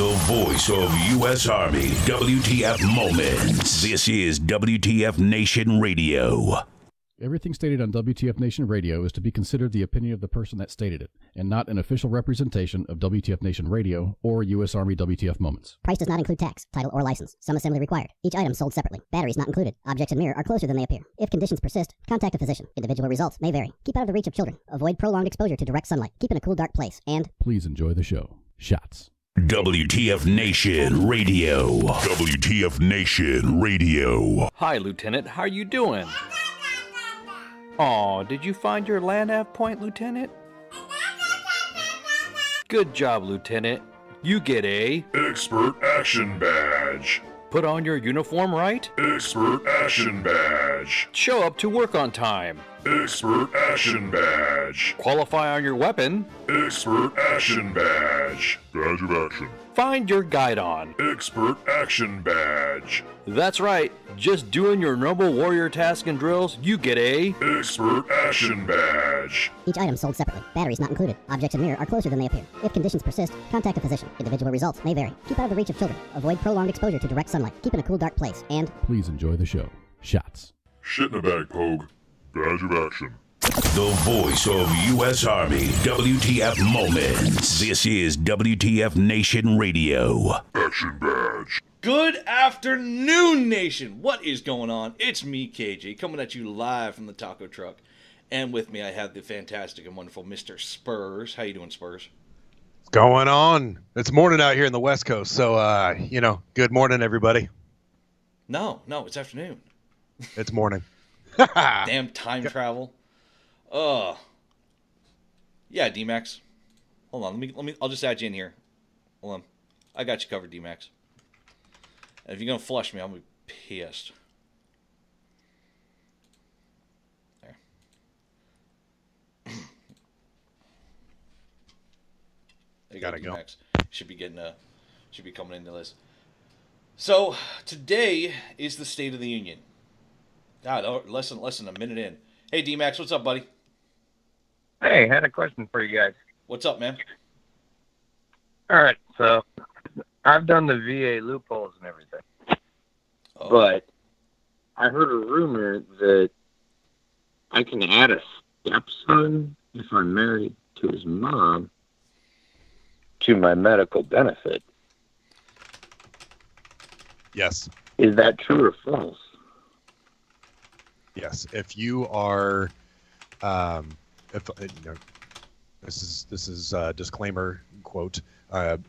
The voice of U.S. Army, WTF Moments. This is WTF Nation Radio. Everything stated on WTF Nation Radio is to be considered the opinion of the person that stated it, and not an official representation of WTF Nation Radio or U.S. Army WTF Moments. Price does not include tax, title, or license. Some assembly required. Each item sold separately. Batteries not included. Objects in mirror are closer than they appear. If conditions persist, contact a physician. Individual results may vary. Keep out of the reach of children. Avoid prolonged exposure to direct sunlight. Keep in a cool, dark place. And please enjoy the show. Shots. WTF Nation Radio. WTF Nation Radio. Hi, Lieutenant. How are you doing? Aw, did you find your land nav point, Lieutenant? Good job, Lieutenant. You get a Expert Action Badge. Put on your uniform right? Expert Action Badge. Show up to work on time. Expert Action Badge. Qualify on your weapon. Expert Action Badge. Badge of Action. Find your guidon. Expert Action Badge. That's right. Just doing your noble warrior task and drills, you get a Expert Action Badge. each item sold separately. Batteries not included. Objects in mirror are closer than they appear. If conditions persist, contact a physician. Individual results may vary. Keep out of the reach of children. Avoid prolonged exposure to direct sunlight. Keep in a cool, dark place. And please enjoy the show. Shots. Shit in a bag, Pogue. Badge of Action. The voice of U.S. Army, WTF Moments. This is WTF Nation Radio. Action Badge. Good afternoon, nation. What is going on? It's me, KJ, coming at you live from the taco truck. And with me, I have the fantastic and wonderful Mr. Spurs. How you doing, Spurs? What's going on? It's morning out here in the West Coast, so, good morning, everybody. No, it's afternoon. It's morning. Damn time travel. Yeah, D-Max. Hold on, I'll just add you in here. Hold on. I got you covered, D-Max. And if you're going to flush me, I'm going to be pissed. There. There you Gotta go. D-Max. Should be coming into this. So, today is the State of the Union. God, less than a minute in. Hey, D-Max, what's up, buddy? Hey, had a question for you guys. What's up, man? All right, so I've done the VA loopholes and everything, Oh. but I heard a rumor that I can add a stepson if I'm married to his mom to my medical benefit. Yes. Is that true or false? Yes. If you are, this is a disclaimer quote,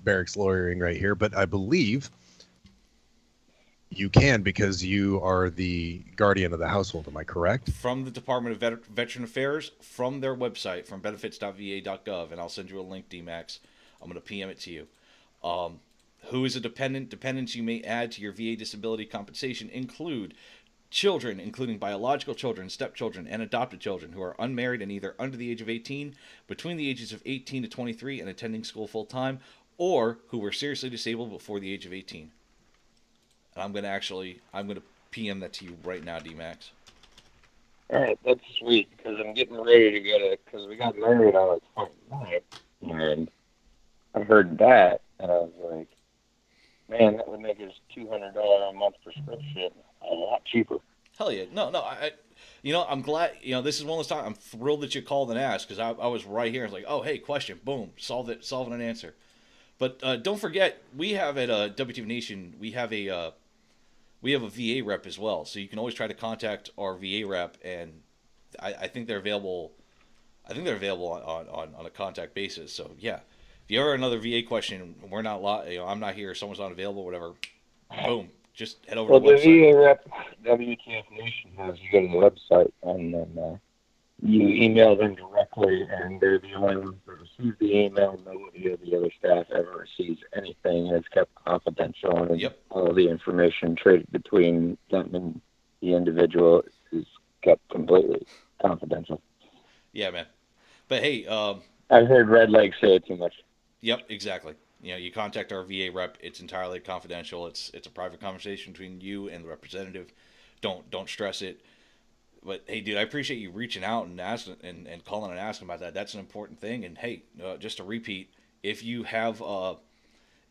Barracks lawyering right here, but I believe you can because you are the guardian of the household. Am I correct? From the Department of Veteran Affairs, from their website, from benefits.va.gov, and I'll send you a link, D-Max. I'm going to PM it to you. Who is a dependent? Dependents you may add to your VA disability compensation include children, including biological children, stepchildren, and adopted children who are unmarried and either under the age of 18, between the ages of 18 to 23 and attending school full-time, or who were seriously disabled before the age of 18. And I'm going to PM that to you right now, D-Max. All right, that's sweet, because I'm getting ready to go to, because we got married on a 29th, and I heard that, and I was like, man, that would make his $200 a month prescription a lot cheaper. Hell yeah. No, I'm glad, this is one of those times, I'm thrilled that you called and asked, because I was right here. I was like, oh, hey, question, boom, solving an answer. But don't forget, we have at WTF Nation, we have a VA rep as well, so you can always try to contact our VA rep, and I think they're available. On a contact basis. So yeah, if you ever have another VA question, we're not I'm not here, someone's not available, whatever. Boom, just head over to the website. The VA rep WTF Nation has you go to the website and then you email them directly, and they're the only ones that receive the email. Nobody of the other staff ever receives anything, and it's kept confidential. And Yep. all the information traded between them and the individual is kept completely confidential. Yeah, man. But hey, I've heard Red Leg say it too much. Yep, exactly. You contact our VA rep. It's entirely confidential. It's a private conversation between you and the representative. Don't stress it. But hey, dude, I appreciate you reaching out and asking and calling and asking about that. That's an important thing. And hey, just to repeat, if you have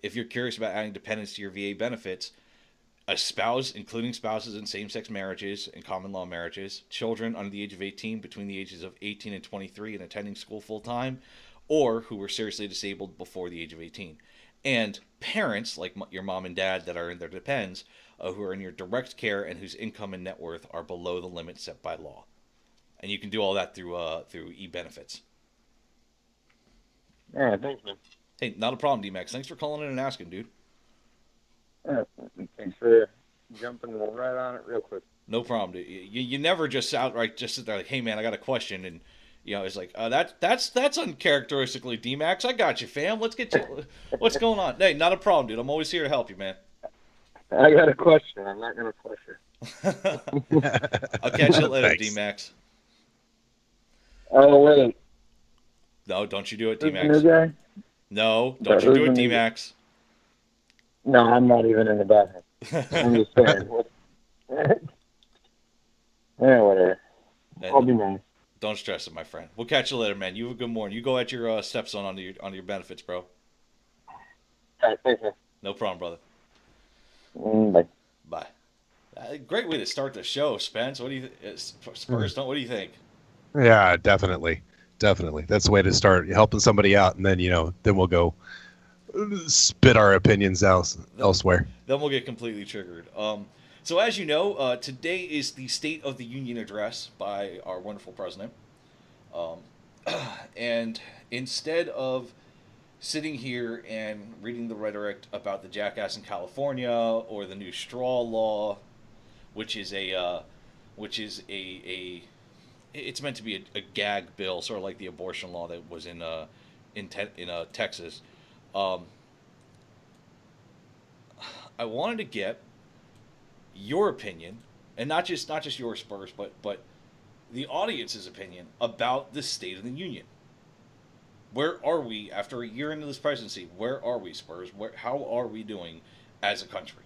if you're curious about adding dependents to your VA benefits, a spouse, including spouses in same-sex marriages and common law marriages, children under the age of 18 between the ages of 18 and 23 and attending school full-time, or who were seriously disabled before the age of 18. And parents, like your mom and dad that are in their depends, who are in your direct care and whose income and net worth are below the limit set by law. And you can do all that through e-benefits. Yeah, thanks, man. Hey, not a problem, D-Max. Thanks for calling in and asking, dude. Thanks for jumping right on it real quick. No problem, dude. You never just outright just sit there like, hey, man, I got a question. And, it's like, that's uncharacteristically D-Max. I got you, fam. Let's get you. What's going on? Hey, not a problem, dude. I'm always here to help you, man. I got a question. I'm not going to push it. I'll catch you later, Thanks. D-Max. Oh, wait. No, don't you do it, Who's the D-Max. new guy? No, don't you Who's do the it, new D-Max. No, I'm not even in the bathroom. I'm just saying. Yeah, whatever. I'll be nice. Don't stress it, my friend. We'll catch you later, man. You have a good morning. You go at your stepson on your benefits, bro. All right, thanks, man. No problem, brother. Bye. Bye. Great way to start the show, Spence. What do you Spurs? What do you think? Yeah, definitely. That's the way to start, helping somebody out, and then then we'll go spit our opinions elsewhere. Then we'll get completely triggered. So as you know, today is the State of the Union address by our wonderful president. And instead of sitting here and reading the rhetoric about the jackass in California or the new straw law, which is it's meant to be a gag bill, sort of like the abortion law that was in Texas. I wanted to get your opinion, and not just your Spurs, but the audience's opinion about the State of the Union. Where are we after a year into this presidency? Where are we, Spurs? How are we doing as a country?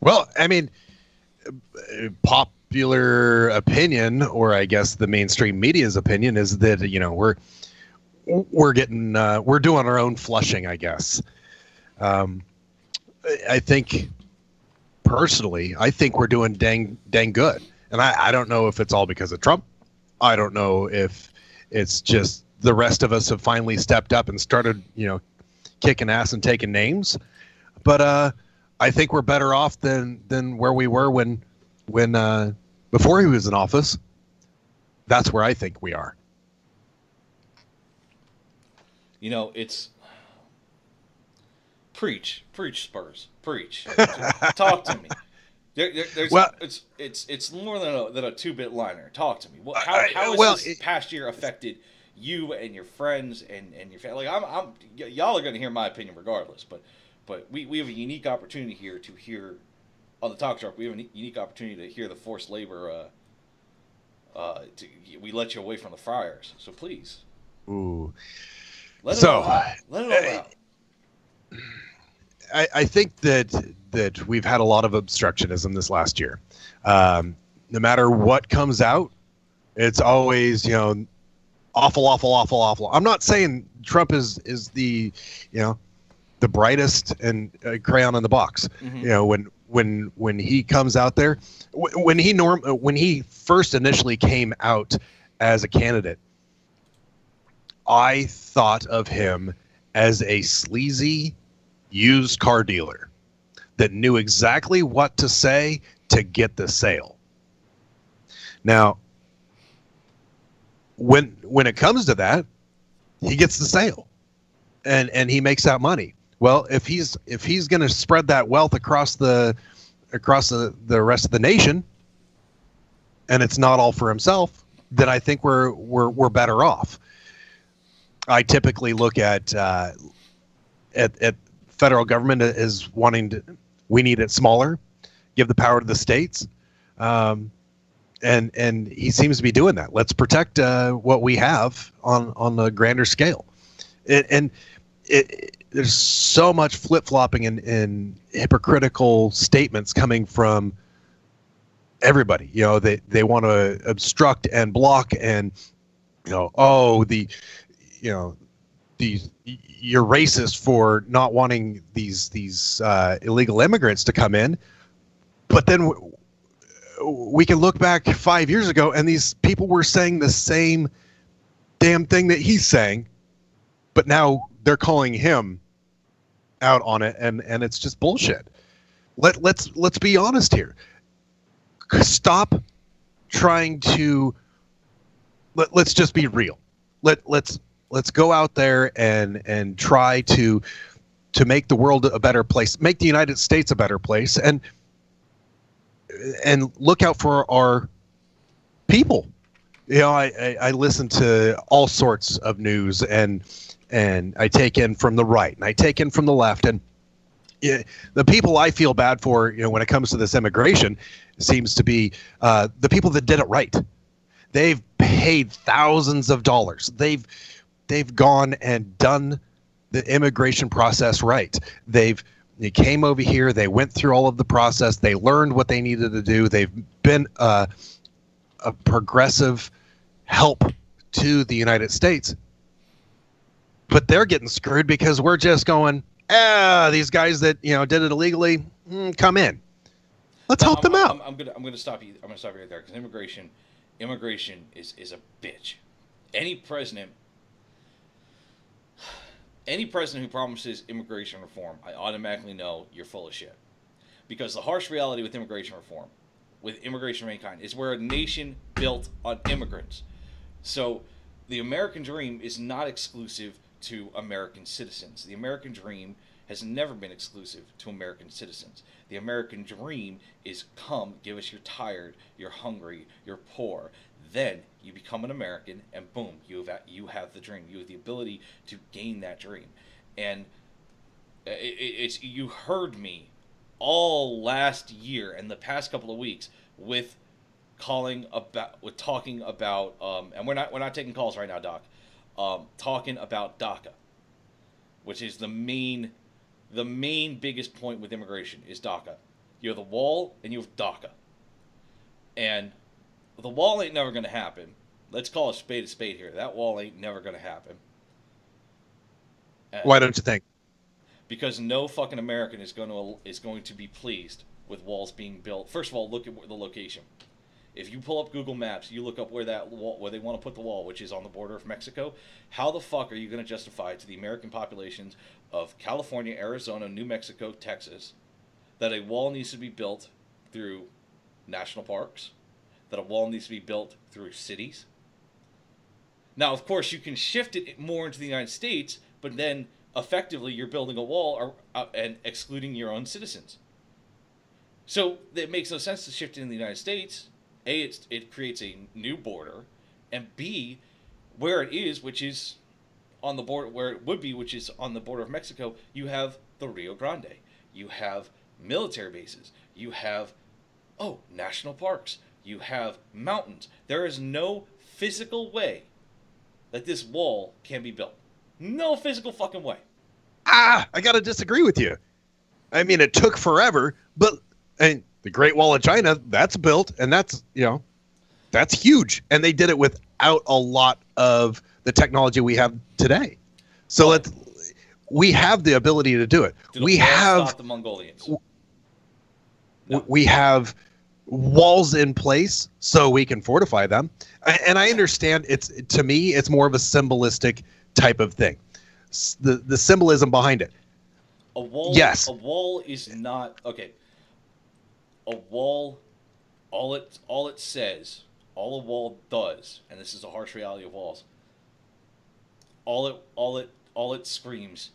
Well, I mean, popular opinion, or I guess the mainstream media's opinion, is that we're doing our own flushing, I guess. I think personally, we're doing dang good, and I don't know if it's all because of Trump. I don't know if it's just the rest of us have finally stepped up and started, kicking ass and taking names. But I think we're better off than where we were when before he was in office. That's where I think we are. It's preach, Spurs, preach. Talk to me. It's more than a 2-bit liner. Talk to me. How has this past year affected you and your friends and your family? Y'all are going to hear my opinion regardless, but we have a unique opportunity here to hear on the talk track. We have a unique opportunity to hear the forced labor. We let you away from the fryers, so please. Ooh. Let it all out. I think that we've had a lot of obstructionism this last year. No matter what comes out, it's always awful. I'm not saying Trump is the the brightest and crayon in the box. Mm-hmm. When he comes out there, when he first initially came out as a candidate, I thought of him as a sleazy used car dealer that knew exactly what to say to get the sale. Now, when it comes to that, he gets the sale, and he makes that money. Well, if he's going to spread that wealth across the rest of the nation, and it's not all for himself, then I think we're better off. I typically look at federal government as we need it smaller, give the power to the states, and he seems to be doing that. Let's protect what we have on a grander scale, there's so much flip-flopping and hypocritical statements coming from everybody. They want to obstruct and block and you're racist for not wanting these illegal immigrants to come in, but then we can look back 5 years ago and these people were saying the same damn thing that he's saying, but now they're calling him out on it, and it's just bullshit. Let's be honest here. Stop trying to let's just be real. Let's go out there and try to make the world a better place, make the United States a better place, and look out for our people. You know, I listen to all sorts of news, and I take in from the right and I take in from the left, and the people I feel bad for, you know, when it comes to this immigration, seems to be the people that did it right. They've paid thousands of dollars. They've gone and done the immigration process right. They came over here. They went through all of the process. They learned what they needed to do. They've been a progressive help to the United States. But they're getting screwed because we're just going, these guys that, you know, did it illegally, come in. Let's help them out. I'm gonna stop you. I'm gonna stop you right there, because immigration is a bitch. Any president who promises immigration reform, I automatically know you're full of shit. Because the harsh reality with immigration reform, with immigration of any kind, is we're a nation built on immigrants. So the American dream is not exclusive to American citizens. The American dream has never been exclusive to American citizens. The American dream is, come, give us, you're tired, you're hungry, you're poor. Then you become an American, and boom, you have the dream. You have the ability to gain that dream. And it's you heard me all last year and the past couple of weeks with talking about and we're not taking calls right now, Doc. Talking about DACA, which is the main biggest point with immigration is DACA. You have the wall and you have DACA. And the wall ain't never going to happen. Let's call a spade here. That wall ain't never going to happen. Why don't you think? Because no fucking American is going to be pleased with walls being built. First of all, look at the location. If you pull up Google Maps, you look up where that wall, where they want to put the wall, which is on the border of Mexico. How the fuck are you going to justify to the American populations of California, Arizona, New Mexico, Texas, that a wall needs to be built through national parks, that a wall needs to be built through cities? Now, of course, you can shift it more into the United States, but then effectively you're building a wall and excluding your own citizens. So it makes no sense to shift it in the United States. A, it creates a new border, and B, where it is, which is on the border, where it would be, which is on the border of Mexico, you have the Rio Grande, you have military bases, you have national parks, you have mountains. There is no physical way that this wall can be built. No physical fucking way. I gotta disagree with you. I mean, it took forever, but the Great Wall of China, that's built, and that's huge. And they did it without a lot of the technology we have today. So we have the ability to do it. We have stop the Mongolians. No. We have walls in place so we can fortify them. And I understand to me, it's more of a symbolistic type of thing. The symbolism behind it. A wall. Yes. A wall is not okay. A wall, all it says, all a wall does, and this is the harsh reality of walls. All it screams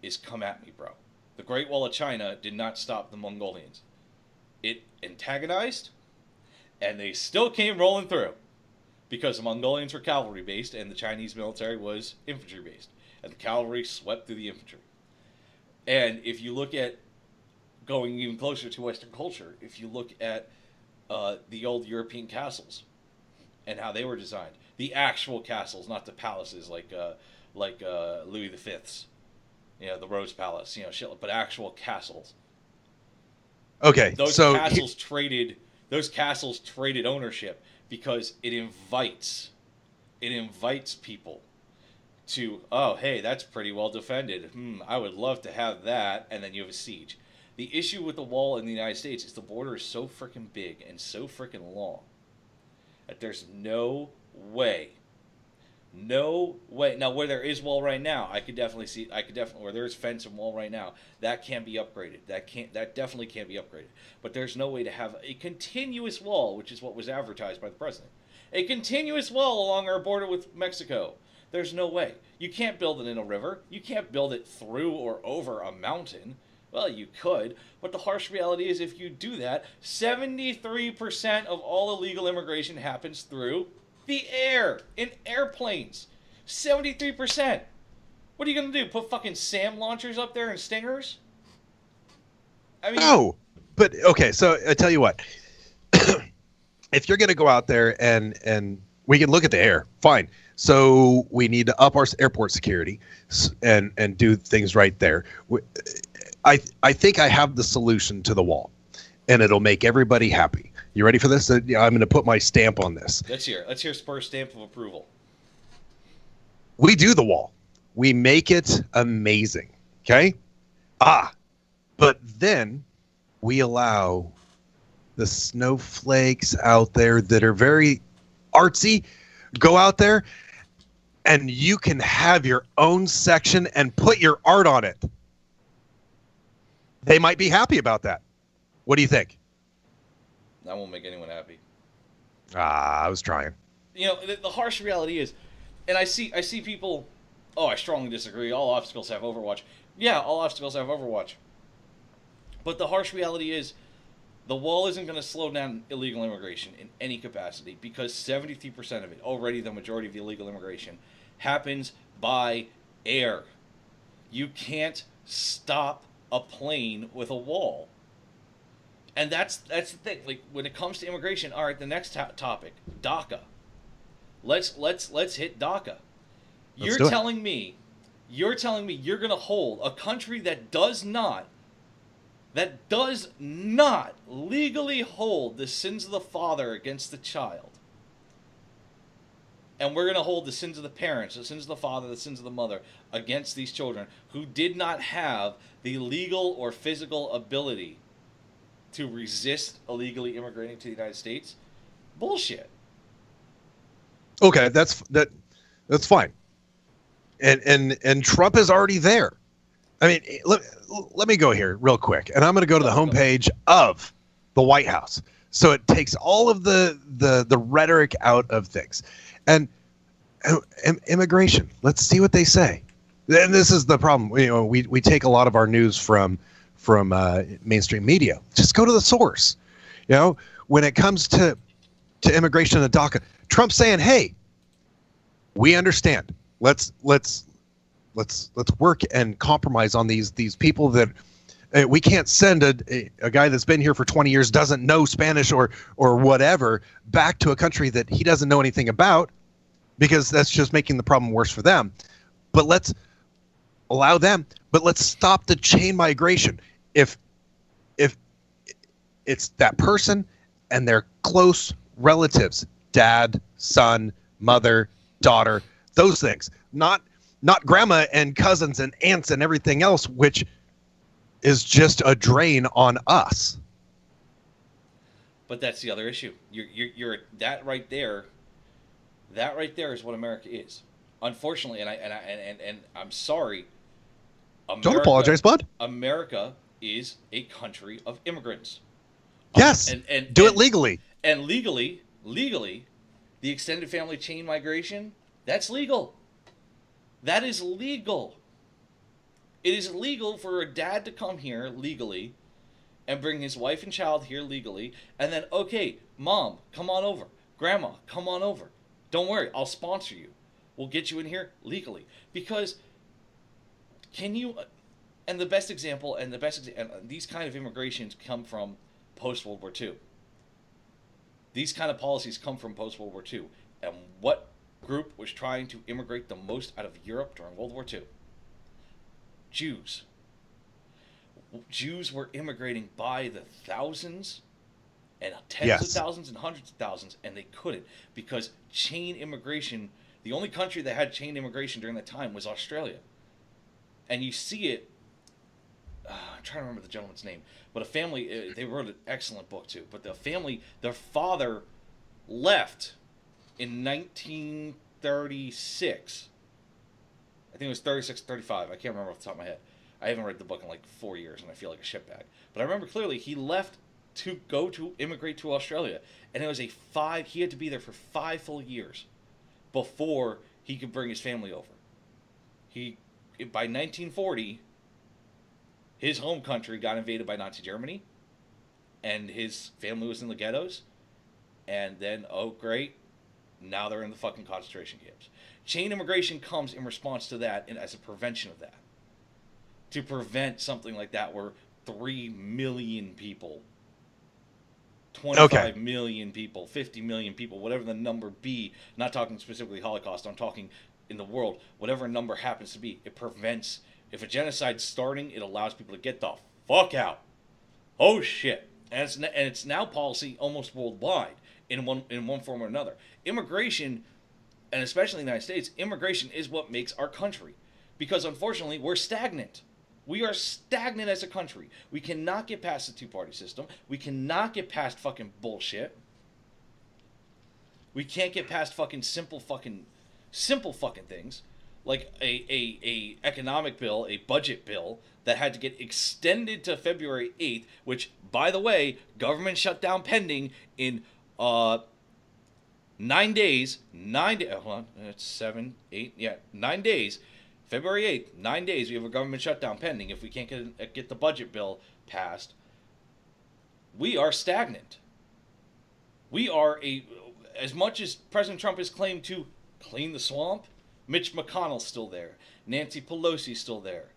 is, "Come at me, bro." The Great Wall of China did not stop the Mongolians. It antagonized, and they still came rolling through, because the Mongolians were cavalry based and the Chinese military was infantry based, and the cavalry swept through the infantry. And if you look at going even closer to Western culture, if you look at the old European castles and how they were designed, the actual castles, not the palaces like Louis V's, the Rose Palace, shit, but actual castles. Okay, those castles traded ownership because it invites people to, oh, hey, that's pretty well defended. I would love to have that. And then you have a siege. The issue with the wall in the United States is the border is so freaking big and so freaking long that there's no way. No way. Now, where there is wall right now, where there's fence and wall right now, that can be upgraded. That definitely can't be upgraded. But there's no way to have a continuous wall, which is what was advertised by the president. A continuous wall along our border with Mexico. There's no way. You can't build it in a river. You can't build it through or over a mountain. Well, you could, but the harsh reality is if you do that, 73% of all illegal immigration happens through the air, in airplanes. 73%. What are you going to do, put fucking SAM launchers up there and stingers? I mean... No, but, okay, so I tell you what. If you're going to go out there and we can look at the air, fine. So we need to up our airport security and do things right there. I think I have the solution to the wall, and it'll make everybody happy. You ready for this? I'm going to put my stamp on this. Let's hear Spur's stamp of approval. We do the wall. We make it amazing. Okay? But then we allow the snowflakes out there that are very artsy go out there, and you can have your own section and put your art on it. They might be happy about that. What do you think? That won't make anyone happy. I was trying. You know, the harsh reality is, and I see people, I strongly disagree. All obstacles have Overwatch. Yeah, all obstacles have Overwatch. But the harsh reality is, the wall isn't going to slow down illegal immigration in any capacity because 73% of it, already the majority of the illegal immigration, happens by air. You can't stop a plane with a wall. And that's the thing. Like, when it comes to immigration, all right, the next topic, DACA. Let's hit DACA. You're telling me you're going to hold a country that does not legally hold the sins of the father against the child. And we're going to hold the sins of the parents, the sins of the father, the sins of the mother against these children who did not have the legal or physical ability to resist illegally immigrating to the United States. Bullshit. Okay, that's fine. And Trump is already there. I mean, let me go here real quick, and I'm going to go to the homepage of the White House. So it takes all of the rhetoric out of things. And immigration, let's see what they say. And this is the problem. We take a lot of our news from mainstream media. Just go to the source. When it comes to immigration and DACA, Trump's saying, "Hey, we understand. Let's work and compromise on these people that we can't send a guy that's been here for 20 years, doesn't know Spanish or whatever, back to a country that he doesn't know anything about, because that's just making the problem worse for them. But let's allow them. But let's stop the chain migration. If it's that person and their close relatives, dad, son, mother, daughter, those things, not grandma and cousins and aunts and everything else, which is just a drain on us." But that's the other issue. You're that right there. That right there is what America is. Unfortunately, and I'm sorry. Don't apologize, bud. America is a country of immigrants. Yes. And do it legally. And legally, the extended family chain migration, that's legal. That is legal. It is legal for a dad to come here legally and bring his wife and child here legally, and then, okay, mom, come on over. Grandma, come on over. Don't worry, I'll sponsor you. We'll get you in here legally. Because and the best example, and these kind of immigrations come from post-World War II. These kind of policies come from post-World War II. And what group was trying to immigrate the most out of Europe during World War II? Jews. Jews were immigrating by the thousands and tens of thousands and hundreds of thousands, and they couldn't because chain immigration, The only country that had chain immigration during that time was Australia. And you see it, I'm trying to remember the gentleman's name, but a family, they wrote an excellent book too, but the family, their father left in 1936. I think it was 36, 35. I can't remember off the top of my head. I haven't read the book in like 4 years, and I feel like a shitbag. But I remember clearly he left to go to immigrate to Australia, and it was he had to be there for 5 full years before he could bring his family over. By 1940, his home country got invaded by Nazi Germany, and his family was in the ghettos, and then, oh great, now they're in the fucking concentration camps. Chain immigration comes in response to that and as a prevention of that. To prevent something like that where 3 million people, 25 million people, 50 million people, whatever the number be, not talking specifically Holocaust, I'm talking in the world, whatever number happens to be, it prevents, if a genocide's starting, it allows people to get the fuck out. Oh shit. And it's now policy almost worldwide in one form or another. Immigration, and especially in the United States, immigration is what makes our country. Because unfortunately, we're stagnant. We are stagnant as a country. We cannot get past the two-party system. We cannot get past fucking bullshit. We can't get past fucking simple fucking things. Like a economic bill, a budget bill that had to get extended to February 8th, which, by the way, government shutdown pending in 9 days. 9 days. Hold on. It's 7, 8. Yeah, 9 days. February 8th, 9 days. We have a government shutdown pending. If we can't get the budget bill passed, we are stagnant. We are as much as President Trump has claimed to clean the swamp, Mitch McConnell's still there. Nancy Pelosi's still there.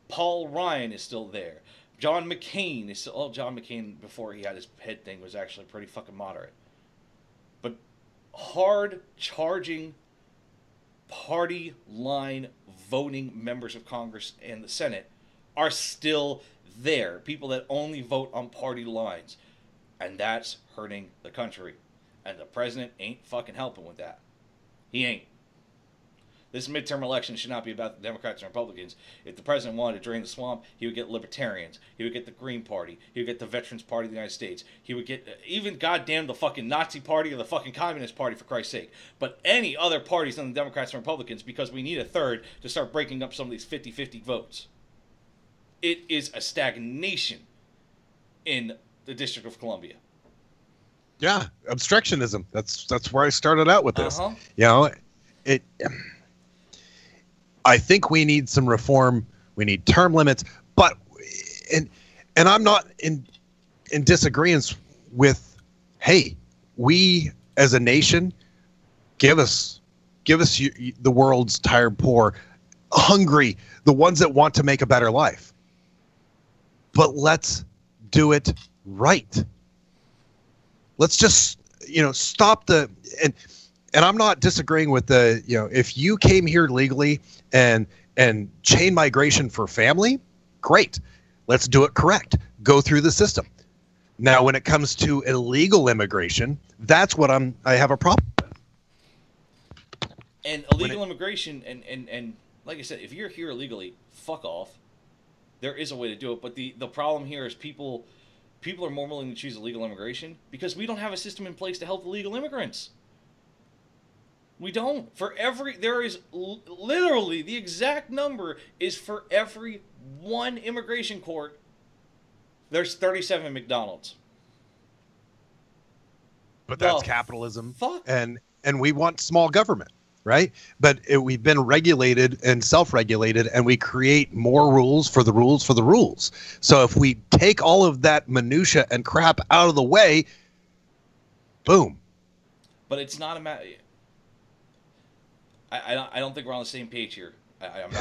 Paul Ryan is still there. John McCain is still... Oh, John McCain, before he had his head thing, was actually pretty fucking moderate. But hard-charging, party-line voting members of Congress and the Senate are still there. People that only vote on party lines. And that's hurting the country. And the president ain't fucking helping with that. He ain't. This midterm election should not be about the Democrats and Republicans. If the president wanted to drain the swamp, he would get libertarians. He would get the Green Party. He would get the Veterans Party of the United States. He would get even goddamn the fucking Nazi Party or the fucking Communist Party, for Christ's sake. But any other parties than the Democrats and Republicans, because we need a third to start breaking up some of these 50-50 votes. It is a stagnation in the District of Columbia. Yeah, obstructionism. That's where I started out with this. Uh-huh. You know, I think we need some reform. We need term limits, but and I'm not in disagreement with, hey, we as a nation, give us the world's tired, poor, hungry, the ones that want to make a better life. But let's do it right. Let's just, stop and I'm not disagreeing with if you came here legally and chain migration for family, great. Let's do it correct. Go through the system. Now, when it comes to illegal immigration, that's what I have a problem with. And illegal immigration, and like I said, if you're here illegally, fuck off. There is a way to do it, but the problem here is people are more willing to choose illegal immigration because we don't have a system in place to help illegal immigrants. We don't. There is literally the exact number is for every one immigration court, there's 37 McDonald's. But that's capitalism. Fuck. And we want small government, right? But we've been regulated and self-regulated, and we create more rules for the rules for the rules. So if we take all of that minutia and crap out of the way, boom. But it's not a matter... I don't think we're on the same page here. I'm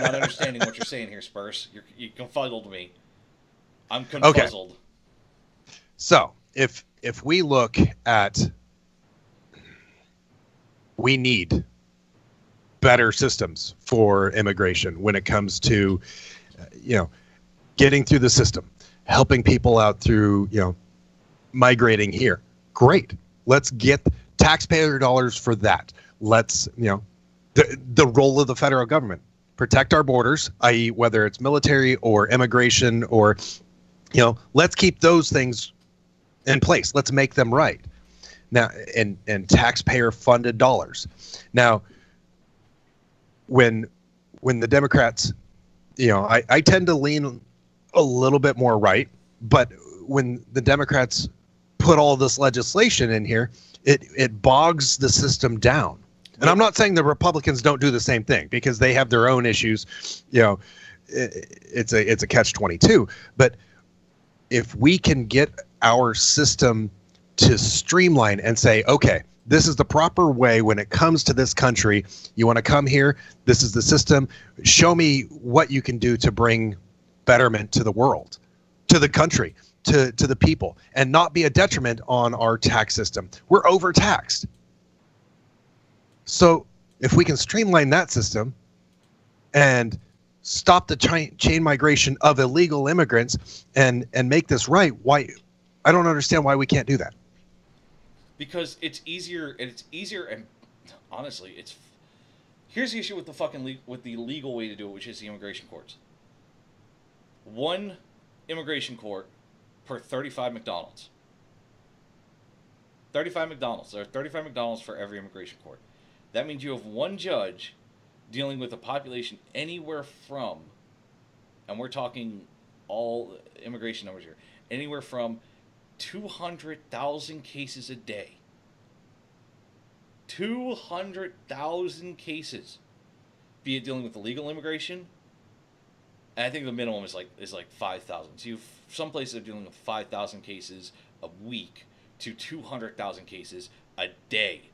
not understanding what you're saying here, Spurs. You confuddled me. I'm confuzzled. Okay. So if we look at, we need better systems for immigration when it comes to, getting through the system, helping people out through, migrating here. Great. Let's get taxpayer dollars for that. let's, the role of the federal government, protect our borders, i.e. whether it's military or immigration or, let's keep those things in place. Let's make them right. Now, and taxpayer funded dollars. Now, when the Democrats, I tend to lean a little bit more right, but when the Democrats put all this legislation in here, it bogs the system down. And I'm not saying the Republicans don't do the same thing, because they have their own issues. It's a catch-22. But if we can get our system to streamline and say, okay, this is the proper way when it comes to this country. You want to come here? This is the system. Show me what you can do to bring betterment to the world, to the country, to the people, and not be a detriment on our tax system. We're overtaxed. So if we can streamline that system and stop the chain migration of illegal immigrants and make this right, why? I don't understand why we can't do that. Because it's easier, and honestly, here's the issue with with the legal way to do it, which is the immigration courts. One immigration court per 35 McDonald's. 35 McDonald's. There are 35 McDonald's for every immigration court. That means you have one judge dealing with a population anywhere from, and we're talking all immigration numbers here, anywhere from 200,000 cases a day. 200,000 cases. Be it dealing with illegal immigration, and I think the minimum is like 5,000. So some places are dealing with 5,000 cases a week to 200,000 cases a day.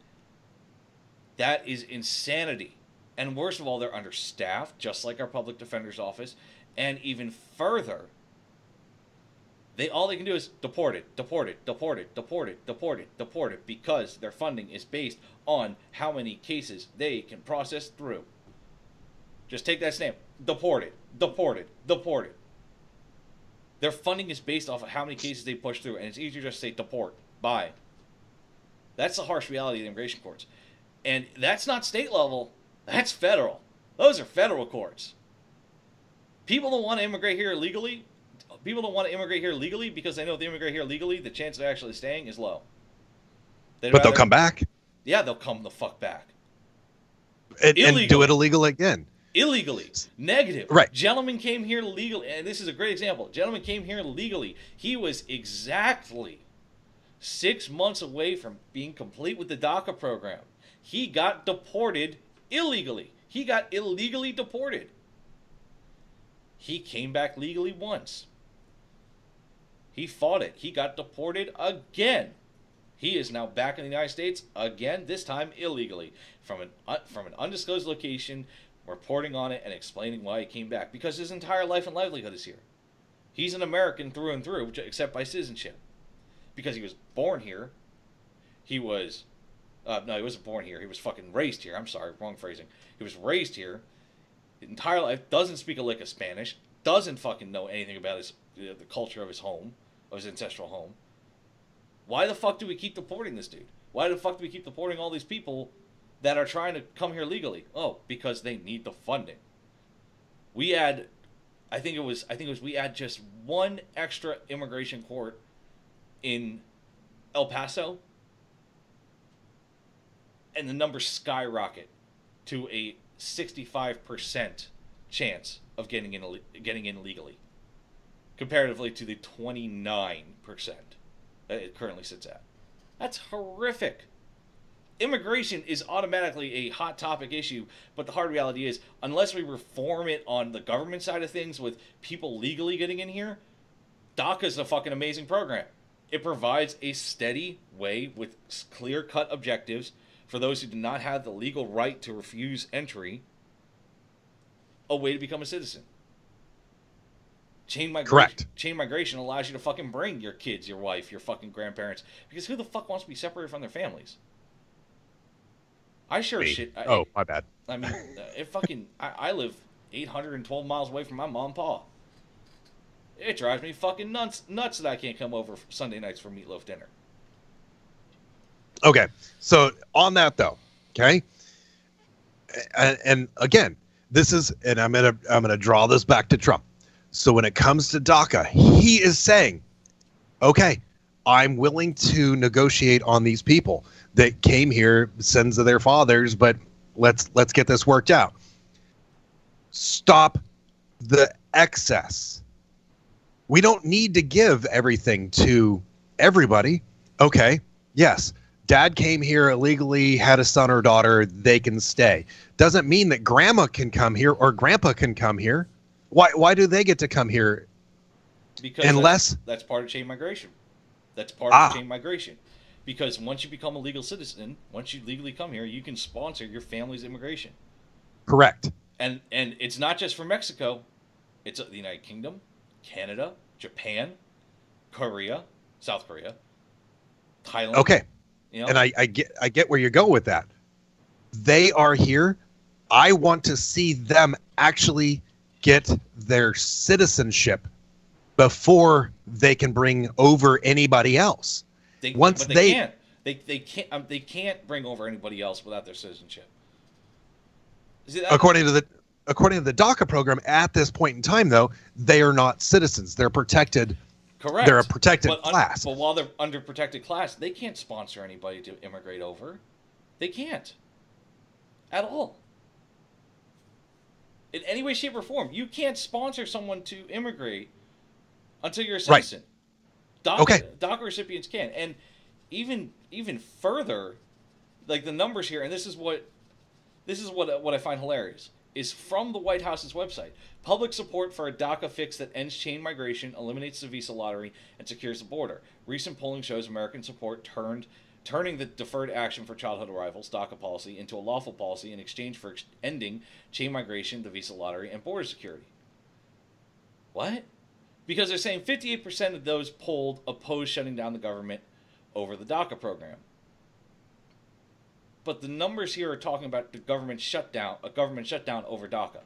That is insanity. And worst of all, they're understaffed, just like our public defender's office. And even further, all they can do is deport it, because their funding is based on how many cases they can process through. Just take that stamp. Deport it. Their funding is based off of how many cases they push through, and it's easier to just say deport. Bye. That's the harsh reality of the immigration courts. And that's not state level, that's federal. Those are federal courts. People don't want to immigrate here legally. People don't want to immigrate here legally because they know if they immigrate here legally, the chance of actually staying is low. But they'll come back. Yeah, they'll come the fuck back. And do it illegal again. Illegally. Negative. Right. Gentleman came here legally, and this is a great example. Gentleman came here legally. He was exactly 6 months away from being complete with the DACA program. He got deported illegally. He got illegally deported. He came back legally once. He fought it. He got deported again. He is now back in the United States again, this time illegally, from an undisclosed location, reporting on it and explaining why he came back. Because his entire life and livelihood is here. He's an American through and through, except by citizenship. Because he was born here. He was... no, he wasn't born here. He was fucking raised here. I'm sorry, wrong phrasing. He was raised here. His entire life, doesn't speak a lick of Spanish. Doesn't fucking know anything about the culture of his home, of his ancestral home. Why the fuck do we keep deporting this dude? Why the fuck do we keep deporting all these people that are trying to come here legally? Oh, because they need the funding. We add, I think it was we add just one extra immigration court in El Paso, and the numbers skyrocket to a 65% chance of getting in legally, comparatively to the 29% that it currently sits at. That's horrific. Immigration is automatically a hot topic issue, but the hard reality is, unless we reform it on the government side of things with people legally getting in here, DACA is a fucking amazing program. It provides a steady way with clear-cut objectives for those who do not have the legal right to refuse entry, a way to become a citizen. Correct. Chain migration allows you to fucking bring your kids, your wife, your fucking grandparents, because who the fuck wants to be separated from their families? I sure shit. My bad. I mean, I live 812 miles away from my mom and pa. It drives me fucking nuts that I can't come over Sunday nights for meatloaf dinner. Okay, so on that though, okay, And again, this is, and I'm gonna draw this back to Trump. So when it comes to DACA, he is saying, okay, I'm willing to negotiate on these people that came here, sins of their fathers, but let's get this worked out. Stop the excess. We don't need to give everything to everybody. Okay, yes, dad came here illegally, had a son or daughter, they can stay. Doesn't mean that grandma can come here or grandpa can come here. Why do they get to come here? Because unless that's part of chain migration. That's part of chain migration. Because once you become a legal citizen, once you legally come here, you can sponsor your family's immigration. Correct. And it's not just for Mexico. It's the United Kingdom, Canada, Japan, Korea, South Korea, Thailand. Okay. You know? And I get where you're going with that. They are here. I want to see them actually get their citizenship before they can bring over anybody else. They can't bring over anybody else without their citizenship. See, according to the DACA program, at this point in time, though, they are not citizens. They're protected. Correct. They're a protected class. But while they're under protected class, they can't sponsor anybody to immigrate over. They can't. At all. In any way, shape, or form. You can't sponsor someone to immigrate until you're a citizen. Right. DACA recipients can. And even further, like the numbers here, and this is what I find hilarious, is from the White House's website. Public support for a DACA fix that ends chain migration, eliminates the visa lottery, and secures the border. Recent polling shows American support turning the deferred action for childhood arrivals, DACA policy, into a lawful policy in exchange for ending chain migration, the visa lottery, and border security. What? Because they're saying 58% of those polled oppose shutting down the government over the DACA program. But the numbers here are talking about a government shutdown over DACA.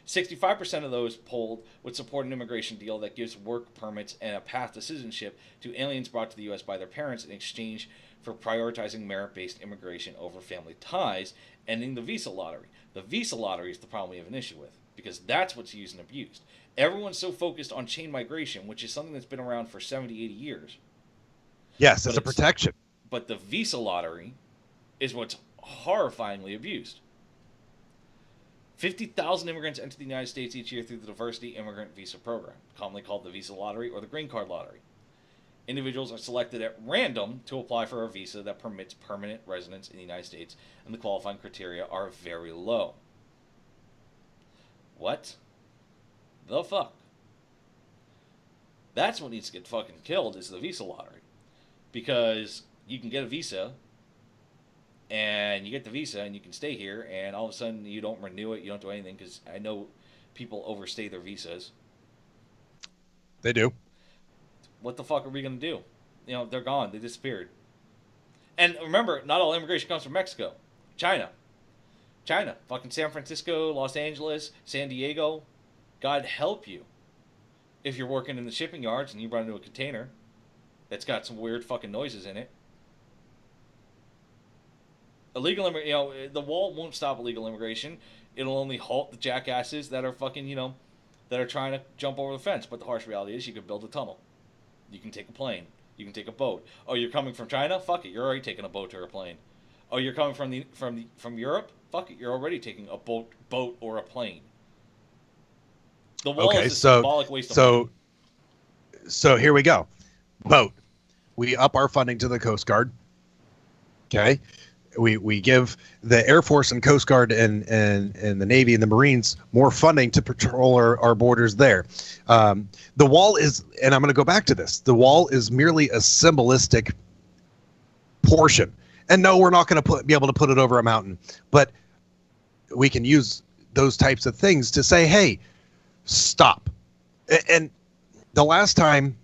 65% of those polled would support an immigration deal that gives work permits and a path to citizenship to aliens brought to the U.S. by their parents in exchange for prioritizing merit-based immigration over family ties, ending the visa lottery. The visa lottery is the problem we have an issue with, because that's what's used and abused. Everyone's so focused on chain migration, which is something that's been around for 70, 80 years. Yes, it's a protection. But the visa lottery is what's horrifyingly abused. 50,000 immigrants enter the United States each year through the Diversity Immigrant Visa Program, commonly called the Visa Lottery or the Green Card Lottery. Individuals are selected at random to apply for a visa that permits permanent residence in the United States, and the qualifying criteria are very low. What the fuck? That's what needs to get fucking killed, is the visa lottery. Because you can get a visa, and you get the visa, and you can stay here, and all of a sudden you don't renew it, you don't do anything, because I know people overstay their visas. They do. What the fuck are we going to do? You know, they're gone. They disappeared. And remember, not all immigration comes from Mexico. China. Fucking San Francisco, Los Angeles, San Diego. God help you if you're working in the shipping yards and you run into a container that's got some weird fucking noises in it. Illegal immigration, you know, the wall won't stop illegal immigration. It'll only halt the jackasses that are fucking, you know, that are trying to jump over the fence. But the harsh reality is you could build a tunnel. You can take a plane. You can take a boat. Oh, you're coming from China? Fuck it. You're already taking a boat or a plane. Oh, you're coming from Europe? Fuck it. You're already taking a boat or a plane. The wall is a symbolic waste of money. So here we go. Boat. We up our funding to the Coast Guard. Okay. We give the Air Force and Coast Guard and the Navy and the Marines more funding to patrol our borders there. The wall is, and I'm going to go back to this, the wall is merely a symbolistic portion. And no, we're not going to be able to put it over a mountain. But we can use those types of things to say, hey, stop. And the last time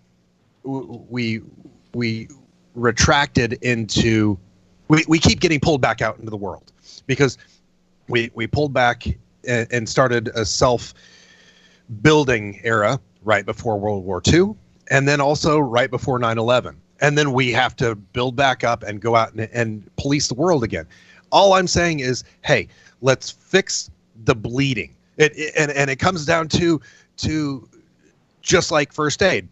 we retracted into... We keep getting pulled back out into the world because we pulled back and started a self-building era right before World War II, and then also right before 9/11. And then we have to build back up and go out and police the world again. All I'm saying is, hey, let's fix the bleeding. And it comes down to just like first aid.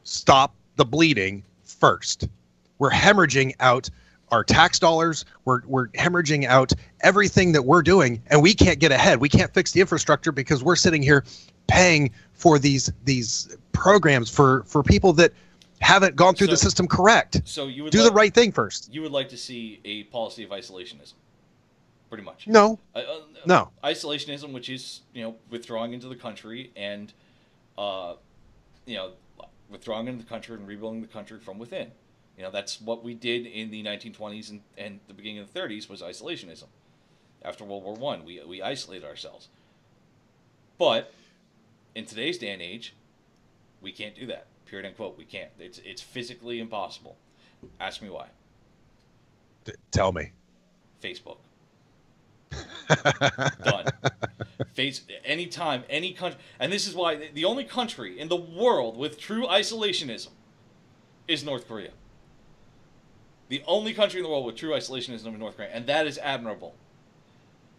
Stop the bleeding first. We're hemorrhaging out our tax dollars. We're hemorrhaging out everything that we're doing, and we can't get ahead. We can't fix the infrastructure because we're sitting here paying for these programs for people that haven't gone through the system correct. So you would do the right thing first. You would like to see a policy of isolationism, pretty much. No. No. Isolationism, which is withdrawing into the country and withdrawing into the country and rebuilding the country from within. That's what we did in the 1920s and the beginning of the 30s was isolationism. After World War I, we isolated ourselves. But in today's day and age, we can't do that. Period, end quote. We can't. It's physically impossible. Ask me why. Tell me. Facebook. Done. Anytime, any country, and this is why the only country in the world with true isolationism is North Korea. The only country in the world with true isolationism is North Korea, and that is admirable.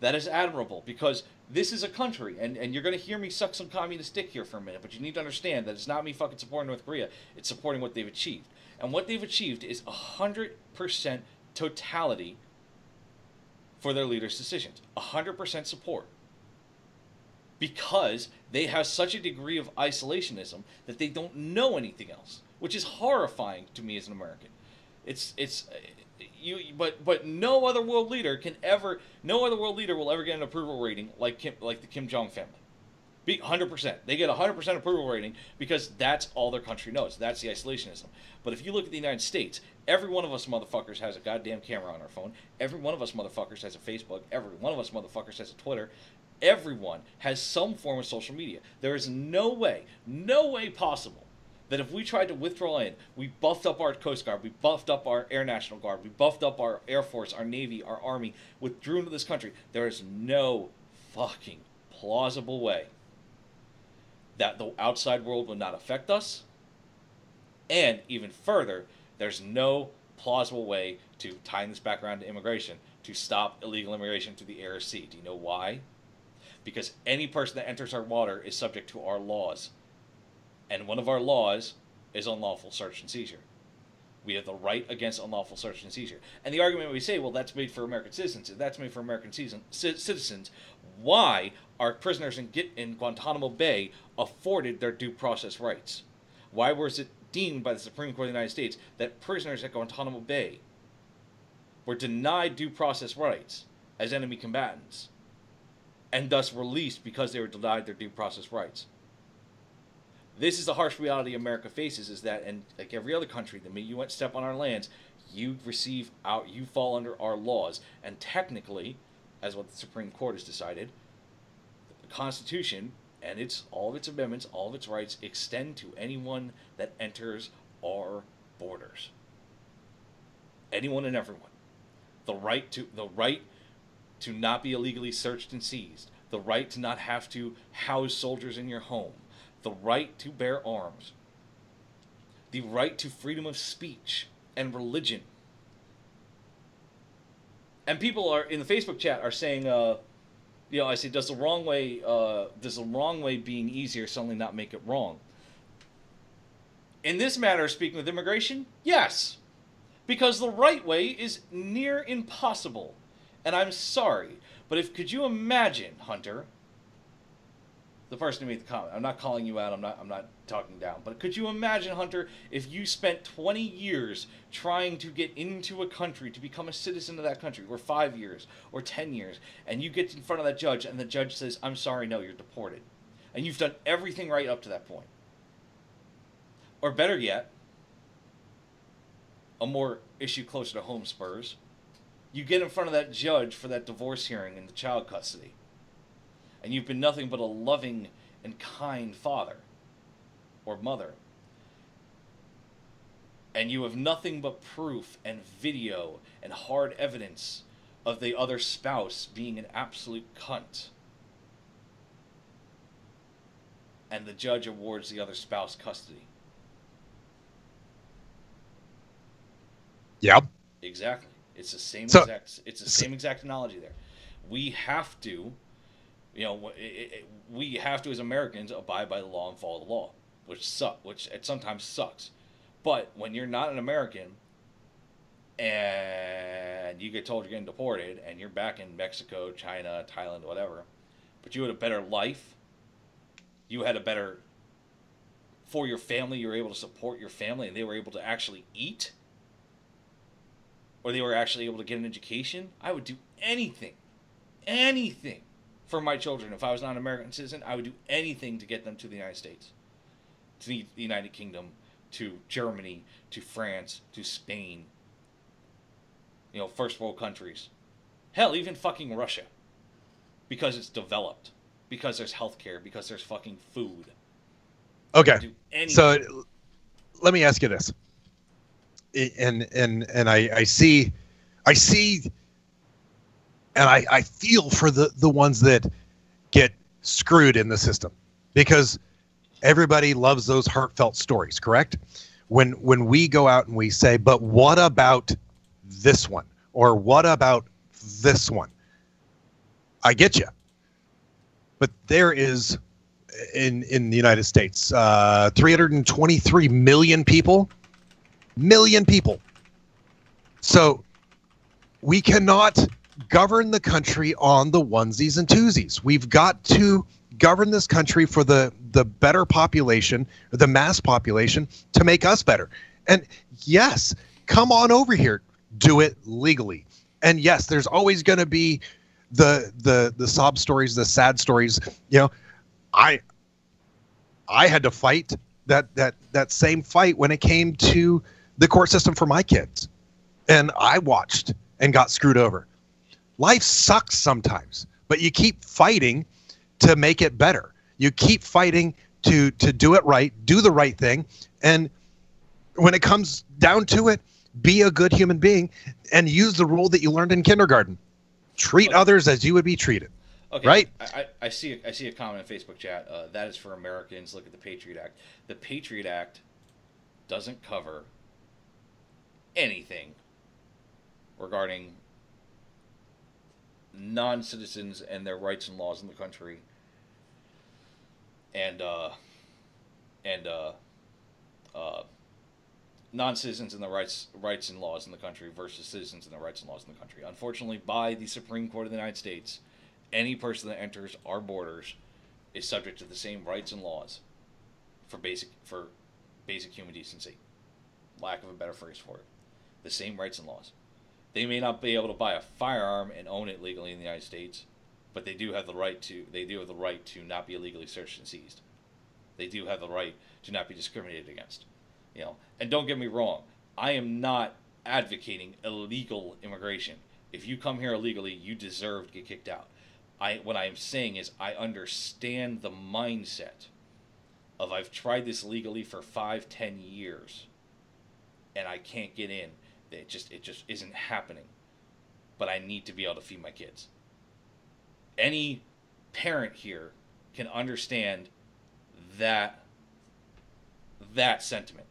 That is admirable because this is a country, and you're going to hear me suck some communist dick here for a minute, but you need to understand that it's not me fucking supporting North Korea, it's supporting what they've achieved. And what they've achieved is 100% totality for their leaders' decisions. 100% support. Because they have such a degree of isolationism that they don't know anything else, which is horrifying to me as an American. But no other world leader will ever get an approval rating like the Kim Jong family. 100%. They get 100% approval rating because that's all their country knows. That's the isolationism. But if you look at the United States, every one of us motherfuckers has a goddamn camera on our phone. Every one of us motherfuckers has a Facebook. Every one of us motherfuckers has a Twitter. Everyone has some form of social media. There is no way possible that if we tried to withdraw in, we buffed up our Coast Guard, we buffed up our Air National Guard, we buffed up our Air Force, our Navy, our Army, withdrew into this country. There is no fucking plausible way that the outside world would not affect us. And even further, there's no plausible way to, tying this back around to immigration, to stop illegal immigration to the air or sea. Do you know why? Because any person that enters our water is subject to our laws. And one of our laws is unlawful search and seizure. We have the right against unlawful search and seizure. And the argument we say, well, that's made for American citizens. If that's made for American citizens, why are prisoners in Guantanamo Bay afforded their due process rights? Why was it deemed by the Supreme Court of the United States that prisoners at Guantanamo Bay were denied due process rights as enemy combatants and thus released because they were denied their due process rights? This is the harsh reality America faces, is that, and like every other country, the minute you step on our lands, you fall under our laws. And technically, as what the Supreme Court has decided, the Constitution and all of its amendments, all of its rights extend to anyone that enters our borders. Anyone and everyone. The right to not be illegally searched and seized. The right to not have to house soldiers in your home. The right to bear arms, the right to freedom of speech and religion. And people are in the Facebook chat are saying, I say, does the wrong way being easier suddenly not make it wrong? In this matter, speaking of immigration, yes, because the right way is near impossible. And I'm sorry, but could you imagine, Hunter? The person who made the comment. I'm not calling you out. I'm not talking down. But could you imagine, Hunter, if you spent 20 years trying to get into a country to become a citizen of that country, or 5 years, or 10 years, and you get in front of that judge, and the judge says, "I'm sorry, no, you're deported," and you've done everything right up to that point. Or better yet, a more issue closer to home, Spurs, you get in front of that judge for that divorce hearing in the child custody. And you've been nothing but a loving and kind father or mother. And you have nothing but proof and video and hard evidence of the other spouse being an absolute cunt. And the judge awards the other spouse custody. Yep. Exactly. It's the same So- same exact analogy there. We have to, we have to as Americans abide by the law and follow the law, which it sometimes sucks. But when you're not an American and you get told you're getting deported and you're back in Mexico, China, Thailand, whatever, but you had a better life, you had a better, for your family, you were able to support your family and they were able to actually eat, or they were actually able to get an education, I would do anything for my children. If I was not an American citizen, I would do anything to get them to the United States, to the United Kingdom, to Germany, to France, to Spain. First world countries. Hell, even fucking Russia. Because it's developed. Because there's healthcare. Because there's fucking food. Okay. Do anything. So let me ask you this. And I see and I feel for the ones that get screwed in the system, because everybody loves those heartfelt stories, correct? When we go out and we say, but what about this one? Or what about this one? I get you. But there is, in the United States, 323 million people. So we cannot govern the country on the onesies and twosies. We've got to govern this country for the better population, the mass population, to make us better. And yes, come on over here, do it legally. And yes, there's always going to be the sob stories, the sad stories. I had to fight that same fight when it came to the court system for my kids, and I watched and got screwed over. Life sucks sometimes, but you keep fighting to make it better. You keep fighting to do it right, do the right thing. And when it comes down to it, be a good human being and use the rule that you learned in kindergarten. Treat others as you would be treated. Okay. Right? I see a comment in Facebook chat. That is for Americans. Look at the Patriot Act. The Patriot Act doesn't cover anything regarding non-citizens and their rights and laws in the country, and non-citizens and the rights and laws in the country versus citizens and the rights and laws in the country. Unfortunately, by the Supreme Court of the United States, any person that enters our borders is subject to the same rights and laws for basic human decency. Lack of a better phrase for it. The same rights and laws. They may not be able to buy a firearm and own it legally in the United States, but they do have the right to. They do have the right to not be illegally searched and seized. They do have the right to not be discriminated against. And don't get me wrong, I am not advocating illegal immigration. If you come here illegally, you deserve to get kicked out. What I am saying is I understand the mindset of I've tried this legally for 5-10 years, and I can't get in. It just isn't happening. But I need to be able to feed my kids. Any parent here can understand that sentiment.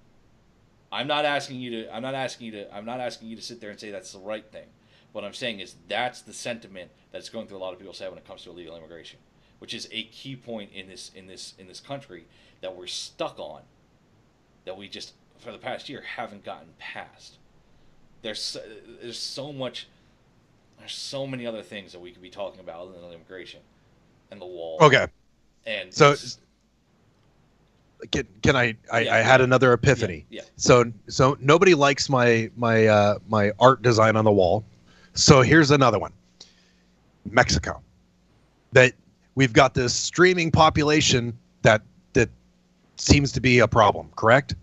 I'm not asking you to sit there and say that's the right thing. What I'm saying is that's the sentiment that's going through a lot of people's head when it comes to illegal immigration, which is a key point in this country that we're stuck on, that we just for the past year haven't gotten past. There's so many other things that we could be talking about other than immigration and the wall. Okay. And so can I had another epiphany. Yeah. So nobody likes my art design on the wall. So here's another one. Mexico. That we've got this streaming population that seems to be a problem, correct?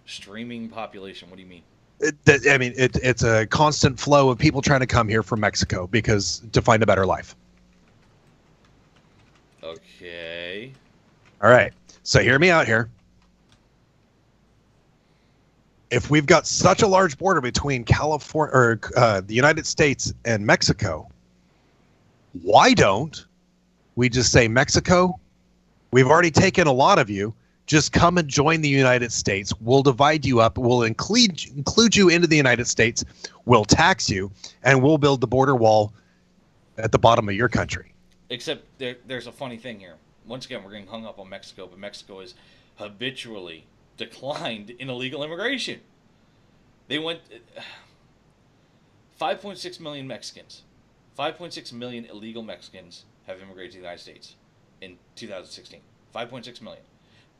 Streaming population, what do you mean? It's a constant flow of people trying to come here from Mexico to find a better life. Okay. All right. So hear me out here. If we've got such a large border between California or the United States and Mexico, why don't we just say, Mexico, we've already taken a lot of you. Just come and join the United States. We'll divide you up. We'll include you into the United States. We'll tax you, and we'll build the border wall at the bottom of your country. Except there's a funny thing here. Once again, we're getting hung up on Mexico, but Mexico has habitually declined in illegal immigration. They went 5.6 million Mexicans, 5.6 million illegal Mexicans have immigrated to the United States in 2016. 5.6 million.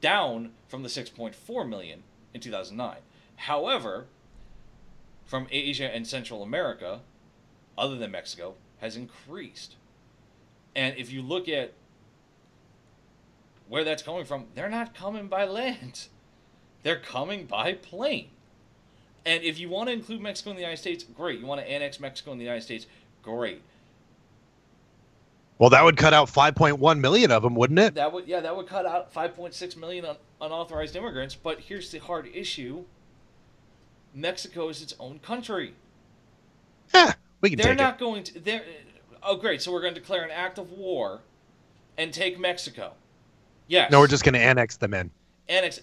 Down from the 6.4 million in 2009. However, from Asia and Central America, other than Mexico, has increased. And if you look at where that's coming from, they're not coming by land. They're coming by plane. And if you want to include Mexico in the United States, great. You want to annex Mexico in the United States, great. Well, that would cut out 5.1 million of them, wouldn't it? That would cut out 5.6 million unauthorized immigrants. But here's the hard issue: Mexico is its own country. Yeah, we can They're take not it. going to. Oh, great! So we're going to declare an act of war and take Mexico. Yes. No, we're just going to annex them in. Annex.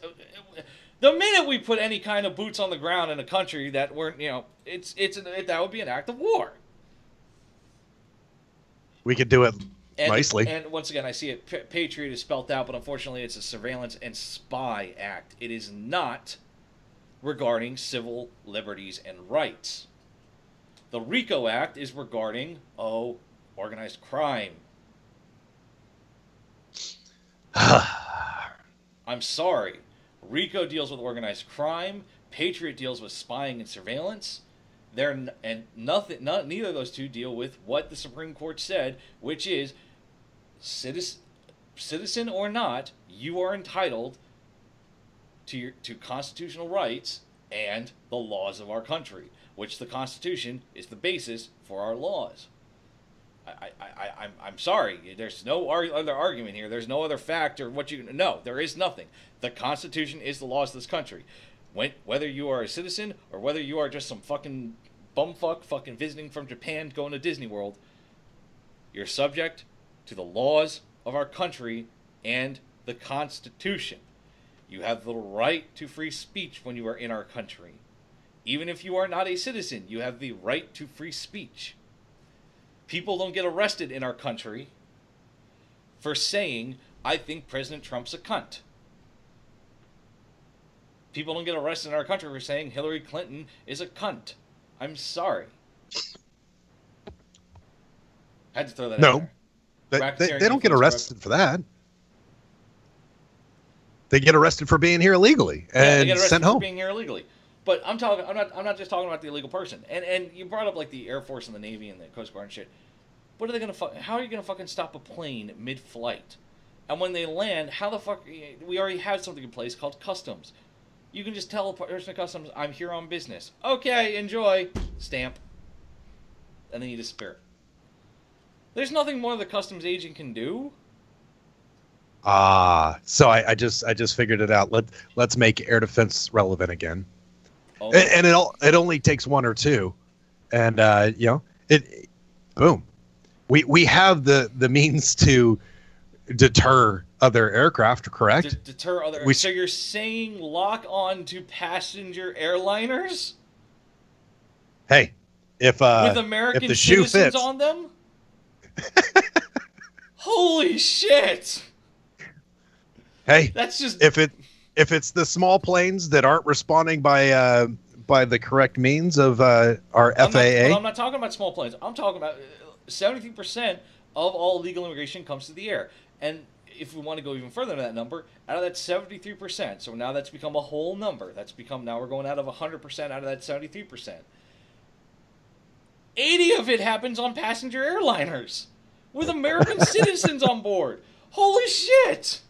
The minute we put any kind of boots on the ground in a country that weren't, that would be an act of war. We could do it nicely. And once again, I see it. Patriot is spelled out, but unfortunately, it's a surveillance and spy act. It is not regarding civil liberties and rights. The RICO Act is regarding organized crime. I'm sorry. RICO deals with organized crime. Patriot deals with spying and surveillance. Neither of those two deal with what the Supreme Court said, which is citizen or not, you are entitled to constitutional rights and the laws of our country, which the Constitution is the basis for our laws. I'm sorry. There's no other argument here. There's no other fact or no, there is nothing. The Constitution is the laws of this country. Whether you are a citizen or whether you are just some fucking bumfuck fucking visiting from Japan going to Disney World, you're subject to the laws of our country and the Constitution. You have the right to free speech when you are in our country. Even if you are not a citizen, you have the right to free speech. People don't get arrested in our country for saying, I think President Trump's a cunt. People don't get arrested in our country for saying Hillary Clinton is a cunt. I'm sorry. Had to throw that out there. They don't get arrested for that. They get arrested for being here illegally and sent home. For being here illegally. But I'm not just talking about the illegal person. And you brought up like the Air Force and the Navy and the Coast Guard and shit. What are they gonna how are you gonna fucking stop a plane mid-flight? And when they land, how the fuck? We already have something in place called customs. You can just tell a person at customs, I'm here on business. Okay, enjoy. Stamp. And then you disappear. There's nothing more the customs agent can do. So I just figured it out. Let's make air defense relevant again. Oh. And it only takes one or two, and boom. We have the means to deter other aircraft, correct? Deter other. So you're saying lock on to passenger airliners? Hey, if with American if the shoe citizens fits on them? Holy shit! Hey, that's just if it's the small planes that aren't responding by the correct means of our FAA. I'm not talking about small planes. I'm talking about 73% of all illegal immigration comes to the air. And if we want to go even further than that number, out of that 73%, so now that's become a whole number. Now we're going out of 100% out of that 73%. 80 of it happens on passenger airliners with American citizens on board. Holy shit!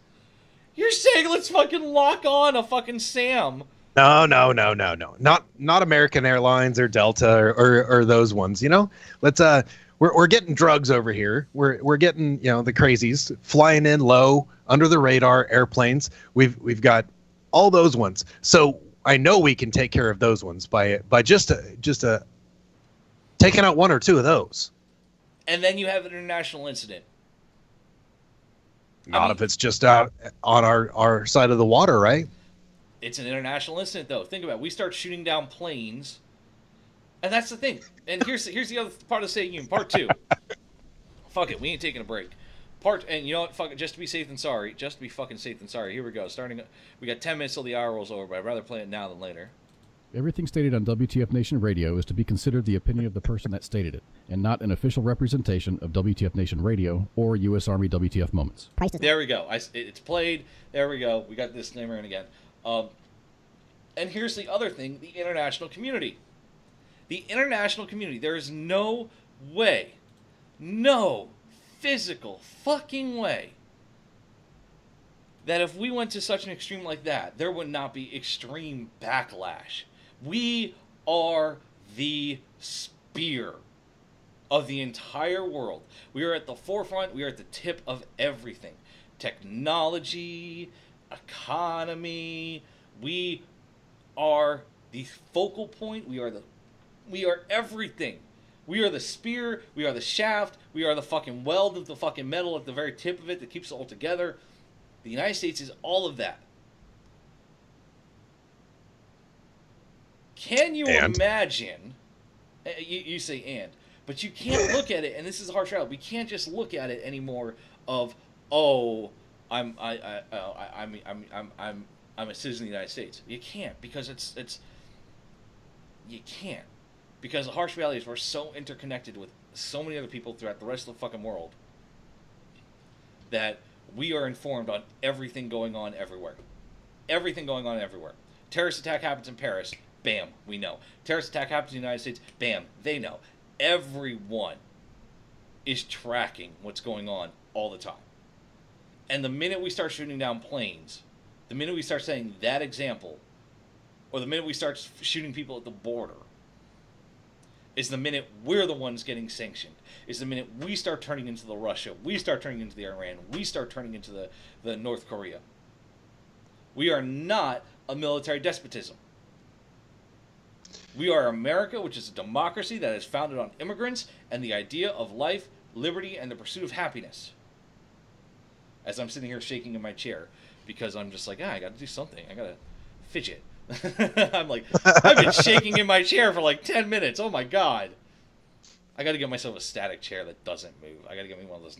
You're saying let's fucking lock on a fucking SAM? No. Not American Airlines or Delta or those ones. Let's we're getting drugs over here. We're getting the crazies flying in low under the radar airplanes. We've got all those ones. So I know we can take care of those ones by just taking out one or two of those. And then you have an international incident. Not if it's just out on our side of the water, right? It's an international incident, though. Think about it. We start shooting down planes, and that's the thing. And here's the other part of the State Union. Part 2. Fuck it. We ain't taking a break. And you know what? Fuck it. Just to be safe than sorry. Just to be fucking safe than sorry. Here we go. We got 10 minutes till the hour rolls over, but I'd rather play it now than later. Everything stated on WTF Nation Radio is to be considered the opinion of the person that stated it, and not an official representation of WTF Nation Radio or U.S. Army WTF Moments. There we go. It's played. There we go. We got the disclaimer in again. And here's the other thing, the international community. The international community, there is no way, no physical fucking way that if we went to such an extreme like that, there would not be extreme backlash. We are the spear of the entire world. We are at the forefront. We are at the tip of everything. Technology, economy. We are the focal point. We are everything. We are the spear. We are the shaft. We are the fucking weld of the fucking metal at the very tip of it that keeps it all together. The United States is all of that. Can you imagine? You say "and," but you can't look at it. And this is a harsh reality. We can't just look at it anymore. I'm a citizen of the United States. You can't because you can't because the harsh reality is we're so interconnected with so many other people throughout the rest of the fucking world that we are informed on everything going on everywhere. Everything going on everywhere. Terrorist attack happens in Paris. Bam, we know. Terrorist attack happens in the United States. Bam, they know. Everyone is tracking what's going on all the time. And the minute we start shooting down planes, the minute we start saying that example, or the minute we start shooting people at the border, is the minute we're the ones getting sanctioned. Is the minute we start turning into the Russia, we start turning into the Iran, we start turning into the North Korea. We are not a military despotism. We are America, which is a democracy that is founded on immigrants and the idea of life, liberty, and the pursuit of happiness. As I'm sitting here shaking in my chair, because I'm just like, I gotta do something. I gotta fidget. I'm like, I've been shaking in my chair for like 10 minutes. Oh my God. I gotta get myself a static chair that doesn't move. I gotta get me one of those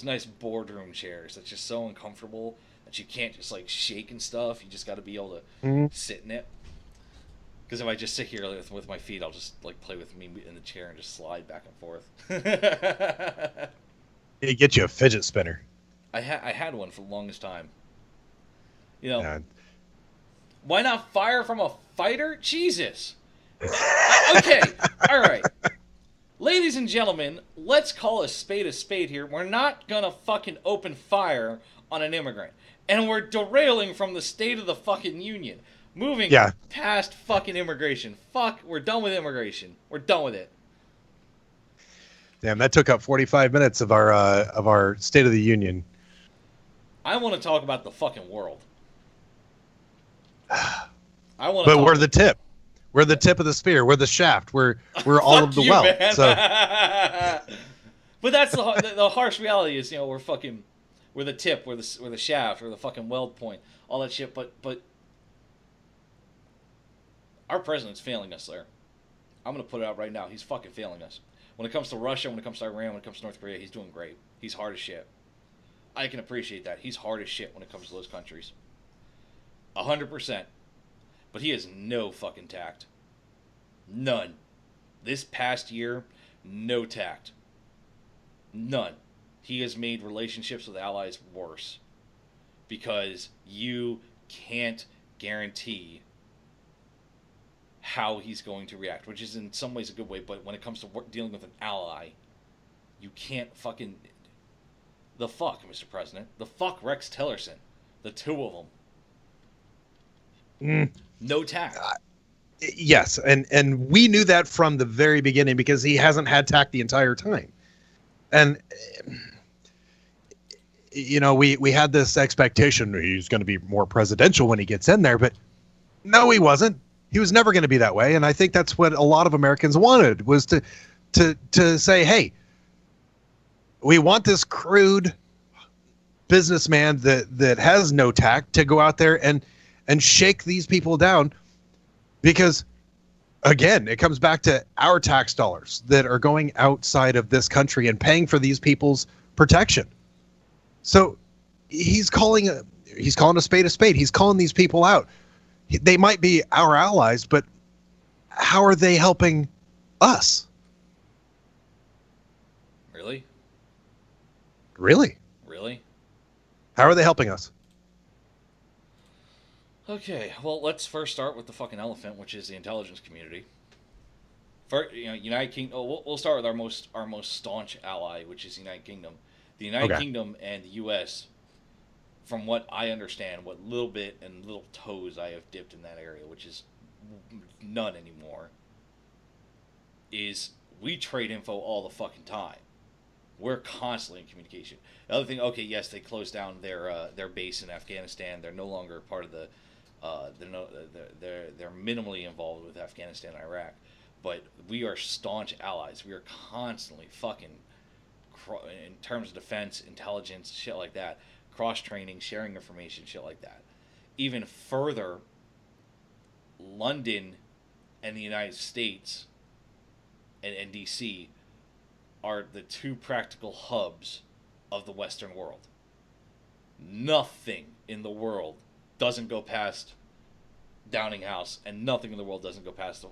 nice boardroom chairs that's just so uncomfortable that you can't just like shake and stuff. You just gotta be able to sit in it. Because if I just sit here with my feet, I'll just like play with me in the chair and just slide back and forth. You get you a fidget spinner. I had one for the longest time. You know, why not fire from a fighter? Jesus. Okay, all right. Ladies and gentlemen, let's call a spade here. We're not gonna fucking open fire on an immigrant. And we're derailing from the State of the fucking Union. Moving past fucking immigration. Fuck, we're done with immigration. We're done with it. Damn, that took up 45 minutes of our State of the Union. I want to talk about the fucking world. But we're the tip. We're the tip of the spear. We're the shaft. We're all of the weld. So. But that's the harsh reality is, you know, we're the tip, we're the shaft, we're the fucking weld point, all that shit. But our president's failing us there. I'm gonna put it out right now. He's fucking failing us. When it comes to Russia, when it comes to Iran, when it comes to North Korea, he's doing great. He's hard as shit. I can appreciate that. He's hard as shit when it comes to those countries. 100%. But he has no fucking tact. None. This past year, no tact. None. He has made relationships with allies worse. Because you can't guarantee how he's going to react, which is in some ways a good way, but when it comes to dealing with an ally, you can't fucking... The fuck, Mr. President. The fuck, Rex Tillerson. The two of them. No tact. Yes, and we knew that from the very beginning because he hasn't had tact the entire time. And, you know, we had this expectation he's going to be more presidential when he gets in there, but no, he wasn't. He was never going to be that way, and I think that's what a lot of Americans wanted, was to say, hey, we want this crude, businessman that has no tact to go out there and shake these people down, because again, it comes back to our tax dollars that are going outside of this country and paying for these people's protection. So he's calling a spade a spade. He's calling these people out. They might be our allies, but how are they helping us? Really? Really? How are they helping us? Okay, well, let's first start with the fucking elephant, which is the intelligence community. First, United Kingdom. We'll start with our most staunch ally, which is the United Kingdom. The United Kingdom and the U.S., from what I understand, what little bit and little toes I have dipped in that area, which is none anymore, is we trade info all the fucking time. We're constantly in communication. The other thing, okay, yes, they closed down their base in Afghanistan. They're no longer part of the. They're minimally involved with Afghanistan and Iraq, but we are staunch allies. We are constantly fucking, in terms of defense, intelligence, shit like that, cross training, sharing information, shit like that. Even further, London and the United States and DC are the two practical hubs of the Western world. Nothing in the world doesn't go past Downing House, and nothing in the world doesn't go past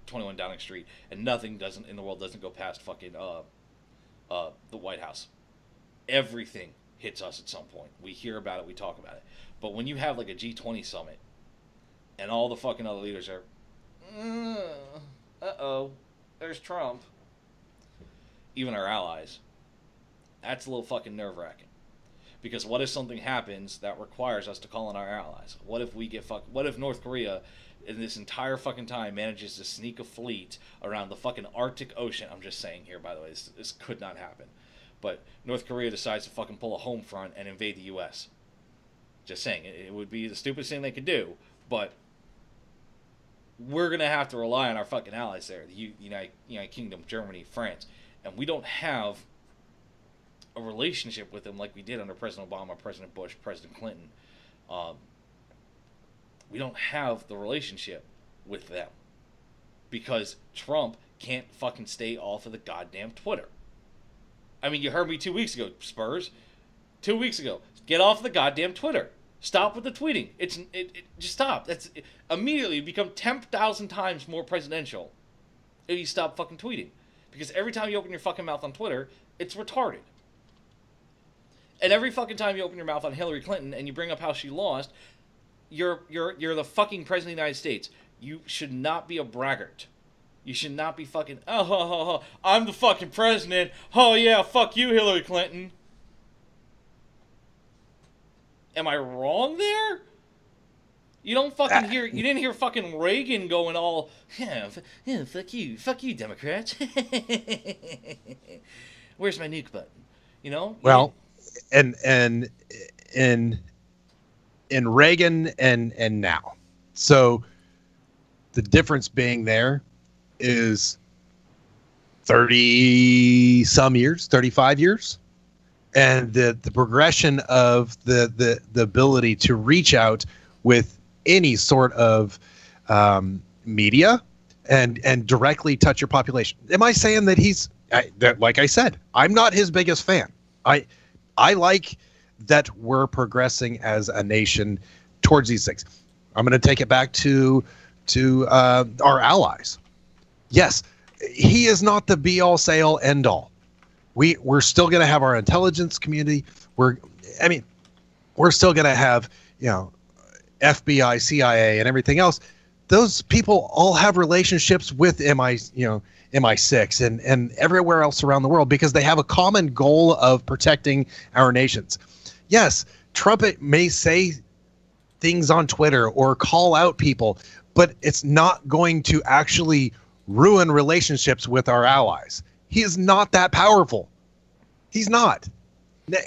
21 Downing Street, and nothing in the world doesn't go past fucking the White House. Everything hits us at some point. We hear about it, we talk about it. But when you have like a G20 summit, and all the fucking other leaders are, there's Trump. Even our allies, that's a little fucking nerve-wracking. Because what if something happens that requires us to call on our allies? What if what if North Korea, in this entire fucking time, manages to sneak a fleet around the fucking Arctic Ocean? I'm just saying here, by the way, this could not happen. But North Korea decides to fucking pull a home front and invade the U.S. Just saying, it would be the stupidest thing they could do, but we're going to have to rely on our fucking allies there, the United Kingdom, Germany, France. And we don't have a relationship with them like we did under President Obama, President Bush, President Clinton. We don't have the relationship with them because Trump can't fucking stay off of the goddamn Twitter. I mean, you heard me 2 weeks ago, Spurs. 2 weeks ago. Get off the goddamn Twitter. Stop with the tweeting. Just stop. That's immediately become 10,000 times more presidential if you stop fucking tweeting. Because every time you open your fucking mouth on Twitter, it's retarded. And every fucking time you open your mouth on Hillary Clinton and you bring up how she lost, you're the fucking president of the United States. You should not be a braggart. You should not be fucking, I'm the fucking president. Oh yeah, fuck you, Hillary Clinton. Am I wrong there? You don't fucking hear. You didn't hear fucking Reagan going all, fuck you, Democrats. Where's my nuke button? You know. Well, and in Reagan and now, so the difference being there is 30 some years, 35 years. And the progression of the ability to reach out with any sort of media and directly touch your population. Am I saying that like I said, I'm not his biggest fan. I like that we're progressing as a nation towards these things. I'm going to take it back to our allies. Yes, he is not the be all, say all, end all. We're still going to have our intelligence community. We're still going to have, FBI, CIA, and everything else. Those people all have relationships with MI6 and everywhere else around the world because they have a common goal of protecting our nations. Yes, Trump may say things on Twitter or call out people, but it's not going to actually ruin relationships with our allies. He is not that powerful. He's not.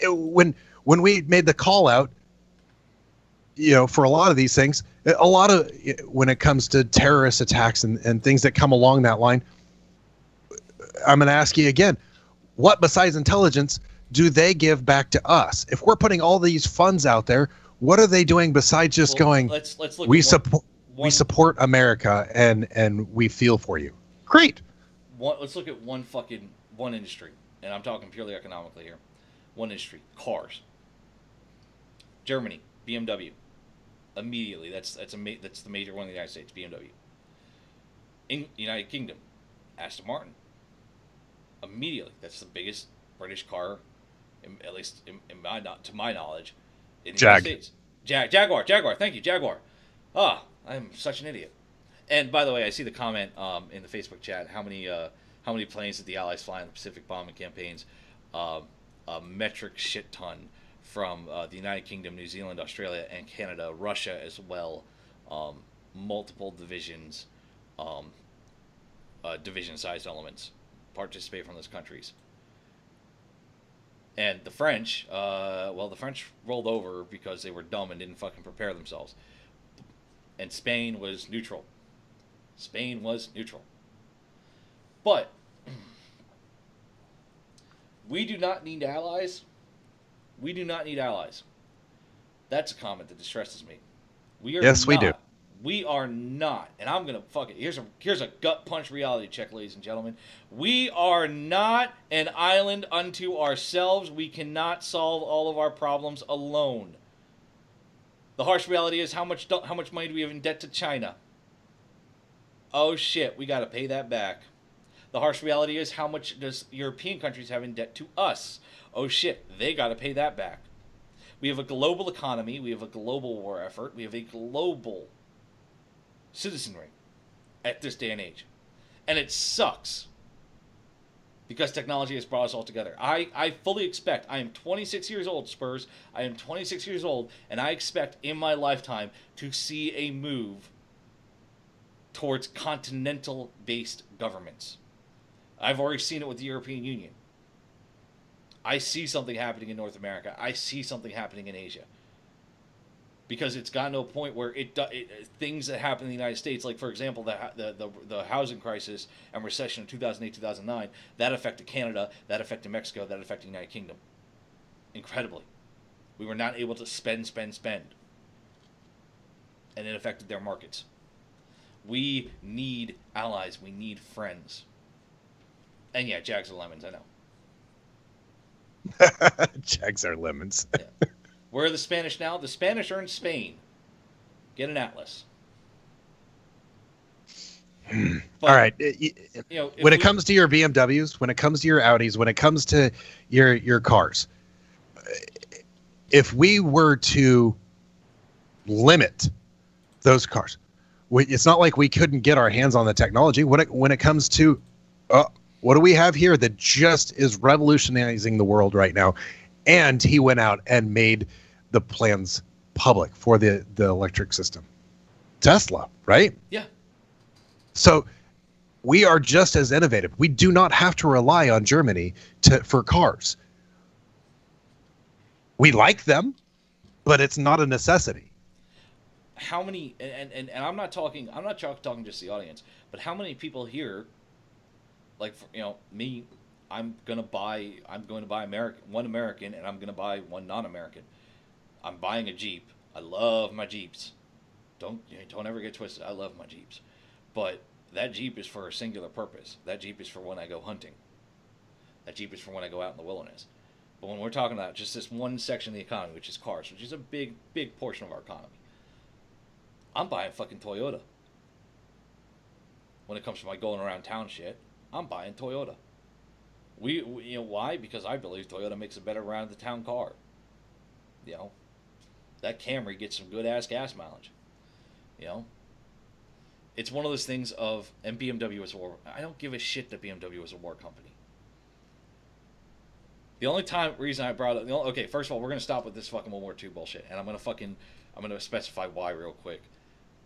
When we made the call out, for a lot of these things, when it comes to terrorist attacks and things that come along that line, I'm going to ask you again, what besides intelligence do they give back to us? If we're putting all these funds out there, what are they doing besides just going, let's look we at support we support America and we feel for you. Great. Let's look at one industry, and I'm talking purely economically here. One industry, cars. Germany, BMW. Immediately, that's the major one in the United States, BMW. In United Kingdom, Aston Martin. Immediately, that's the biggest British car, at least to my knowledge, in the United States. Jaguar. Thank you, Jaguar. Ah, I'm such an idiot. And by the way, I see the comment in the Facebook chat. How many planes did the Allies fly in the Pacific bombing campaigns? A metric shit ton from the United Kingdom, New Zealand, Australia, and Canada, Russia as well. Multiple divisions, division-sized elements participate from those countries. And the French, the French rolled over because they were dumb and didn't fucking prepare themselves. And Spain was neutral. But we do not need allies. That's a comment that distresses me. We do. We are not, and I'm gonna fuck it. Here's a gut punch reality check, ladies and gentlemen. We are not an island unto ourselves. We cannot solve all of our problems alone. The harsh reality is how much money do we have in debt to China? Oh shit, we gotta pay that back. The harsh reality is how much does European countries have in debt to us? Oh shit, they gotta pay that back. We have a global economy. We have a global war effort. We have a global citizenry at this day and age. And it sucks because technology has brought us all together. I fully expect, I am 26 years old, Spurs. I am 26 years old, and I expect in my lifetime to see a move towards continental-based governments. I've already seen it with the European Union. I see something happening in North America. I see something happening in Asia. Because it's gotten to a point where things that happen in the United States, like for example the housing crisis and recession of 2008-2009, that affected Canada, that affected Mexico, that affected the United Kingdom. Incredibly, we were not able to spend, and it affected their markets. We need allies. We need friends. And yeah, Jags are lemons. I know. Jags are lemons. Yeah. Where are the Spanish now? The Spanish are in Spain. Get an atlas. But, all right. When it comes to your BMWs, when it comes to your Audis, when it comes to your cars, if we were to limit those cars, it's not like we couldn't get our hands on the technology. When it comes to what do we have here that just is revolutionizing the world right now? And he went out and made the plans public for the electric system. Tesla, right? Yeah. So we are just as innovative. We do not have to rely on Germany for cars. We like them, but it's not a necessity. How many? And I'm not talking just the audience, but how many people here, like me, I'm going to buy one American, and I'm going to buy one non-American. I'm buying a Jeep. I love my Jeeps. Don't ever get twisted. I love my Jeeps. But that Jeep is for a singular purpose. That Jeep is for when I go hunting. That Jeep is for when I go out in the wilderness. But when we're talking about just this one section of the economy, which is cars, which is a big, big portion of our economy, I'm buying fucking Toyota. When it comes to my going around town shit, I'm buying Toyota. We why? Because I believe Toyota makes a better round the town car. That Camry gets some good ass gas mileage. It's one of those things of, and BMW is a war. I don't give a shit that BMW is a war company. The only reason I brought up, first of all, we're gonna stop with this fucking World War II bullshit, and I'm gonna specify why real quick.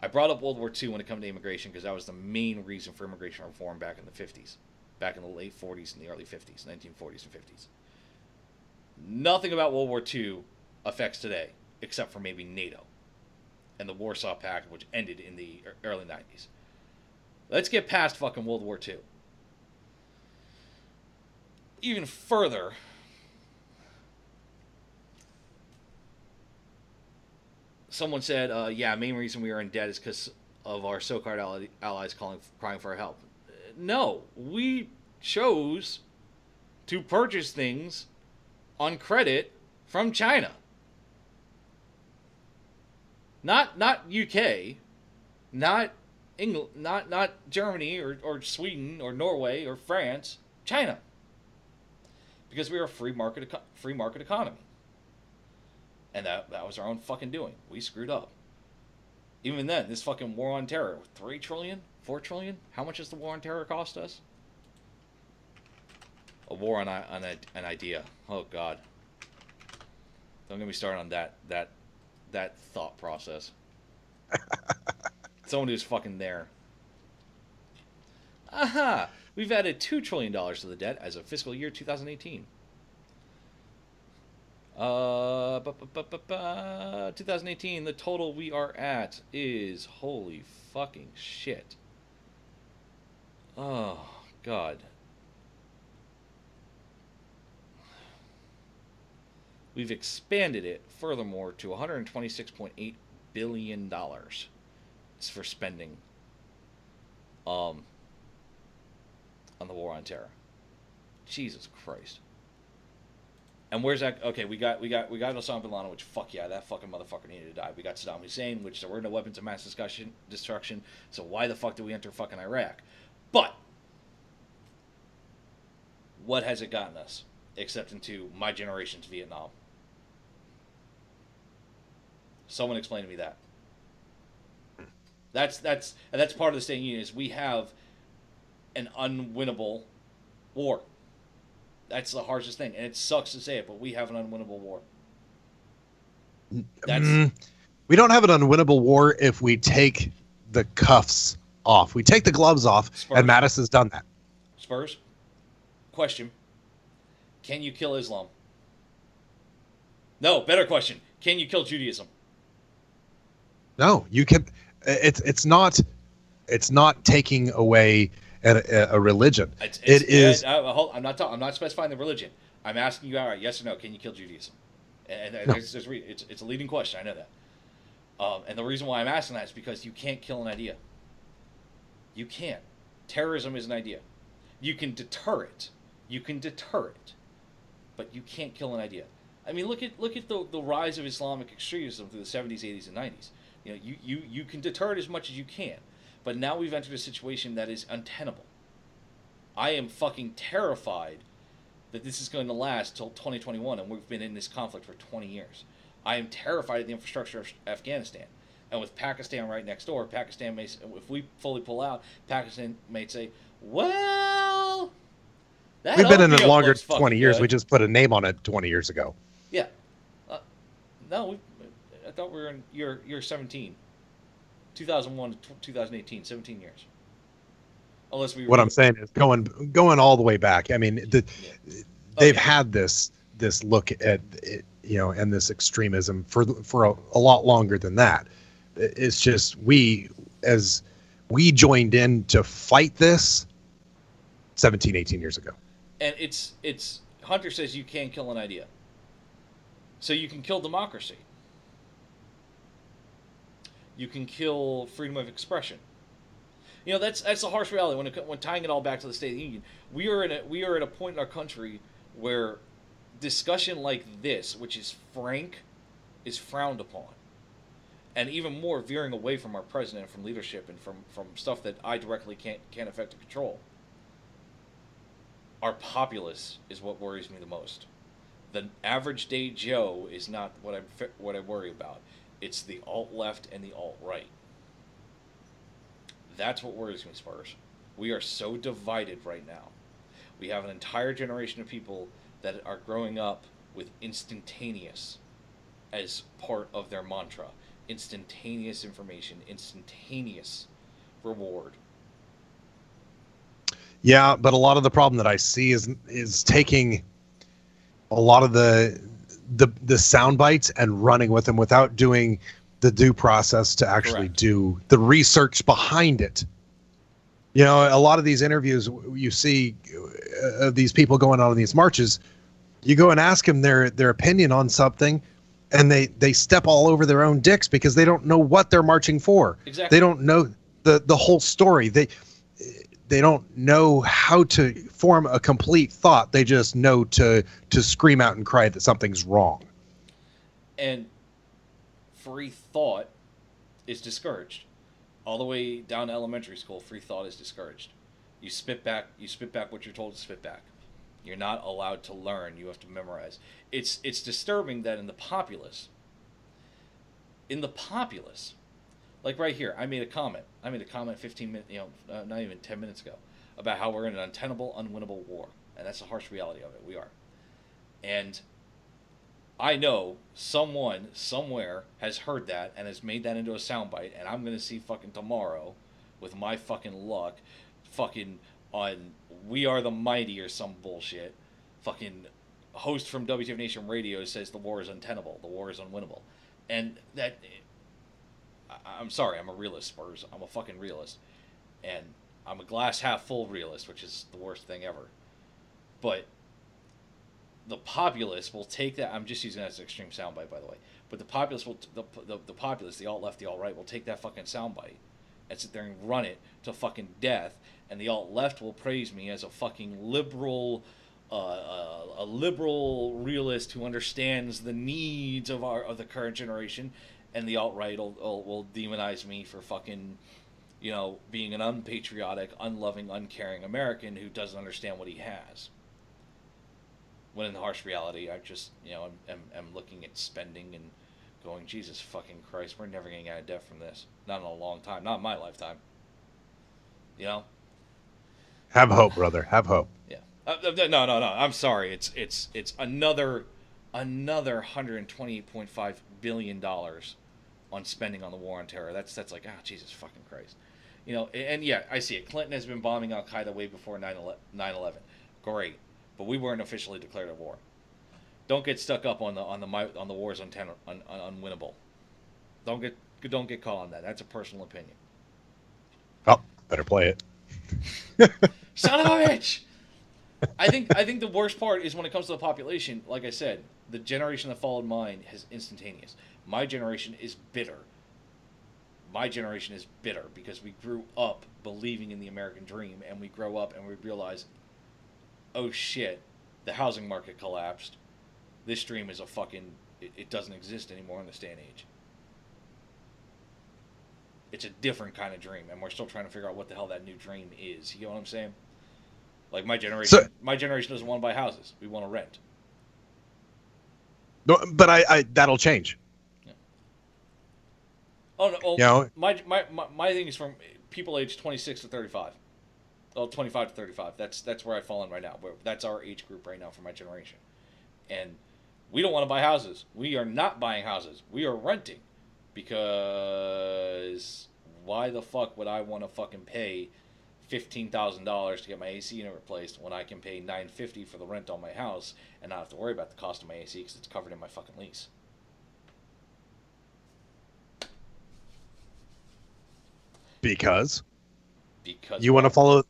I brought up World War II when it comes to immigration because that was the main reason for immigration reform back in the 50s. Back in the late 40s and the early 50s, 1940s and 50s. Nothing about World War II affects today, except for maybe NATO and the Warsaw Pact, which ended in the early 90s. Let's get past fucking World War II. Even further, someone said, main reason we are in debt is because of our so-called allies crying for our help. No, we chose to purchase things on credit from China. Not UK, not England, not Germany or Sweden or Norway or France, China. Because we are a free market economy. And that was our own fucking doing. We screwed up. Even then, this fucking war on terror, $3 trillion, $4 trillion. How much does the war on terror cost us? A war on an idea. Oh God. Don't get me started on that thought process. Someone who's fucking there. Aha! We've added $2 trillion to the debt as of fiscal year 2018. 2018, the total we are at is holy fucking shit. Oh, God. We've expanded it furthermore to $126.8 billion for spending on the war on terror. Jesus Christ. And where's that? Okay, we got Osama bin Laden, which fuck yeah, that fucking motherfucker needed to die. We got Saddam Hussein, which there were no weapons of mass destruction. So why the fuck did we enter fucking Iraq? But what has it gotten us, except into my generation's Vietnam? Someone explain to me that. That's part of the State of the Union is we have an unwinnable war. That's the harshest thing, and it sucks to say it, but we have an unwinnable war. We don't have an unwinnable war if we take the cuffs off. We take the gloves off, Spurs. and Mattis has done that. Spurs, question. Can you kill Islam? No, better question. Can you kill Judaism? No, you can. It's not taking away a religion. I'm not specifying the religion. I'm asking you outright, yes or no. Can you kill Judaism? And no. It's a leading question. I know that. And the reason why I'm asking that is because you can't kill an idea. You can't. Terrorism is an idea. You can deter it. But you can't kill an idea. I mean, look at the rise of Islamic extremism through the 70s, 80s, and 90s. You know, you can deter it as much as you can. But now we've entered a situation that is untenable. I am fucking terrified that this is going to last till 2021, and we've been in this conflict for 20 years. I am terrified of the infrastructure of Afghanistan. And with Pakistan right next door, Pakistan may, if we fully pull out, Pakistan may say, well, that we've been in it opium longer looks than 20 years. good. We just put a name on it 20 years ago. Yeah. No, I thought we were in year 17. 2001 to 2018, 17 years. Unless we. What I'm saying is going all the way back. I mean, they've had this look at it, and this extremism for a lot longer than that. It's just we joined in to fight this 17, 18 years ago. And it's Hunter says you can't kill an idea. So you can kill democracy. You can kill freedom of expression. That's the harsh reality when tying it all back to the State of the Union. We are at a point in our country where discussion like this, which is frank, is frowned upon. And even more veering away from our president, from leadership, and from stuff that I directly can't affect or control. Our populace is what worries me the most. The average day Joe is not what I worry about. It's the alt-left and the alt-right. That's what worries me, Spurs. We are so divided right now. We have an entire generation of people that are growing up with instantaneous as part of their mantra. Instantaneous information, instantaneous reward. Yeah, but a lot of the problem that I see is taking a lot of the sound bites and running with them without doing the due process to actually Correct. do the research behind it. A lot of these interviews you see of these people going on in these marches, you go and ask them their opinion on something, and they step all over their own dicks because they don't know what they're marching for. Exactly. They don't know the whole story. They don't know how to form a complete thought. They just know to scream out and cry that something's wrong. And free thought is discouraged. All the way down to elementary school, free thought is discouraged. You spit back what you're told to spit back. You're not allowed to learn. You have to memorize. It's disturbing that in the populace, like right here, I made a comment 15 minutes, not even 10 minutes ago, about how we're in an untenable, unwinnable war. And that's the harsh reality of it. We are. And I know someone somewhere has heard that and has made that into a soundbite, and I'm going to see fucking tomorrow, with my fucking luck, fucking on We Are the Mighty or some bullshit, fucking host from WTF Nation Radio says the war is untenable, the war is unwinnable. And that, I'm sorry, I'm a realist, Spurs. I'm a fucking realist. And I'm a glass half full realist, which is the worst thing ever. But the populace will take that. I'm just using that as an extreme soundbite, by the way. But the populace will, the populace, the alt-left, the alt-right, will take that fucking soundbite and sit there and run it to fucking death. And the alt-left will praise me as a fucking liberal, a liberal realist who understands the needs of the current generation. And the alt-right will demonize me for fucking, being an unpatriotic, unloving, uncaring American who doesn't understand what he has. When in the harsh reality, I just, I'm looking at spending and going, Jesus fucking Christ, we're never getting out of debt from this. Not in a long time. Not in my lifetime. Have hope, brother. Have hope. Yeah. No. I'm sorry. It's another $128.5 billion on spending on the war on terror. That's like, Jesus fucking Christ. And yeah, I see it. Clinton has been bombing Al-Qaeda way before 9/11. Great. But we weren't officially declared a war. Don't get stuck up on the wars unwinnable. Don't get caught on that. That's a personal opinion. Oh, better play it. Son of a bitch! I think the worst part is when it comes to the population. Like I said, the generation that followed mine is instantaneous. My generation is bitter. My generation is bitter because we grew up believing in the American dream, and we grow up and we realize, oh shit, the housing market collapsed. This dream is it doesn't exist anymore in this day and age. It's a different kind of dream, and we're still trying to figure out what the hell that new dream is. You know what I'm saying? Like my generation doesn't want to buy houses. We want to rent. No, but I that'll change. Yeah. Oh no! My thing is from people aged 26 to 35. Well, 25 to 35. That's where I fall in right now. That's our age group right now for my generation. And we don't want to buy houses. We are not buying houses. We are renting. Because why the fuck would I want to fucking pay $15,000 to get my AC unit replaced when I can pay $950 for the rent on my house and not have to worry about the cost of my AC because it's covered in my fucking lease? Because you want to follow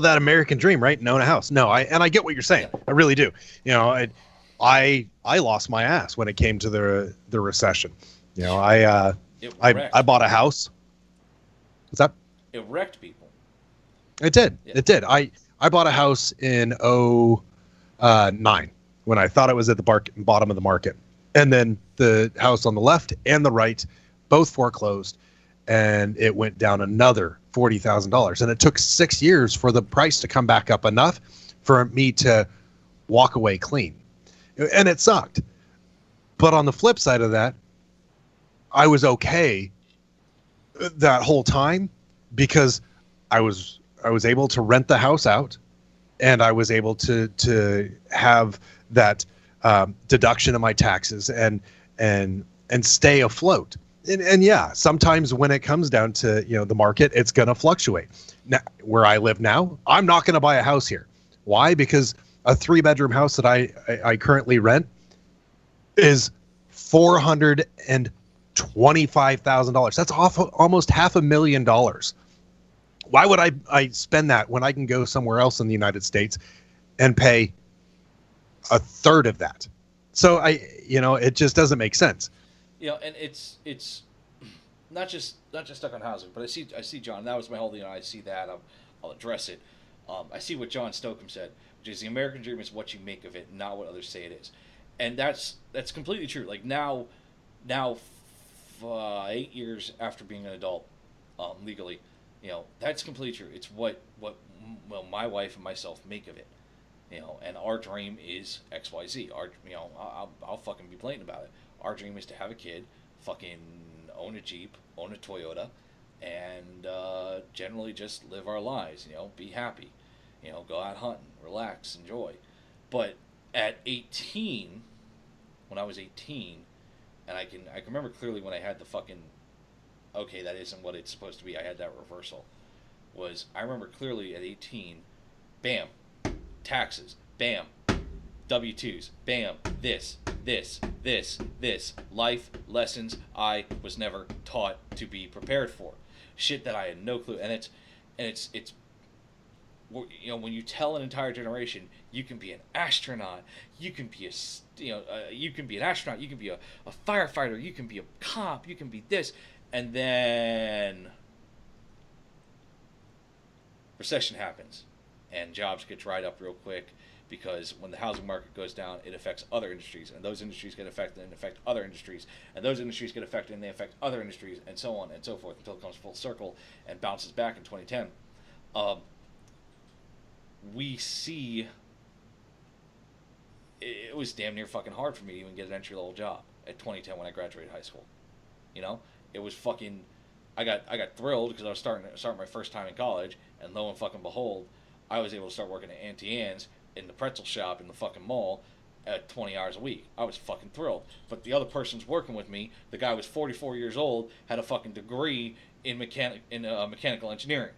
that American dream, right? And own a house. No, I get what you're saying. Yeah. I really do. I lost my ass when it came to the recession. I bought a house. What's that? It wrecked people. It did. Yeah. It did. I bought a house in 2009 when I thought it was at the bottom of the market. And then the house on the left and the right both foreclosed, and it went down another $40,000. And it took 6 years for the price to come back up enough for me to walk away clean. And it sucked. But on the flip side of that, I was okay that whole time because I was able to rent the house out, and I was able to have that deduction of my taxes and stay afloat. And yeah, sometimes when it comes down to the market, it's going to fluctuate. Now, where I live now, I'm not going to buy a house here. Why? Because a 3-bedroom house that I currently rent is $425,000. That's almost $500,000. Why would I spend that when I can go somewhere else in the United States and pay a third of that? So it just doesn't make sense. And it's not just stuck on housing, but I see John. That was my whole, I see that. I'll address it. I see what John Stockham said, which is the American dream is what you make of it, not what others say it is, and that's completely true. Like now, 8 years after being an adult, legally, that's completely true. It's what my wife and myself make of it, and our dream is XYZ. I'll fucking be blatant about it. Our dream is to have a kid, fucking own a Jeep, own a Toyota, and generally just live our lives, be happy, go out hunting, relax, enjoy. But at 18, when I was 18, and I can remember clearly when I had the fucking, okay, that isn't what it's supposed to be, I had that reversal, I remember clearly at 18, bam, taxes, bam, W-2s, bam, this, life lessons I was never taught to be prepared for, shit that I had no clue. And it's when you tell an entire generation you can be an astronaut, you can be you can be an astronaut, you can be a firefighter, you can be a cop, you can be this, and then recession happens and jobs get dried up real quick. Because when the housing market goes down, it affects other industries, and those industries get affected and affect other industries, and those industries get affected and they affect other industries, and so on and so forth until it comes full circle and bounces back in 2010. We see it was damn near fucking hard for me to even get an entry-level job at 2010 when I graduated high school. It was fucking. I got thrilled because I was starting my first time in college, and lo and fucking behold, I was able to start working at Auntie Anne's in the pretzel shop in the fucking mall at 20 hours a week. I was fucking thrilled. But the other person's working with me, the guy was 44 years old, had a fucking degree in mechanical engineering.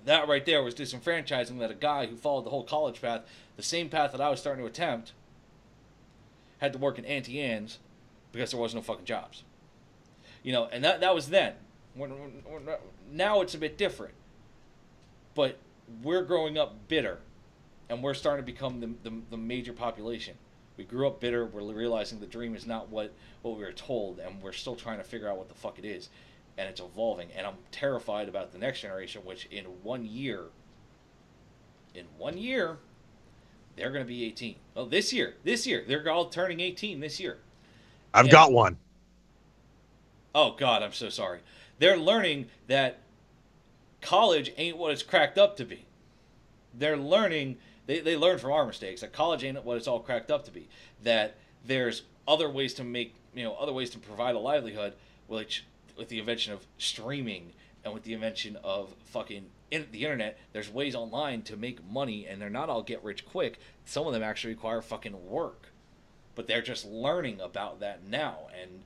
That right there was disenfranchising, that a guy who followed the whole college path, the same path that I was starting to attempt, had to work in Auntie Anne's because there was no fucking jobs. And that was then. Now it's a bit different. But we're growing up bitter, and we're starting to become the major population. We grew up bitter. We're realizing the dream is not what we were told, and we're still trying to figure out what the fuck it is, and it's evolving. And I'm terrified about the next generation, which in 1 year, they're going to be 18. Well, this year, they're all turning 18 this year. I've got one. Oh God, I'm so sorry. They're learning that college ain't what it's cracked up to be. They're learning, they learn from our mistakes, that college ain't what it's all cracked up to be. That there's other ways to make, other ways to provide a livelihood, which with the invention of streaming and with the invention of fucking the internet, there's ways online to make money, and they're not all get rich quick. Some of them actually require fucking work. But they're just learning about that now, and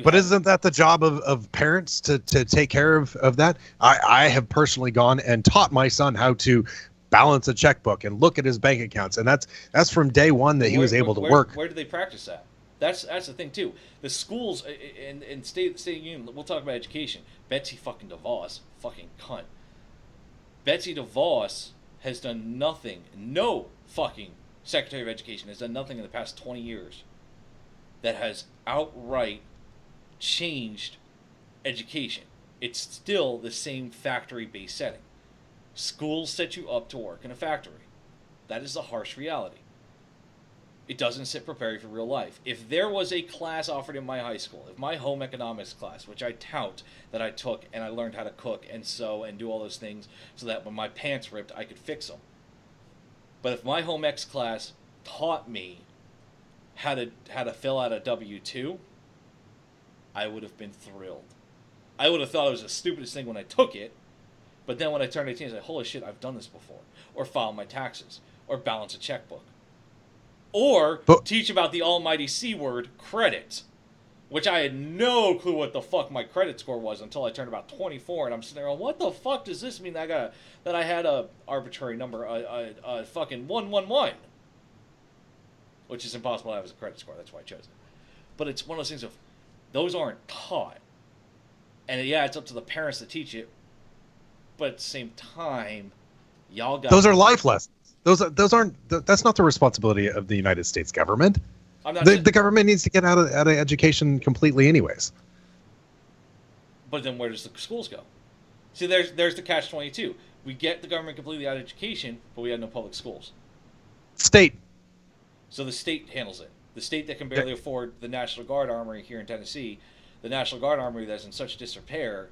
But isn't that the job of parents to take care of that? I have personally gone and taught my son how to balance a checkbook and look at his bank accounts, and that's from day one that he was able to work. Where do they practice that? That's the thing too. The schools in state union. We'll talk about education. Betsy fucking DeVos, fucking cunt. Betsy DeVos has done nothing. No fucking Secretary of Education has done nothing in the past 20 years that has outright changed education. It's still the same factory-based setting. Schools set you up to work in a factory. That is the harsh reality. It doesn't prepare you for real life. If there was a class offered in my high school, if my home economics class, which I tout that I took and I learned how to cook and sew and do all those things so that when my pants ripped, I could fix them. But if my home ec class taught me how to fill out a W-2, I would have been thrilled. I would have thought it was the stupidest thing when I took it, but then when I turned 18, I was like, holy shit, I've done this before. Or file my taxes. Or balance a checkbook. Or teach about the almighty C word, credit. Which I had no clue what the fuck my credit score was until I turned about 24, and I'm sitting there going, what the fuck does this mean that I had a arbitrary number, a fucking 111? Which is impossible to have as a credit score, that's why I chose it. But it's one of those things of, those aren't taught. And yeah, it's up to the parents to teach it, but at the same time, y'all got... Those are life lessons. Those aren't. That's not the responsibility of the United States government. I'm not. The government needs to get out of education completely, anyways. But then where does the schools go? See, there's the catch-22. We get the government completely out of education, but we have no public schools. State. So the state handles it. The state that can barely afford the National Guard Armory here in Tennessee, the National Guard Armory that's in such disrepair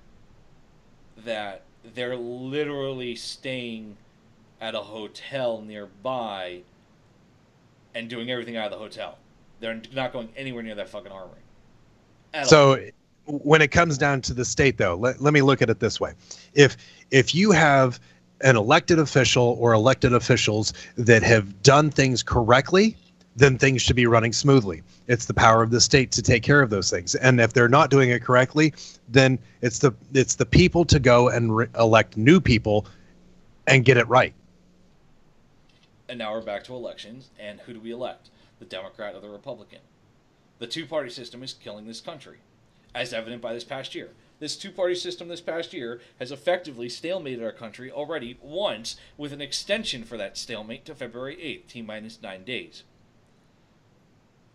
that they're literally staying at a hotel nearby and doing everything out of the hotel. They're not going anywhere near that fucking armory. So when it comes down to the state, though, let me look at it this way. If you have an elected official or elected officials that have done things correctly, then things should be running smoothly. It's the power of the state to take care of those things. And if they're not doing it correctly, then it's the people to go and elect new people and get it right. And now we're back to elections, and who do we elect? The Democrat or the Republican? The two-party system is killing this country, as evident by this past year. This two-party system this past year has effectively stalemated our country already once, with an extension for that stalemate to February 8th, T-minus 9 days.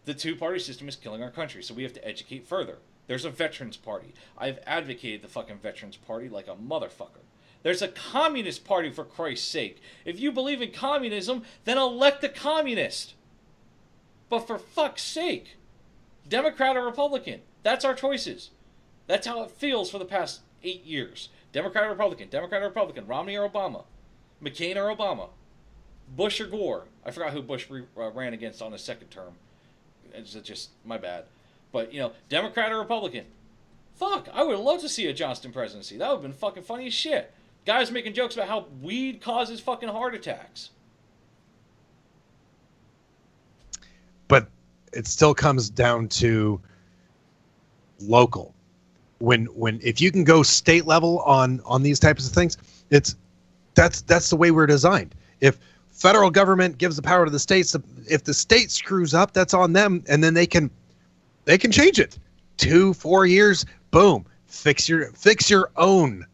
The two-party system is killing our country, so we have to educate further. There's a Veterans Party. I've advocated the fucking Veterans Party like a motherfucker. There's a Communist Party, for Christ's sake. If you believe in communism, then elect a communist. But for fuck's sake, Democrat or Republican, that's our choices. That's how it feels for the past 8 years. Democrat or Republican, Romney or Obama, McCain or Obama, Bush or Gore. I forgot who Bush ran against on his second term. It's just my bad. But, Democrat or Republican. Fuck, I would love to see a Johnston presidency. That would have been fucking funny as shit. Guys making jokes about how weed causes fucking heart attacks. But it still comes down to local. When if you can go state level on these types of things, that's the way we're designed. If federal government gives the power to the states, if the state screws up, that's on them, and then they can change it. 2-4 years, boom, fix your own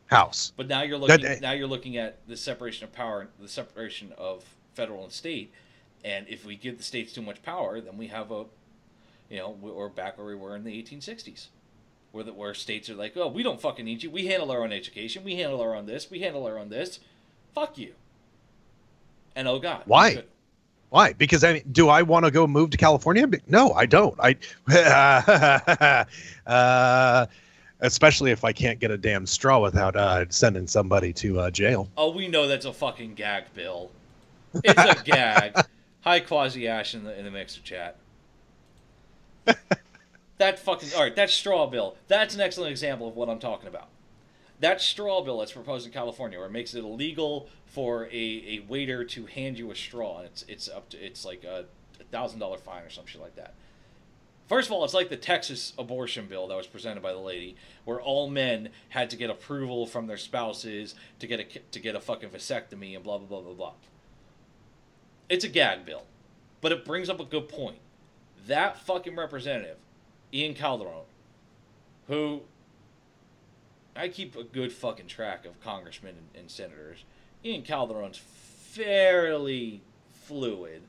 house. But now you're looking at the separation of power, the separation of federal and state, and if we give the states too much power, then we have we're back where we were in the 1860s, where states are like, oh, we don't fucking need you. We handle our own education. We handle our own this. We handle our own this. Fuck you. And oh God, why? Why? Because do I want to go move to California? No, I don't. Especially if I can't get a damn straw without sending somebody to jail. Oh, we know that's a fucking gag, Bill. It's a gag. Hi, Quasi Ash in the Mixer chat. That straw bill. That's an excellent example of what I'm talking about. That straw bill that's proposed in California, where it makes it illegal for a waiter to hand you a straw, and it's like a $1,000 fine or some shit like that. First of all, it's like the Texas abortion bill that was presented by the lady, where all men had to get approval from their spouses to get a fucking vasectomy and blah blah blah blah blah. It's a gag bill, but it brings up a good point. That fucking representative, Ian Calderon, who I keep a good fucking track of congressmen and senators. Ian Calderon's fairly fluid.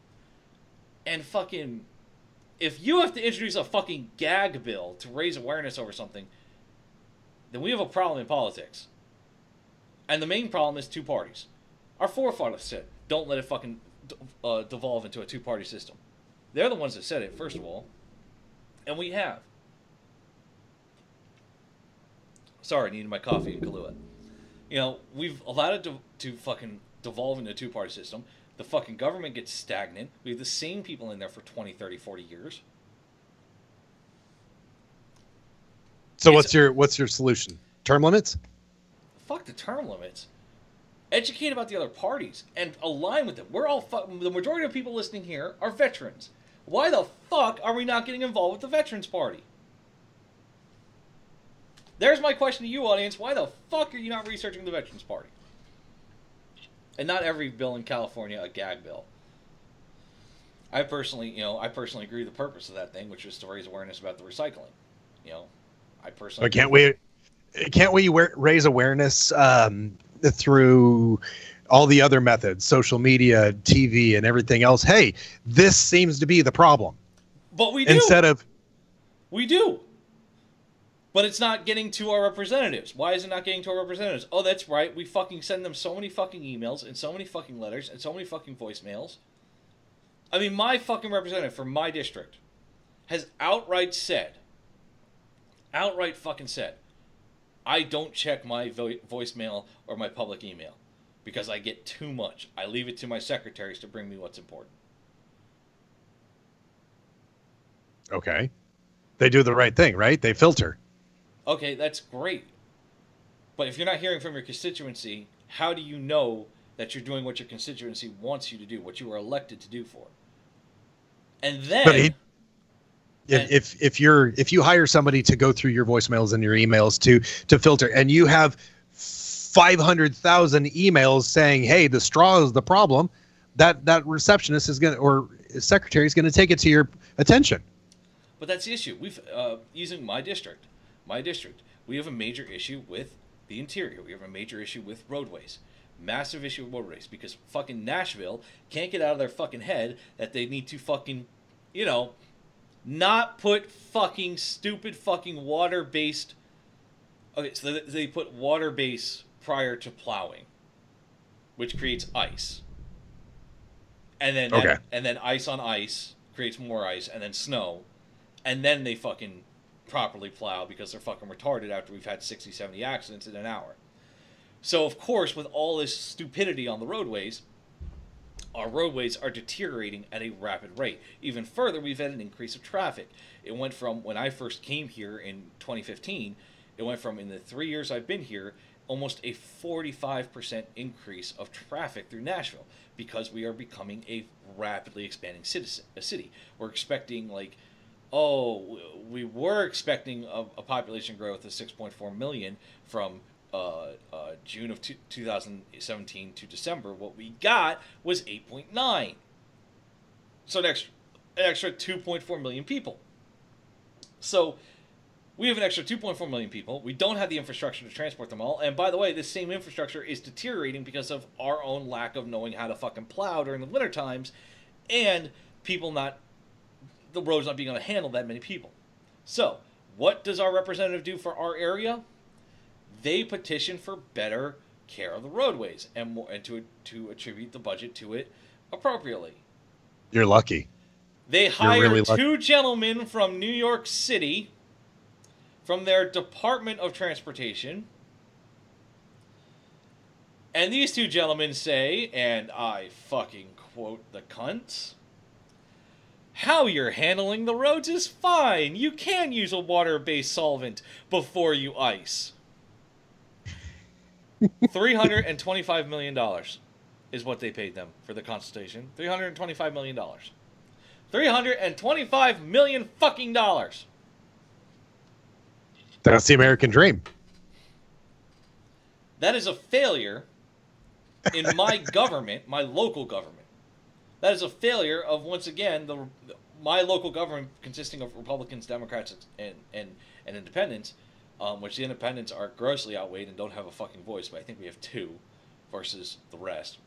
And fucking, if you have to introduce a fucking gag bill to raise awareness over something, then we have a problem in politics. And the main problem is two parties. Our forefathers said, don't let it fucking devolve into a two-party system. They're the ones that said it, first of all. And we have. Sorry, I needed my coffee and Kahlua. We've allowed it to fucking devolve into a two-party system. The fucking government gets stagnant. We have the same people in there for 20, 30, 40 years. So what's your solution? Term limits? Fuck the term limits. Educate about the other parties and align with them. We're all the majority of people listening here are veterans. Why the fuck are we not getting involved with the Veterans Party? There's my question to you, audience. Why the fuck are you not researching the Veterans Party? And not every bill in California a gag bill. I personally agree with the purpose of that thing, which is to raise awareness about the recycling. Can't we raise awareness through all the other methods, social media, TV, and everything else. Hey, this seems to be the problem. But we do. Instead of... We do. But it's not getting to our representatives. Why is it not getting to our representatives? Oh, that's right. We fucking send them so many fucking emails and so many fucking letters and so many fucking voicemails. I mean, my fucking representative from my district has outright fucking said, I don't check my voicemail or my public email because I get too much. I leave it to my secretaries to bring me what's important. Okay. They do the right thing, right? They filter. Okay, that's great. But if you're not hearing from your constituency, how do you know that you're doing what your constituency wants you to do, what you were elected to do for? And then... But if you hire somebody to go through your voicemails and your emails to filter, and you have 500,000 emails saying, "Hey, the straw is the problem," that receptionist is going to, or secretary is going to take it to your attention. But that's the issue. We've using my district, we have a major issue with the interior. We have a major issue with roadways. Massive issue with roadways because fucking Nashville can't get out of their fucking head that they need to fucking, not put fucking stupid fucking water-based... Okay, so they put water base prior to plowing, which creates ice. And then ice on ice creates more ice, and then snow. And then they fucking properly plow because they're fucking retarded after we've had 60, 70 accidents in an hour. So, of course, with all this stupidity on the roadways, our roadways are deteriorating at a rapid rate. Even further, we've had an increase of traffic. It went from, when I first came here in 2015, it went from, in the 3 years I've been here, almost a 45% increase of traffic through Nashville because we are becoming a rapidly expanding city. We're expecting, we were expecting a population growth of 6.4 million from June of 2017 to December. What we got was 8.9. So an extra 2.4 million people. So we have an extra 2.4 million people. We don't have the infrastructure to transport them all. And by the way, this same infrastructure is deteriorating because of our own lack of knowing how to fucking plow during the winter times and the road's not being able to handle that many people. So, what does our representative do for our area? They petition for better care of the roadways and to attribute the budget to it appropriately. You're lucky. They hire two gentlemen from New York City from their Department of Transportation. And these two gentlemen say, and I fucking quote the cunts, "How you're handling the roads is fine. You can use a water-based solvent before you ice." $325 million is what they paid them for the consultation. $325 million. $325 million fucking dollars. That's the American dream. That is a failure in my government, my local government. That is a failure of, once again, my local government consisting of Republicans, Democrats, and independents, which the independents are grossly outweighed and don't have a fucking voice, but I think we have two versus the rest.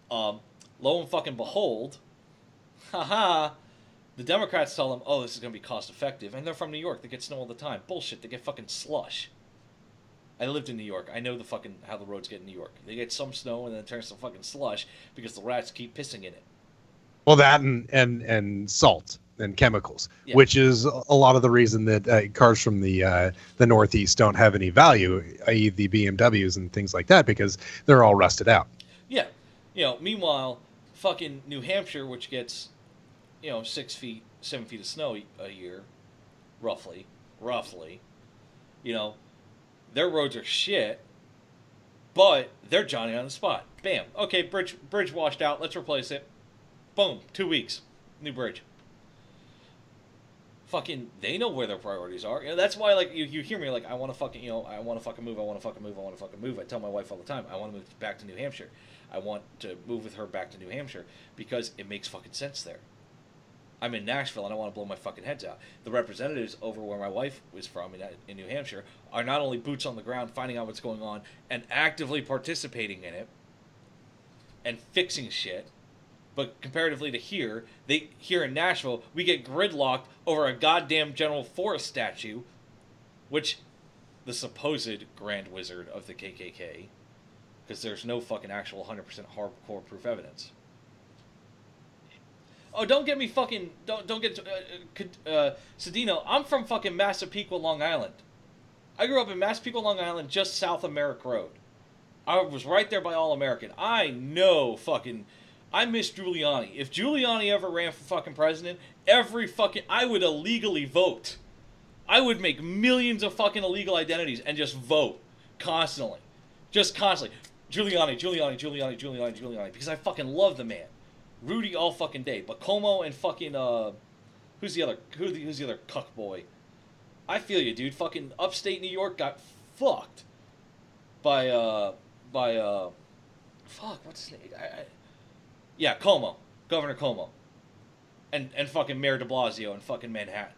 Lo and fucking behold, the Democrats tell them, oh, this is going to be cost effective, and they're from New York. They get snow all the time. Bullshit, they get fucking slush. I lived in New York. I know how the roads get in New York. They get some snow and then it turns to fucking slush because the rats keep pissing in it. Well, that and salt and chemicals, yeah. Which is a lot of the reason that cars from the Northeast don't have any value, i.e. the BMWs and things like that, because they're all rusted out. Yeah. Meanwhile, fucking New Hampshire, which gets, 6 feet, 7 feet of snow a year, roughly, their roads are shit, but they're Johnny on the spot. Bam. Okay, bridge washed out. Let's replace it. Boom. 2 weeks. New bridge. Fucking, they know where their priorities are. That's why, you hear me, I want to fucking, I want to fucking move. I tell my wife all the time, I want to move back to New Hampshire. I want to move with her back to New Hampshire because it makes fucking sense there. I'm in Nashville and I want to blow my fucking heads out. The representatives over where my wife was from in New Hampshire are not only boots on the ground finding out what's going on and actively participating in it, and fixing shit. But comparatively to here in Nashville, we get gridlocked over a goddamn General Forrest statue, which the supposed Grand Wizard of the KKK, because there's no fucking actual 100% hardcore proof evidence. Oh, don't get me fucking... Don't get... Cedino, I'm from fucking Massapequa, Long Island. I grew up in Massapequa, Long Island, just south of Merrick Road. I was right there by All-American. I know fucking... I miss Giuliani. If Giuliani ever ran for fucking president, I would illegally vote. I would make millions of fucking illegal identities and just vote. Constantly. Just constantly. Giuliani. Because I fucking love the man. Rudy all fucking day. But Como and fucking, who's the other cuck boy? I feel you, dude. Fucking upstate New York got fucked by fuck, what's his name? Yeah, Como. Governor Como. And fucking Mayor de Blasio in fucking Manhattan.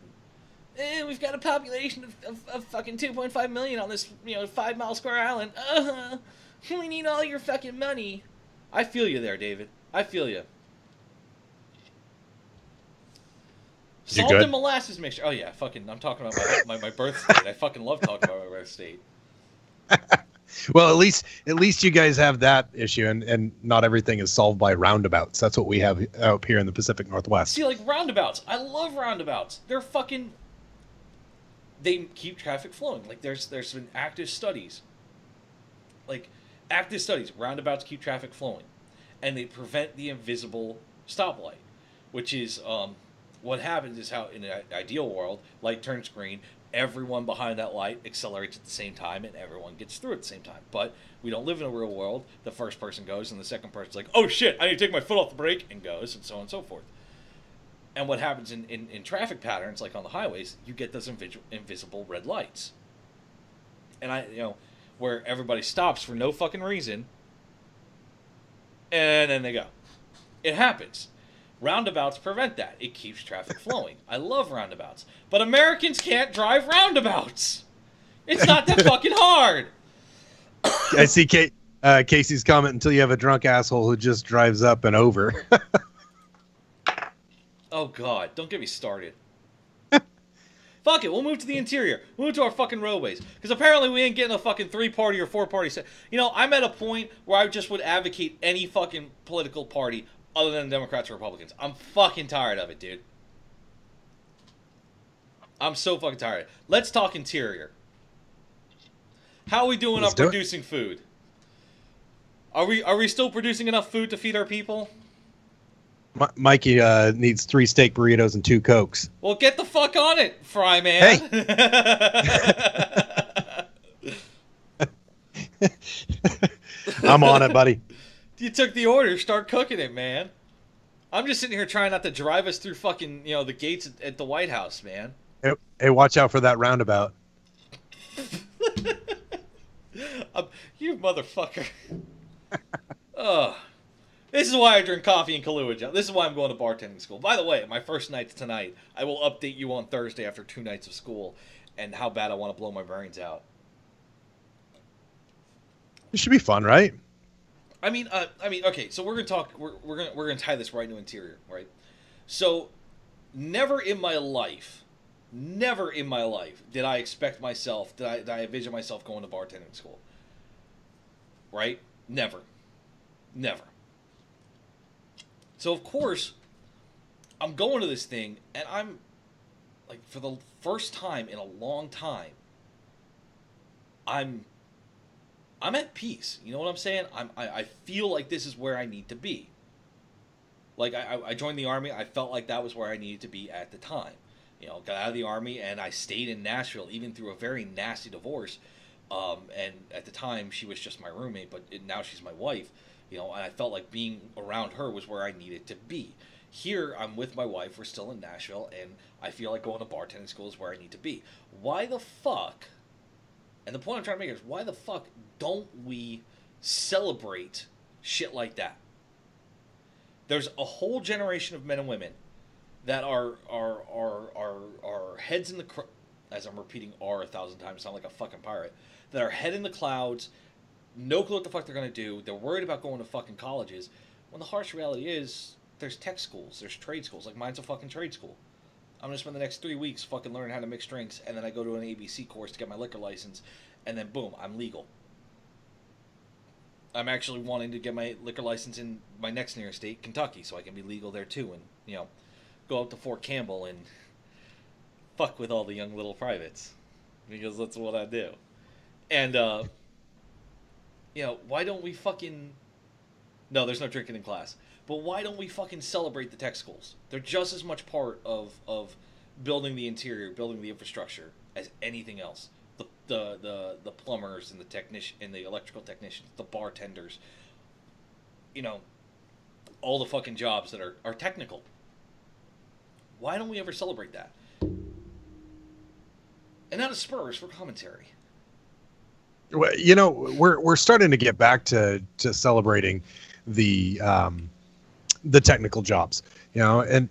We've got a population of fucking 2.5 million on this, 5 mile square island. We need all your fucking money. I feel you there, David. I feel you. Salt and molasses mixture. Oh yeah, fucking. I'm talking about my birth state. I fucking love talking about my birth state. Well, at least you guys have that issue, and not everything is solved by roundabouts. That's what we have out here in the Pacific Northwest. See, like roundabouts. I love roundabouts. They're fucking. They keep traffic flowing. Like there's been active studies. Roundabouts keep traffic flowing, and they prevent the invisible stoplight, which is what happens is how in an ideal world, light turns green. Everyone behind that light accelerates at the same time, and everyone gets through at the same time. But we don't live in a real world. The first person goes, and the second person's like, oh shit, I need to take my foot off the brake, and goes, and so on and so forth. And what happens in traffic patterns, like on the highways, you get those invisible red lights. And where everybody stops for no fucking reason, and then they go. It happens. Roundabouts prevent that. It keeps traffic flowing. I love roundabouts. But Americans can't drive roundabouts. It's not that fucking hard. I see Casey's comment, until you have a drunk asshole who just drives up and over. Oh, God. Don't get me started. Fuck it. We'll move to the interior. We'll move to our fucking roadways. Because apparently we ain't getting a fucking 3-party or 4-party set. I'm at a point where I just would advocate any fucking political party other than Democrats or Republicans. I'm fucking tired of it, dude. I'm so fucking tired. Let's talk interior. How are we doing on producing food? Are we still producing enough food to feed our people? Mikey needs 3 steak burritos and 2 Cokes. Well, get the fuck on it, Fry Man. Hey. I'm on it, buddy. You took the order. Start cooking it, man. I'm just sitting here trying not to drive us through fucking, the gates at the White House, man. Hey, watch out for that roundabout. You motherfucker. Ugh. This is why I drink coffee in Kahlua. This is why I'm going to bartending school. By the way, my first night's tonight. I will update you on Thursday after 2 nights of school and how bad I want to blow my brains out. It should be fun, right? I mean, okay. So we're gonna talk. We're gonna tie this right into interior, right? So, never in my life did I expect myself. Did I envision myself going to bartending school? Right? Never. So of course, I'm going to this thing, and I'm like, for the first time in a long time, I'm at peace. You know what I'm saying? I feel like this is where I need to be. Like, I joined the Army. I felt like that was where I needed to be at the time. Got out of the Army, and I stayed in Nashville, even through a very nasty divorce. And at the time, she was just my roommate, but now she's my wife. And I felt like being around her was where I needed to be. Here, I'm with my wife. We're still in Nashville, and I feel like going to bartending school is where I need to be. Why the fuck... And the point I'm trying to make is, why the fuck don't we celebrate shit like that? There's a whole generation of men and women that are heads in the... As I'm repeating R 1,000 times, sound like a fucking pirate. That are head in the clouds, no clue what the fuck they're gonna do. They're worried about going to fucking colleges. When the harsh reality is, there's tech schools, there's trade schools. Like mine's a fucking trade school. I'm gonna spend the next 3 weeks fucking learning how to mix drinks, and then I go to an ABC course to get my liquor license, and then boom, I'm legal. I'm actually wanting to get my liquor license in my next nearest state, Kentucky, so I can be legal there too, and go up to Fort Campbell and fuck with all the young little privates, because that's what I do. And why don't we fucking... No, there's no drinking in class. But why don't we fucking celebrate the tech schools? They're just as much part of building the interior, building the infrastructure as anything else. The plumbers and the electrical technicians, the bartenders, all the fucking jobs that are technical. Why don't we ever celebrate that? And not as Spurs for commentary. Well, we're starting to get back to celebrating the technical jobs, and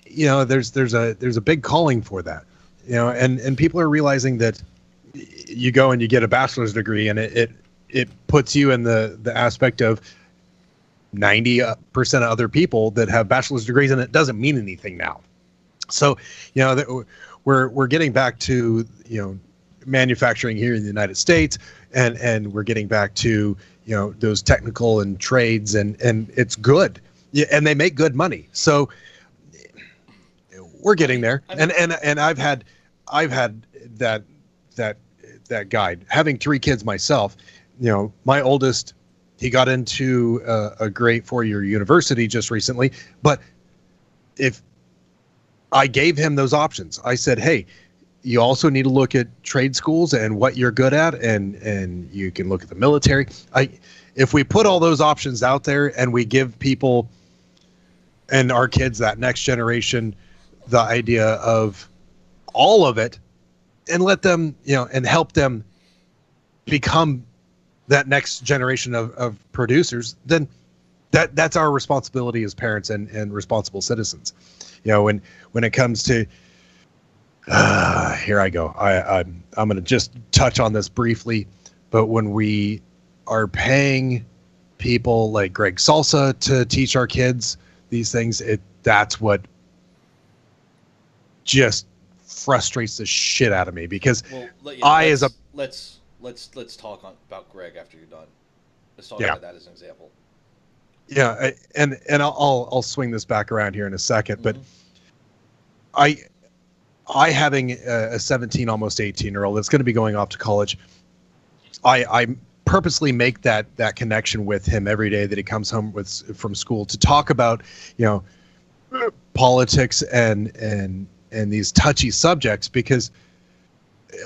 there's a big calling for that, and people are realizing that you go and you get a bachelor's degree, and it puts you in the aspect of 90% of other people that have bachelor's degrees, and it doesn't mean anything now. So, we're getting back to manufacturing here in the United States, and we're getting back to those technical and trades, and it's good, and they make good money. So we're getting there, and I've had that guide. Having 3 kids myself, my oldest, he got into a great 4-year university just recently, but if I gave him those options, I said, hey, you also need to look at trade schools and what you're good at, and you can look at the military. If we put all those options out there and we give people and our kids, that next generation, the idea of all of it, and let them, and help them become that next generation of producers, then that's our responsibility as parents and responsible citizens. When it comes to here I go. I'm going to just touch on this briefly, but when we are paying people like Greg Salsa to teach our kids these things, that's what just frustrates the shit out of me, because let's talk about Greg after you're done. Let's talk about that as an example. Yeah, and I'll swing this back around here in a second, but I having a 17, almost 18-year-old that's going to be going off to college, I purposely make that connection with him every day that he comes home from school to talk about, politics and these touchy subjects, because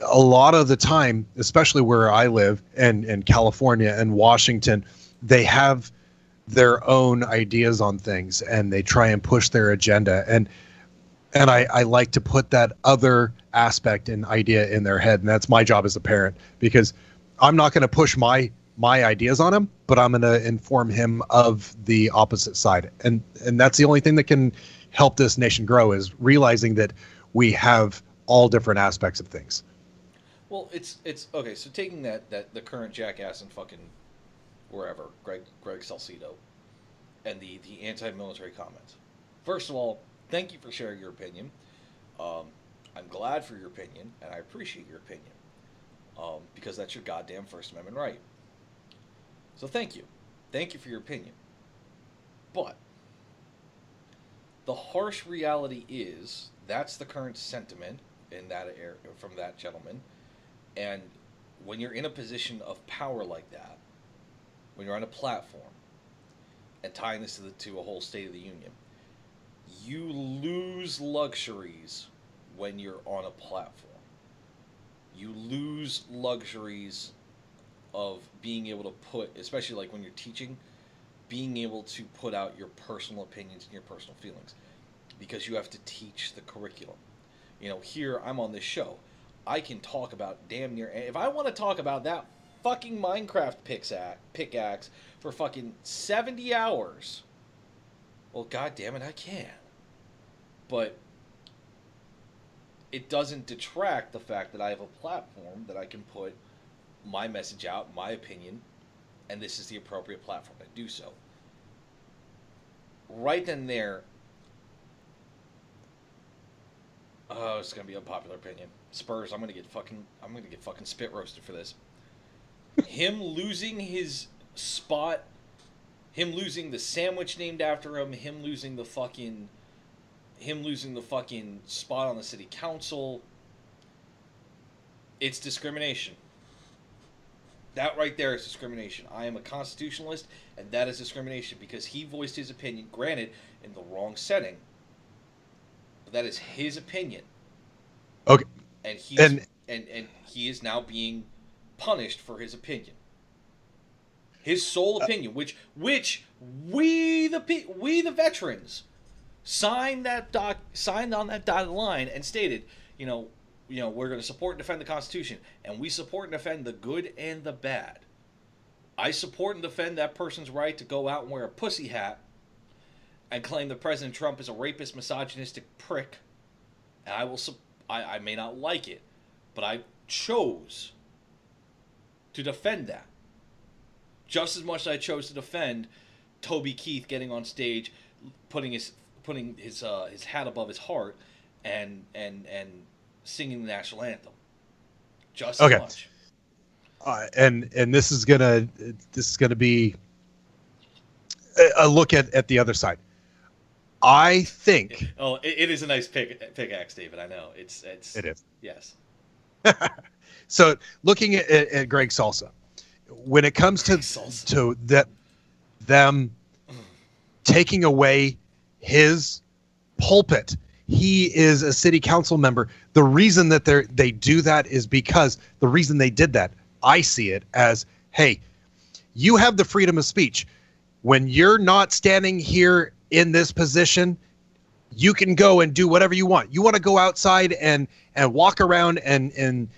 a lot of the time, especially where I live and California and Washington, they have their own ideas on things and they try and push their agenda. And I like to put that other aspect and idea in their head. And that's my job as a parent, because I'm not going to push my ideas on him, but I'm going to inform him of the opposite side. And that's the only thing that can help this nation grow, is realizing that we have all different aspects of things. Well, it's okay. So taking that the current jackass and fucking wherever, Greg Salcido, and the anti-military comments. First of all, thank you for sharing your opinion. I'm glad for your opinion, and I appreciate your opinion, because that's your goddamn First Amendment right. So thank you. Thank you for your opinion. But the harsh reality is that's the current sentiment in that area from that gentleman. And when you're in a position of power like that, when you're on a platform, and tying this to a whole State of the Union, you lose luxuries when you're on a platform. You lose luxuries of being able to put, especially like when you're teaching, being able to put out your personal opinions and your personal feelings, because you have to teach the curriculum. Here I'm on this show. I can talk about damn near, if I want to talk about that fucking Minecraft pickaxe for fucking 70 hours, well, god damn it, I can. But it doesn't detract the fact that I have a platform that I can put my message out, my opinion, and this is the appropriate platform to do so. Right then and there, oh, it's gonna be unpopular opinion. Spurs, I'm gonna get fucking spit roasted for this. Him losing his spot, him losing the sandwich named after him, him losing the fucking spot on the city council. It's discrimination. That right there is discrimination. I am a constitutionalist, and that is discrimination because he voiced his opinion, granted, in the wrong setting. But that is his opinion. Okay. And he is now being punished for his opinion. His sole opinion, which we the veterans signed on that dotted line and stated, we're going to support and defend the Constitution, and we support and defend the good and the bad. I support and defend that person's right to go out and wear a pussy hat and claim that President Trump is a rapist, misogynistic prick. And I may not like it, but I chose to defend that. Just as much as I chose to defend Toby Keith getting on stage, putting his hat above his heart, and singing the national anthem. Just as much. And this is gonna be a look at the other side. I think. Oh, it is a nice pickaxe, David. I know it is. Yes. So looking at Greg Salsa, when it comes to them taking away his pulpit, he is a city council member. The reason that they do that is because the reason they did that, I see it as, hey, you have the freedom of speech. When you're not standing here in this position, you can go and do whatever you want. You want to go outside and walk around and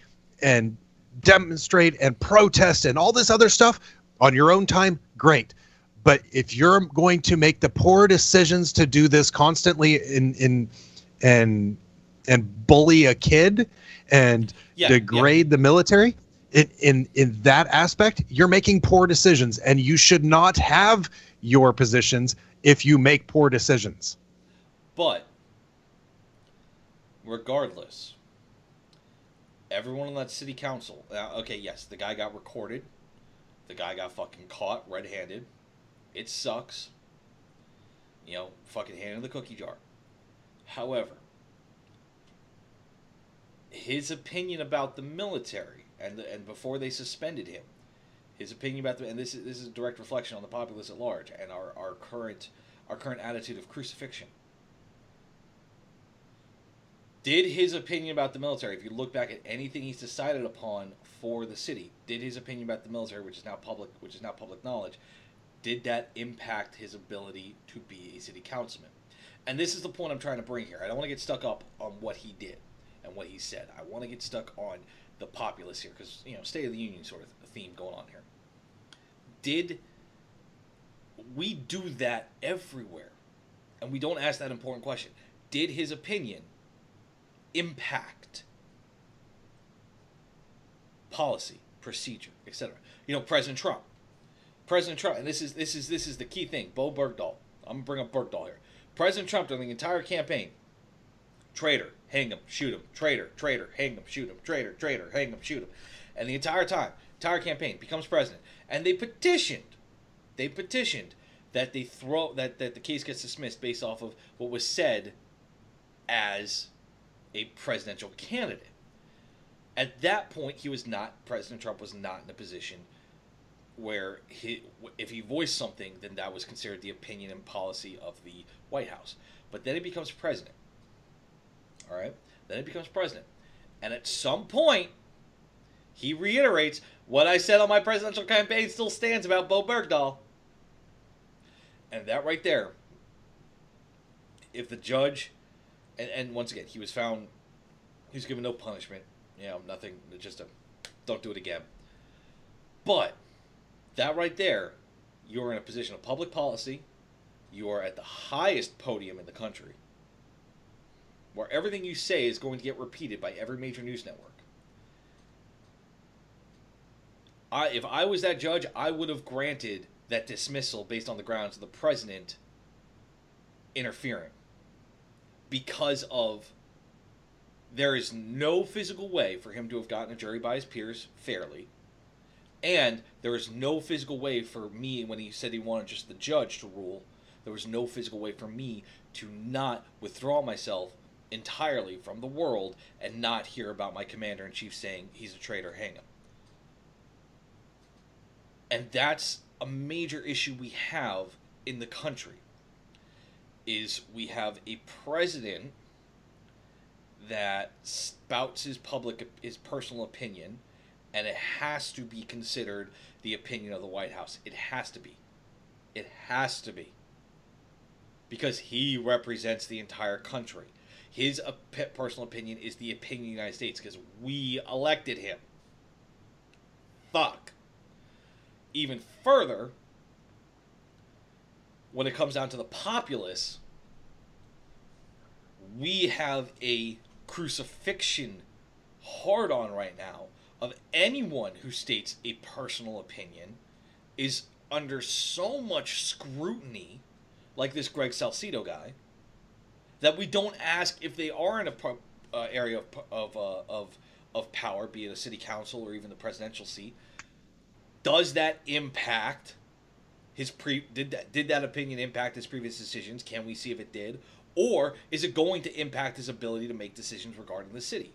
demonstrate and protest and all this other stuff on your own time, great. But if you're going to make the poor decisions to do this constantly and bully a kid and degrade the military, in that aspect, you're making poor decisions, and you should not have your positions if you make poor decisions. But regardless, everyone on that city council, okay, yes, the guy got recorded. The guy got fucking caught red-handed. It sucks. Fucking hand in the cookie jar. However, his opinion about the military, and before they suspended him, his opinion about and this is a direct reflection on the populace at large and our current attitude of crucifixion. Did his opinion about the military, if you look back at anything he's decided upon for the city, did his opinion about the military, which is now public knowledge, did that impact his ability to be a city councilman? And this is the point I'm trying to bring here. I don't want to get stuck up on what he did and what he said. I want to get stuck on the populace here because, State of the Union sort of theme going on here. Did we do that everywhere? And we don't ask that important question. Did his opinion impact policy, procedure, etc.? President Trump, and this is the key thing. Bo Bergdahl. I'm gonna bring up Bergdahl here. President Trump during the entire campaign, traitor, hang him, shoot him, traitor, hang him, shoot him, traitor, hang him, shoot him, and the entire campaign becomes president, and they petitioned that that the case gets dismissed based off of what was said as a presidential candidate. At that point, President Trump was not in a position where if he voiced something, then that was considered the opinion and policy of the White House. But then he becomes president. All right? Then he becomes president. And at some point, he reiterates, what I said on my presidential campaign still stands about Bo Bergdahl. And that right there, if the judge, and once again, he was given no punishment, nothing, just don't do it again. But that right there, you're in a position of public policy. You are at the highest podium in the country, where everything you say is going to get repeated by every major news network. If I was that judge, I would have granted that dismissal based on the grounds of the president interfering. Because of, there is no physical way for him to have gotten a jury by his peers fairly. And there is no physical way for me, when he said he wanted just the judge to rule, there was no physical way for me to not withdraw myself entirely from the world and not hear about my commander-in-chief saying he's a traitor, hang him. And that's a major issue we have in the country, is we have a president that spouts his personal opinion, and it has to be considered the opinion of the White House. It has to be. It has to be. Because he represents the entire country. His personal opinion is the opinion of the United States, because we elected him. Fuck. Even further, when it comes down to the populace, we have a crucifixion hard on right now of anyone who states a personal opinion is under so much scrutiny, like this Greg Salcido guy, that we don't ask if they are in a area of power, be it a city council or even the presidential seat. Does that impact his did that opinion impact his previous decisions? Can we see if it did? Or is it going to impact his ability to make decisions regarding the city?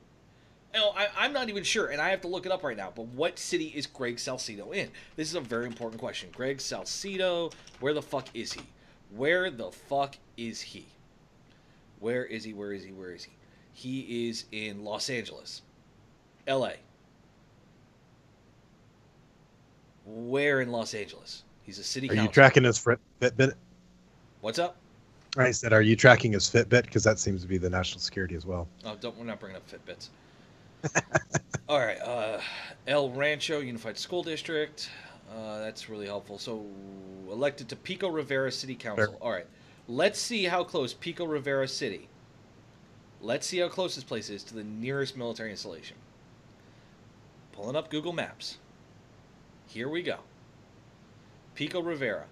You know, I'm not even sure, and I have to look it up right now, but what city is Greg Salcido in? This is a very important question. Greg Salcido, where the fuck is he? Where the fuck is he? Where is he? Where is he? Where is he? He is in Los Angeles. L.A. Where in Los Angeles? He's a city council. Are you tracking his Fitbit? What's up? I said, are you tracking his Fitbit? Because that seems to be the national security as well. Oh, we're not bringing up Fitbits. All right. El Rancho Unified School District. That's really helpful. So, elected to Pico Rivera City Council. Fair. All right. Let's see how close Pico Rivera City. Let's see how close this place is to the nearest military installation. Pulling up Google Maps. Here we go. Pico Rivera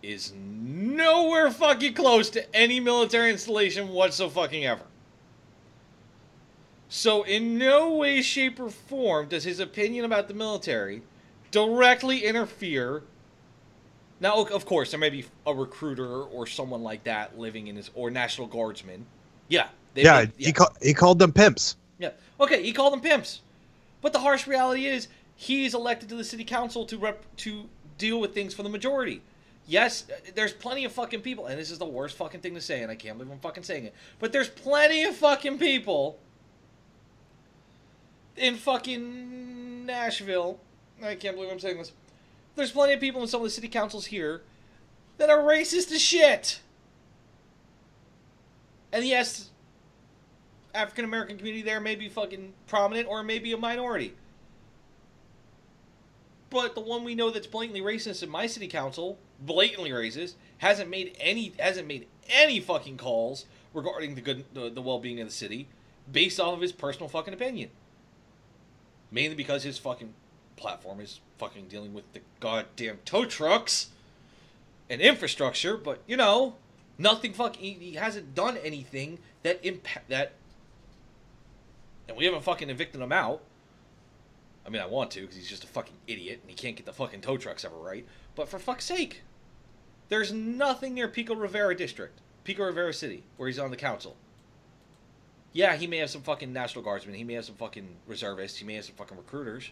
is nowhere fucking close to any military installation whatsoever. So in no way, shape, or form does his opinion about the military directly interfere. Now, of course, there may be a recruiter or someone like that living in his, or National Guardsman. Yeah. He called them pimps. Yeah. Okay, he called them pimps. But the harsh reality is, he's elected to the city council to deal with things for the majority. Yes, there's plenty of fucking people, and this is the worst fucking thing to say, and I can't believe I'm fucking saying it, but there's plenty of fucking people in fucking Nashville, I can't believe I'm saying this, there's plenty of people in some of the city councils here that are racist as shit. And yes, African American community there may be fucking prominent or maybe a minority. But the one we know that's blatantly racist in my city council, blatantly racist, hasn't made any fucking calls regarding the well-being of the city based off of his personal fucking opinion. Mainly because his fucking platform is fucking dealing with the goddamn tow trucks and infrastructure, but you know, nothing fucking, he hasn't done anything that impact that, and we haven't fucking evicted him out. I mean, I want to, because he's just a fucking idiot, and he can't get the fucking tow trucks ever right. But for fuck's sake, there's nothing near Pico Rivera District, Pico Rivera City, where he's on the council. Yeah, he may have some fucking National Guardsmen, he may have some fucking reservists, he may have some fucking recruiters.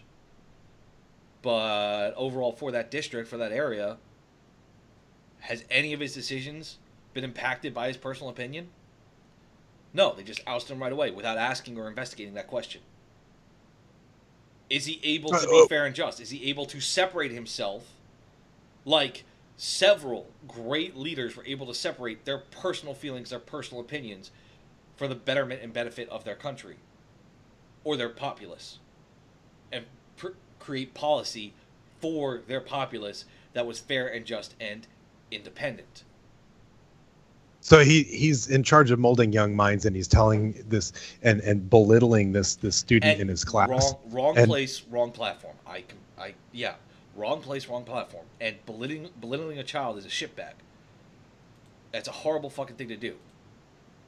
But overall, for that district, for that area, has any of his decisions been impacted by his personal opinion? No, they just ousted him right away without asking or investigating that question. Is he able to be fair and just? Is he able to separate himself like several great leaders were able to separate their personal feelings, their personal opinions for the betterment and benefit of their country or their populace and create policy for their populace that was fair and just and independent? So he's in charge of molding young minds, and he's telling this and belittling this student in his class. Wrong place, wrong platform. Wrong place, wrong platform. And belittling a child is a shitbag. That's a horrible fucking thing to do.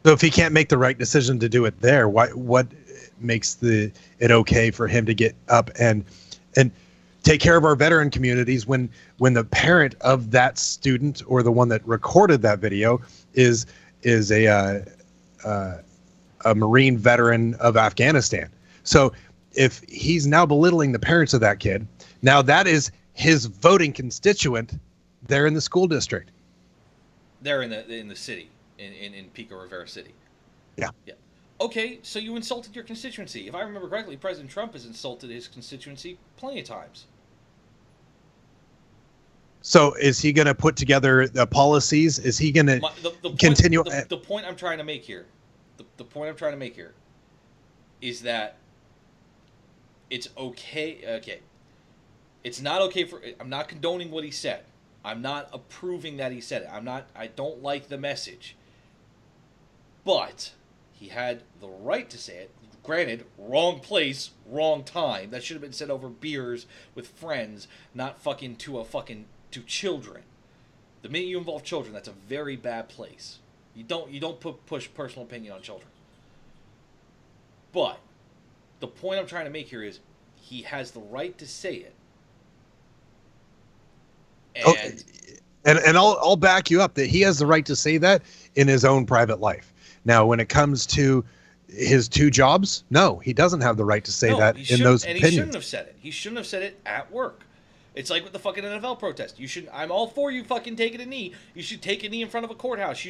So if he can't make the right decision to do it there, what makes it okay for him to get up and take care of our veteran communities when the parent of that student or the one that recorded that video is a Marine veteran of Afghanistan? So if he's now belittling the parents of that kid, now that is his voting constituent there in the school district. They're in the city, in Pico Rivera City. Yeah. Okay, so you insulted your constituency. If I remember correctly, President Trump has insulted his constituency plenty of times. So is he going to put together the policies? Is he going to continue? The point I'm trying to make here, the point I'm trying to make here, is that it's okay. Okay, it's not okay for. I'm not condoning what he said. I'm not approving that he said it. I don't like the message. But he had the right to say it. Granted, wrong place, wrong time. That should have been said over beers with friends, not fucking to children. The minute you involve children, that's a very bad place. You don't push personal opinion on children. But the point I'm trying to make here is he has the right to say it. And I'll back you up that he has the right to say that in his own private life. Now, when it comes to his two jobs, no, he doesn't have the right to say that in those opinions. And he shouldn't have said it. He shouldn't have said it at work. It's like with the fucking NFL protest. I'm all for you fucking taking a knee. You should take a knee in front of a courthouse.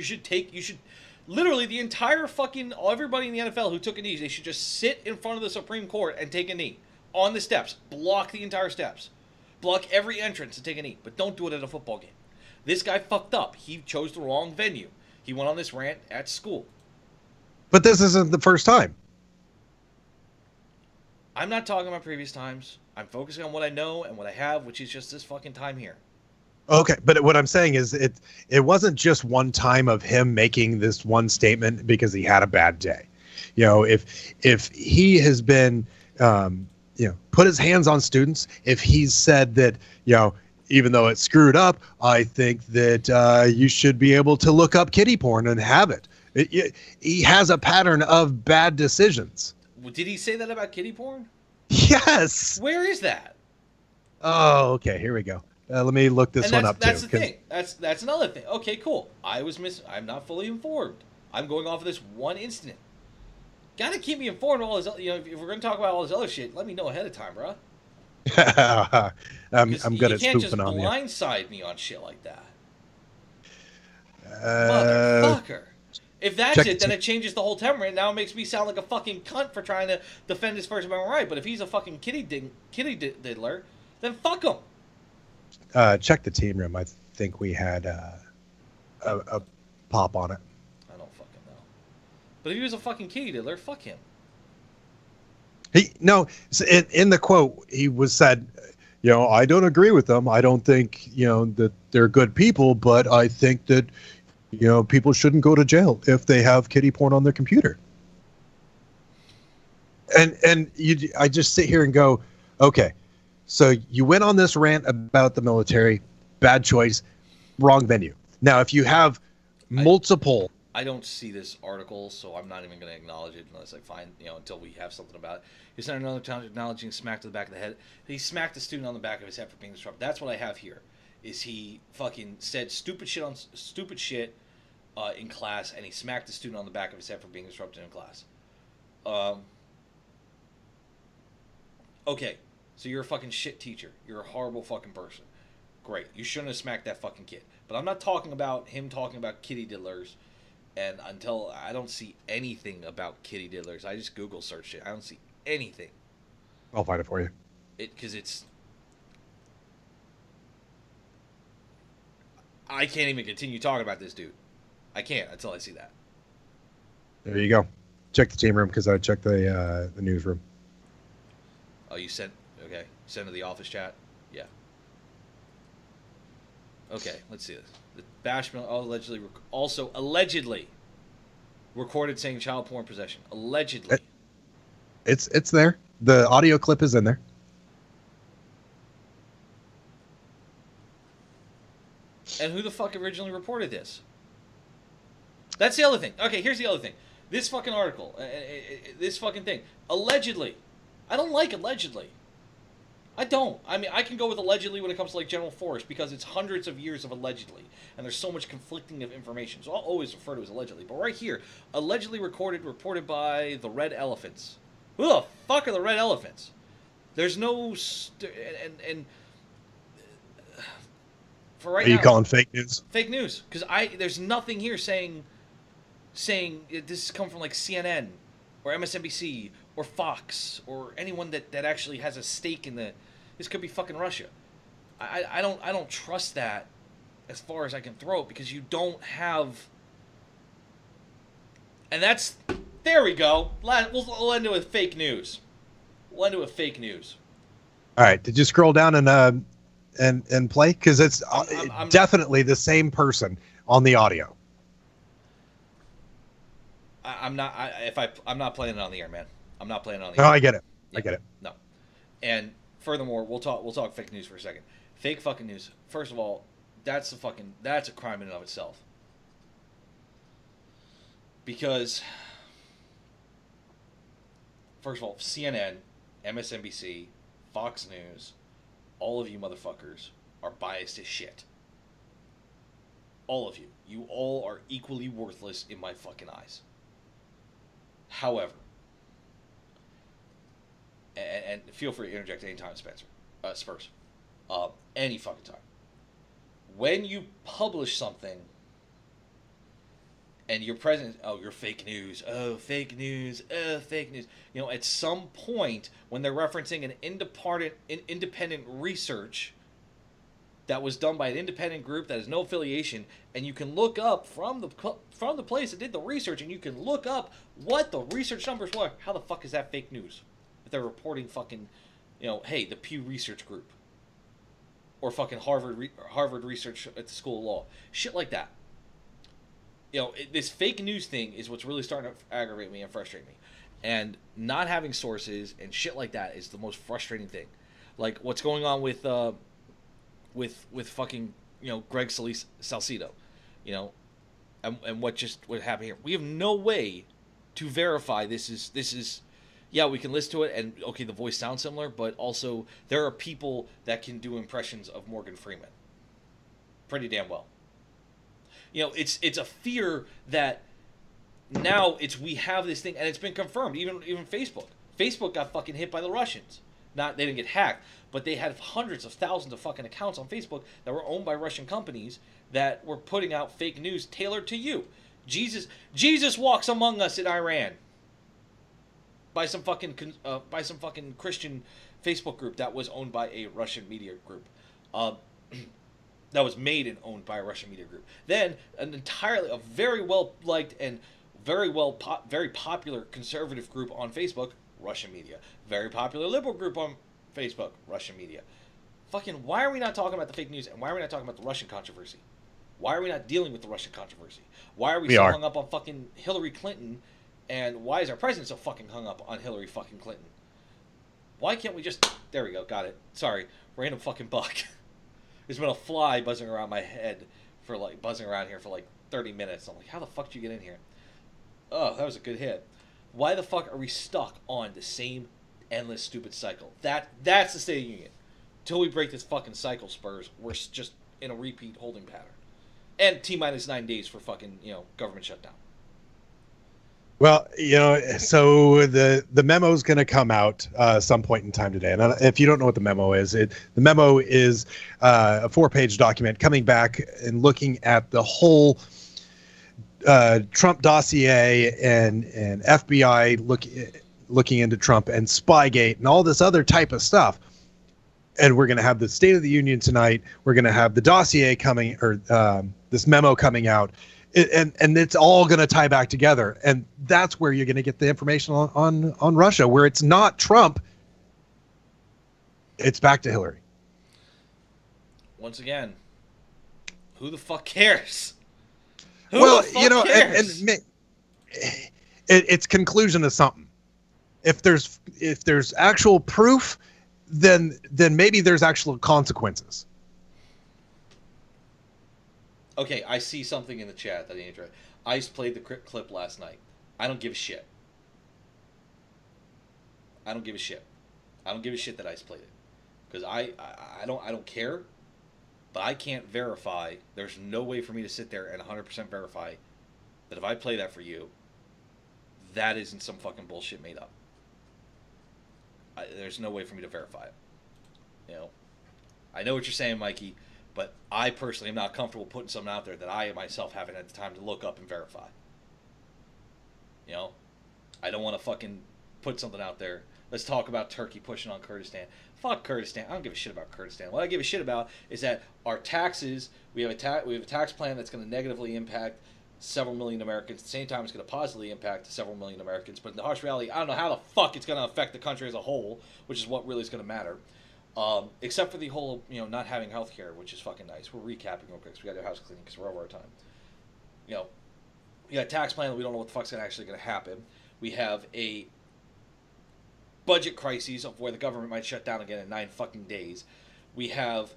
Literally the entire fucking, everybody in the NFL who took a knee, they should just sit in front of the Supreme Court and take a knee. On the steps. Block the entire steps. Block every entrance to take a knee. But don't do it at a football game. This guy fucked up. He chose the wrong venue. He went on this rant at school. But this isn't the first time. I'm not talking about previous times. I'm focusing on what I know and what I have, which is just this fucking time here. Okay, but what I'm saying is it wasn't just one time of him making this one statement because he had a bad day. You know, if he has been, put his hands on students, if he's said that, even though it's screwed up, I think that you should be able to look up kiddie porn and have it. He has a pattern of bad decisions. Did he say that about kiddie porn? Yes. Where is that? Oh, okay. Here we go. Let me look this one up too. That's the thing. That's another thing. Okay, cool. I'm not fully informed. I'm going off of this one incident. Gotta keep me informed of all this. If we're gonna talk about all this other shit, let me know ahead of time, bro. I'm good at spoofing on you. You can't just blindside me on shit like that. Motherfucker. If that's it, then it changes the whole temperament. Now it makes me sound like a fucking cunt for trying to defend his First Amendment right. But if he's a fucking kitty diddler, then fuck him. Check the team room. I think we had a pop on it. I don't fucking know. But if he was a fucking kitty diddler, fuck him. In the quote, he said, I don't agree with them. I don't think, that they're good people, but I think that, people shouldn't go to jail if they have kiddie porn on their computer. And I just sit here and go, okay, so you went on this rant about the military, bad choice, wrong venue. Now, if you have multiple... I don't see this article, so I'm not even going to acknowledge it unless I find, until we have something about it. He's not another time acknowledging smack to the back of the head. He smacked the student on the back of his head for being disruptive. That's what I have here, is he fucking said stupid shit in class, and he smacked the student on the back of his head for being disruptive in class. Okay, so you're a fucking shit teacher. You're a horrible fucking person. Great. You shouldn't have smacked that fucking kid. But I'm not talking about him talking about kitty diddlers. And until I don't see anything about kitty diddlers, I just Google searched it. I don't see anything. I'll find it for you. I can't even continue talking about this dude. I can't until I see that. There you go. Check the team room because I checked the newsroom. Oh, you sent? Okay. Send to the office chat? Yeah. Okay, let's see this. The Bashman also allegedly recorded saying child porn possession. Allegedly. It's there. The audio clip is in there. And who the fuck originally reported this? That's the other thing. Okay, here's the other thing. This fucking article, this fucking thing, allegedly. I don't like allegedly. I don't. I mean, I can go with allegedly when it comes to like General Forrest because it's hundreds of years of allegedly, and there's so much conflicting of information. So I'll always refer to it as allegedly. But right here, allegedly reported by the Red Elephants. Who the fuck are the Red Elephants? There's no and for right now. Are you calling fake news? Fake news, because there's nothing here saying this has come from like CNN or MSNBC or Fox or anyone that actually has a stake in this could be fucking Russia. I don't trust that as far as I can throw it because you don't have, and that's, there we go. We'll end it with fake news. We'll end it with fake news. All right, did you scroll down and play? Because it's I'm definitely the same person on the audio. I'm not playing it on the air, man. I'm not playing it on the air. No, I get it. Yeah, I get it. No. And furthermore, we'll talk fake news for a second. Fake fucking news. First of all, that's a crime in and of itself. Because first of all, CNN, MSNBC, Fox News, all of you motherfuckers are biased as shit. All of you. You all are equally worthless in my fucking eyes. However, and feel free to interject anytime, Spencer. Spurs. Any fucking time. When you publish something and you're present, you're fake news. Oh, fake news. Oh, fake news. You know, at some point when they're referencing an independent research that was done by an independent group that has no affiliation, and you can look up from the place that did the research, and you can look up what the research numbers were. How the fuck is that fake news? If they're reporting fucking, hey, the Pew Research Group, or fucking Harvard Research at the School of Law, shit like that. This fake news thing is what's really starting to aggravate me and frustrate me, and not having sources and shit like that is the most frustrating thing. Like what's going on with fucking Greg Salcido, and what happened here. We have no way to verify this is yeah, we can listen to it and okay, the voice sounds similar, but also there are people that can do impressions of Morgan Freeman pretty damn well. It's a fear that now we have this thing, and it's been confirmed. Even Facebook got fucking hit by the Russians. They didn't get hacked, but they had hundreds of thousands of fucking accounts on Facebook that were owned by Russian companies that were putting out fake news tailored to you. Jesus walks among us in Iran. By some fucking Christian Facebook group that was owned by a Russian media group. That was made and owned by a Russian media group. Then a very well liked and very popular conservative group on Facebook, Russian media. Very popular liberal group on Facebook, Russian media. Fucking, why are we not talking about the fake news, and why are we not talking about the Russian controversy? Why are we not dealing with the Russian controversy? Why are we so hung up on fucking Hillary Clinton, and why is our president so fucking hung up on Hillary fucking Clinton? Why can't we just... There we go, got it. Sorry, random fucking bug. There's been a fly buzzing around my head buzzing around here for like 30 minutes. I'm like, how the fuck did you get in here? Oh, that was a good hit. Why the fuck are we stuck on the same endless stupid cycle? That's the State of the Union. Until we break this fucking cycle, Spurs, we're just in a repeat holding pattern. And T-minus 9 days for fucking, government shutdown. Well, so the memo is going to come out some point in time today. And if you don't know what the memo is, the memo is a 4-page document coming back and looking at the whole Trump dossier and FBI looking into Trump and Spygate and all this other type of stuff. And we're going to have the State of the Union tonight. We're going to have the dossier coming, or this memo coming out. And it's all going to tie back together. And that's where you're going to get the information on Russia, where it's not Trump. It's back to Hillary. Once again, Who the fuck cares? Well, you know, it's conclusion to something. If there's actual proof, then maybe there's actual consequences. Okay, I see something in the chat that I need to. Ice played the clip last night. I don't give a shit. I don't give a shit. I don't give a shit that Ice played it, because I don't care. But I can't verify. There's no way for me to sit there and 100% verify that if I play that for you, that isn't some fucking bullshit made up. There's no way for me to verify it. You know, I know what you're saying, Mikey, but I personally am not comfortable putting something out there that I myself haven't had the time to look up and verify. You know, I don't want to fucking put something out there. Let's talk about Turkey pushing on Kurdistan. Fuck Kurdistan. I don't give a shit about Kurdistan. What I give a shit about is that our taxes, we have a tax plan that's going to negatively impact several million Americans. At the same time, it's going to positively impact several million Americans. But in the harsh reality, I don't know how the fuck it's going to affect the country as a whole, which is what really is going to matter. Except for the whole, you know, not having health care, which is fucking nice. We're recapping real quick because we got to do house cleaning because we're over our time. You know, we got a tax plan that we don't know what the fuck's actually going to happen. We have a budget crises of where the government might shut down again in 9 fucking days. We have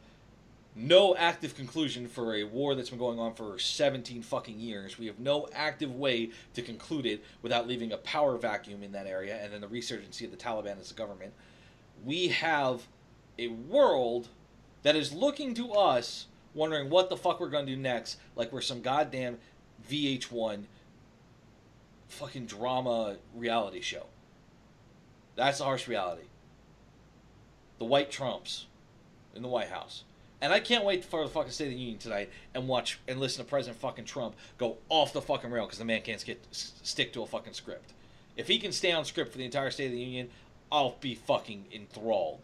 no active conclusion for a war that's been going on for 17 fucking years. We have no active way to conclude it without leaving a power vacuum in that area, and then the resurgency of the Taliban as the government. We have a world that is looking to us, wondering what the fuck we're going to do next, like we're some goddamn VH1 fucking drama reality show. That's the harsh reality. The white Trumps in the White House. And I can't wait for the fucking State of the Union tonight and watch and listen to President fucking Trump go off the fucking rail because the man can't stick to a fucking script. If he can stay on script for the entire State of the Union, I'll be fucking enthralled.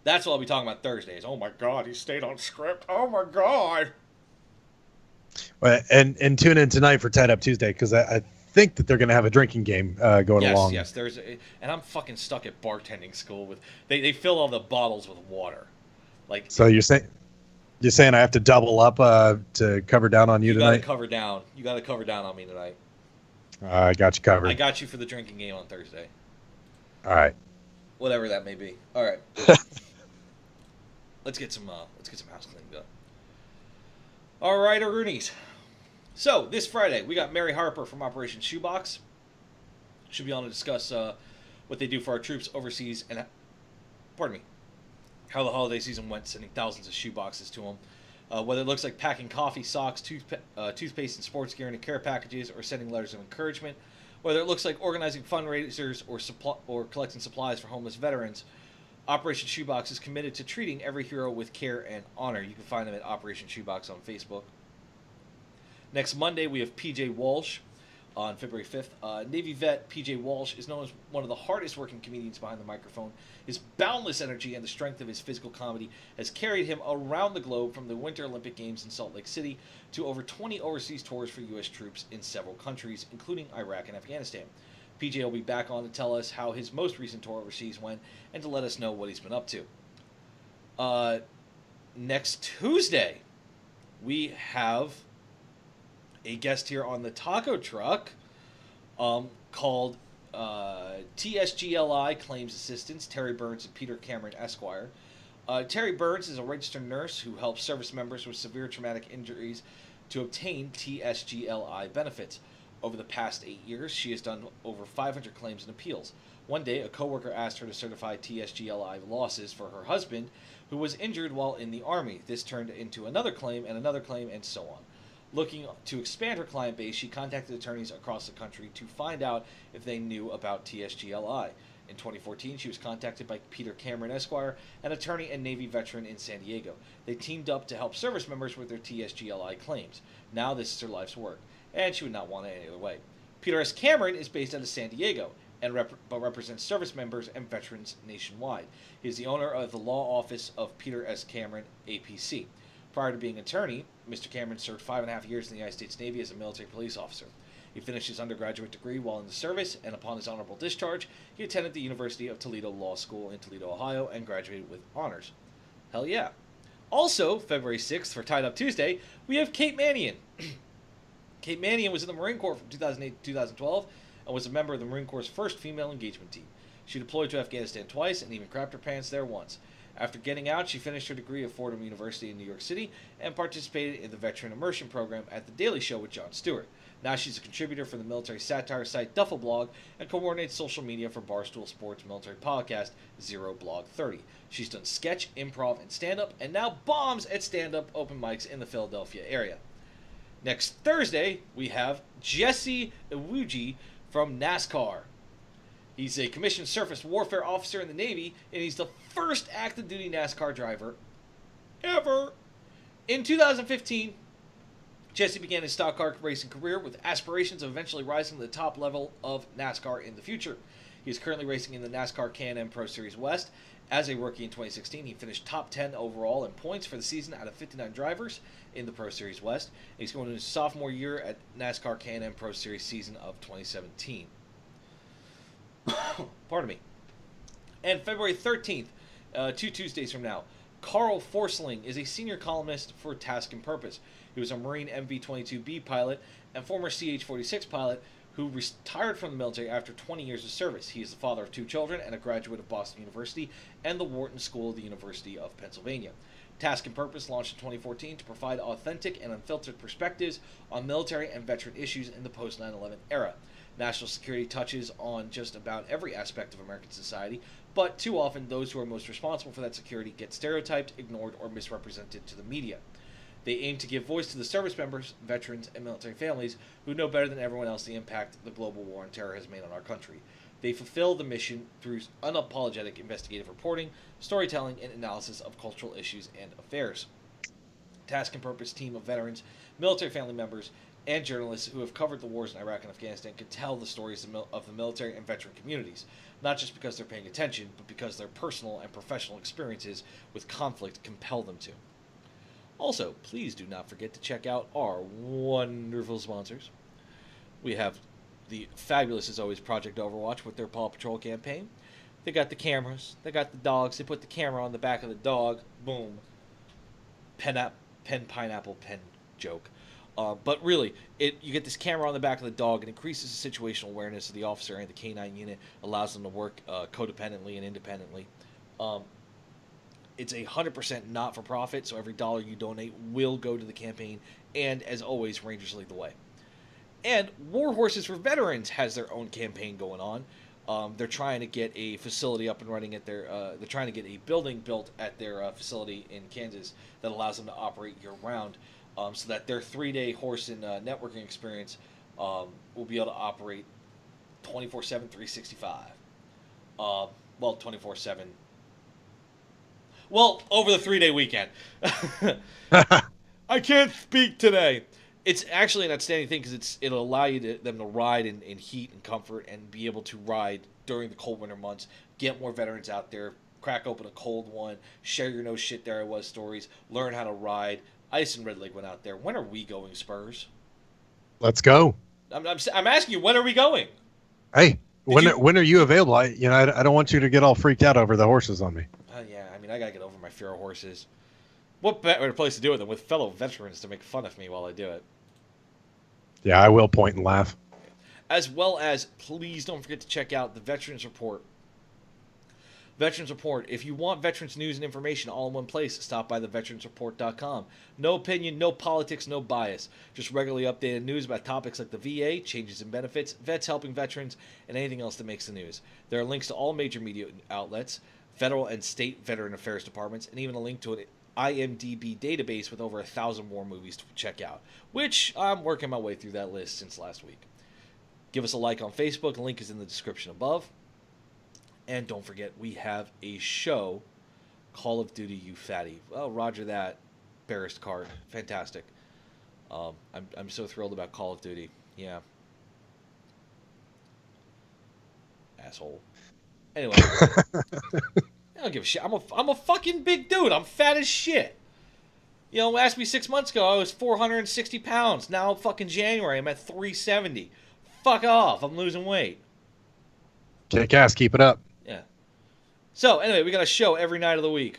That's what I'll be talking about Thursdays. Oh my God, he stayed on script. Oh my God. Well, and tune in tonight for Tied Up Tuesday because I think that they're going to have a drinking game going along. Yes. And I'm fucking stuck at bartending school with they fill all the bottles with water. Like, so you're saying I have to double up to cover down on you tonight? You got to cover down on me tonight. I got you covered. I got you for the drinking game on Thursday. All right. Whatever that may be. All right. Let's get some house cleaning done. All right, Roonies. So this Friday we got Mary Harper from Operation Shoebox. She'll be on to discuss what they do for our troops overseas and, how the holiday season went, sending thousands of shoeboxes to them. Whether it looks like packing coffee, socks, toothpaste, and sports gear into care packages, or sending letters of encouragement. Whether it looks like organizing fundraisers or collecting supplies for homeless veterans, Operation Shoebox is committed to treating every hero with care and honor. You can find them at Operation Shoebox on Facebook. Next Monday, we have PJ Walsh on February 5th. Navy vet PJ Walsh is known as one of the hardest working comedians behind the microphone. His boundless energy and the strength of his physical comedy has carried him around the globe, from the Winter Olympic Games in Salt Lake City to over 20 overseas tours for U.S. troops in several countries, including Iraq and Afghanistan. PJ will be back on to tell us how his most recent tour overseas went and to let us know what he's been up to. Next Tuesday, we have a guest here on the taco truck called TSGLI Claims Assistance, Terry Burns and Peter Cameron Esquire. Terry Burns is a registered nurse who helps service members with severe traumatic injuries to obtain TSGLI benefits. Over the past 8 years, she has done over 500 claims and appeals. One day, a coworker asked her to certify TSGLI losses for her husband, who was injured while in the Army. This turned into another claim, and so on. Looking to expand her client base, she contacted attorneys across the country to find out if they knew about TSGLI. In 2014, she was contacted by Peter Cameron Esquire, an attorney and Navy veteran in San Diego. They teamed up to help service members with their TSGLI claims. Now this is her life's work, and she would not want it any other way. Peter S. Cameron is based out of San Diego, but represents service members and veterans nationwide. He is the owner of the law office of Peter S. Cameron, APC. Prior to being an attorney, Mr. Cameron served 5.5 years in the United States Navy as a military police officer. He finished his undergraduate degree while in the service, and upon his honorable discharge, he attended the University of Toledo Law School in Toledo, Ohio, and graduated with honors. Hell yeah. Also, February 6th, for Tied Up Tuesday, we have Kate Mannion. Kate Mannion was in the Marine Corps from 2008 to 2012 and was a member of the Marine Corps' first female engagement team. She deployed to Afghanistan twice and even crapped her pants there once. After getting out, she finished her degree at Fordham University in New York City and participated in the Veteran Immersion Program at The Daily Show with Jon Stewart. Now she's a contributor for the military satire site Duffel Blog and coordinates social media for Barstool Sports military podcast Zero Blog 30. She's done sketch, improv, and stand-up, and now bombs at stand-up open mics in the Philadelphia area. Next Thursday, we have Jesse Iwuji from NASCAR. He's a commissioned surface warfare officer in the Navy, and he's the first active-duty NASCAR driver ever. In 2015, Jesse began his stock car racing career with aspirations of eventually rising to the top level of NASCAR in the future. He is currently racing in the NASCAR Can-Am Pro Series West. As a rookie in 2016, he finished top 10 overall in points for the season out of 59 drivers in the Pro Series West. He's going into his sophomore year at NASCAR Can-Am Pro Series season of 2017. Pardon me. And February 13th, 2 Tuesdays from now, Carl Forsling is a senior columnist for Task and Purpose. He was a Marine MV-22B pilot and former CH-46 pilot who retired from the military after 20 years of service. He is the father of 2 children and a graduate of Boston University and the Wharton School of the University of Pennsylvania. Task and Purpose launched in 2014 to provide authentic and unfiltered perspectives on military and veteran issues in the post-9/11 era. National security touches on just about every aspect of American society, but too often those who are most responsible for that security get stereotyped, ignored, or misrepresented to the media. They aim to give voice to the service members, veterans, and military families who know better than everyone else the impact the global war on terror has made on our country. They fulfill the mission through unapologetic investigative reporting, storytelling, and analysis of cultural issues and affairs. Task and Purpose team of veterans, military family members, and journalists who have covered the wars in Iraq and Afghanistan can tell the stories of the military and veteran communities, not just because they're paying attention, but because their personal and professional experiences with conflict compel them to. Also, please do not forget to check out our wonderful sponsors. We have the fabulous, as always, Project Overwatch with their Paw Patrol campaign. They got the cameras, they got the dogs, they put the camera on the back of the dog, boom. Pineapple pen joke. But really, you get this camera on the back of the dog, it increases the situational awareness of the officer and the K9 unit, allows them to work codependently and independently. It's 100% not-for-profit, so every dollar you donate will go to the campaign, and as always, Rangers lead the way. And War Horses for Veterans has their own campaign going on. They're trying to get a facility up and running at their. They're trying to get a building built at their facility in Kansas that allows them to operate year-round, so that their 3-day horse and networking experience will be able to operate 24/7, 365. Well, 24/7. Well, over the 3-day weekend. I can't speak today. It's actually an outstanding thing because it'll allow them to ride in heat and comfort and be able to ride during the cold winter months, get more veterans out there, crack open a cold one, share your no shit there I was stories, learn how to ride. Ice and Red Leg went out there. When are we going, Spurs? Let's go. I'm asking you, when are we going? Hey, when are you available? I don't want you to get all freaked out over the horses on me. Yeah, I mean, I gotta get over my fear of horses. What better place to do it than with fellow veterans to make fun of me while I do it? Yeah, I will point and laugh. As well as, please don't forget to check out the Veterans Report. Veterans Report. If you want veterans news and information all in one place, stop by theveteransreport.com. No opinion, no politics, no bias. Just regularly updated news about topics like the VA, changes in benefits, vets helping veterans, and anything else that makes the news. There are links to all major media outlets, federal and state veteran affairs departments, and even a link to an IMDb database with over 1,000 war movies to check out, which I'm working my way through that list since last week. Give us a like on Facebook. A link is in the description above. And don't forget, we have a show, Call of Duty, you fatty. Well, roger that, Barris card. Fantastic. I'm so thrilled about Call of Duty. Yeah. Asshole. Anyway. I don't give a shit. I'm a fucking big dude. I'm fat as shit. You know, ask me 6 months ago, I was 460 pounds. Now, fucking January, I'm at 370. Fuck off. I'm losing weight. Kick ass. Keep it up. Yeah. So, anyway, we got a show every night of the week.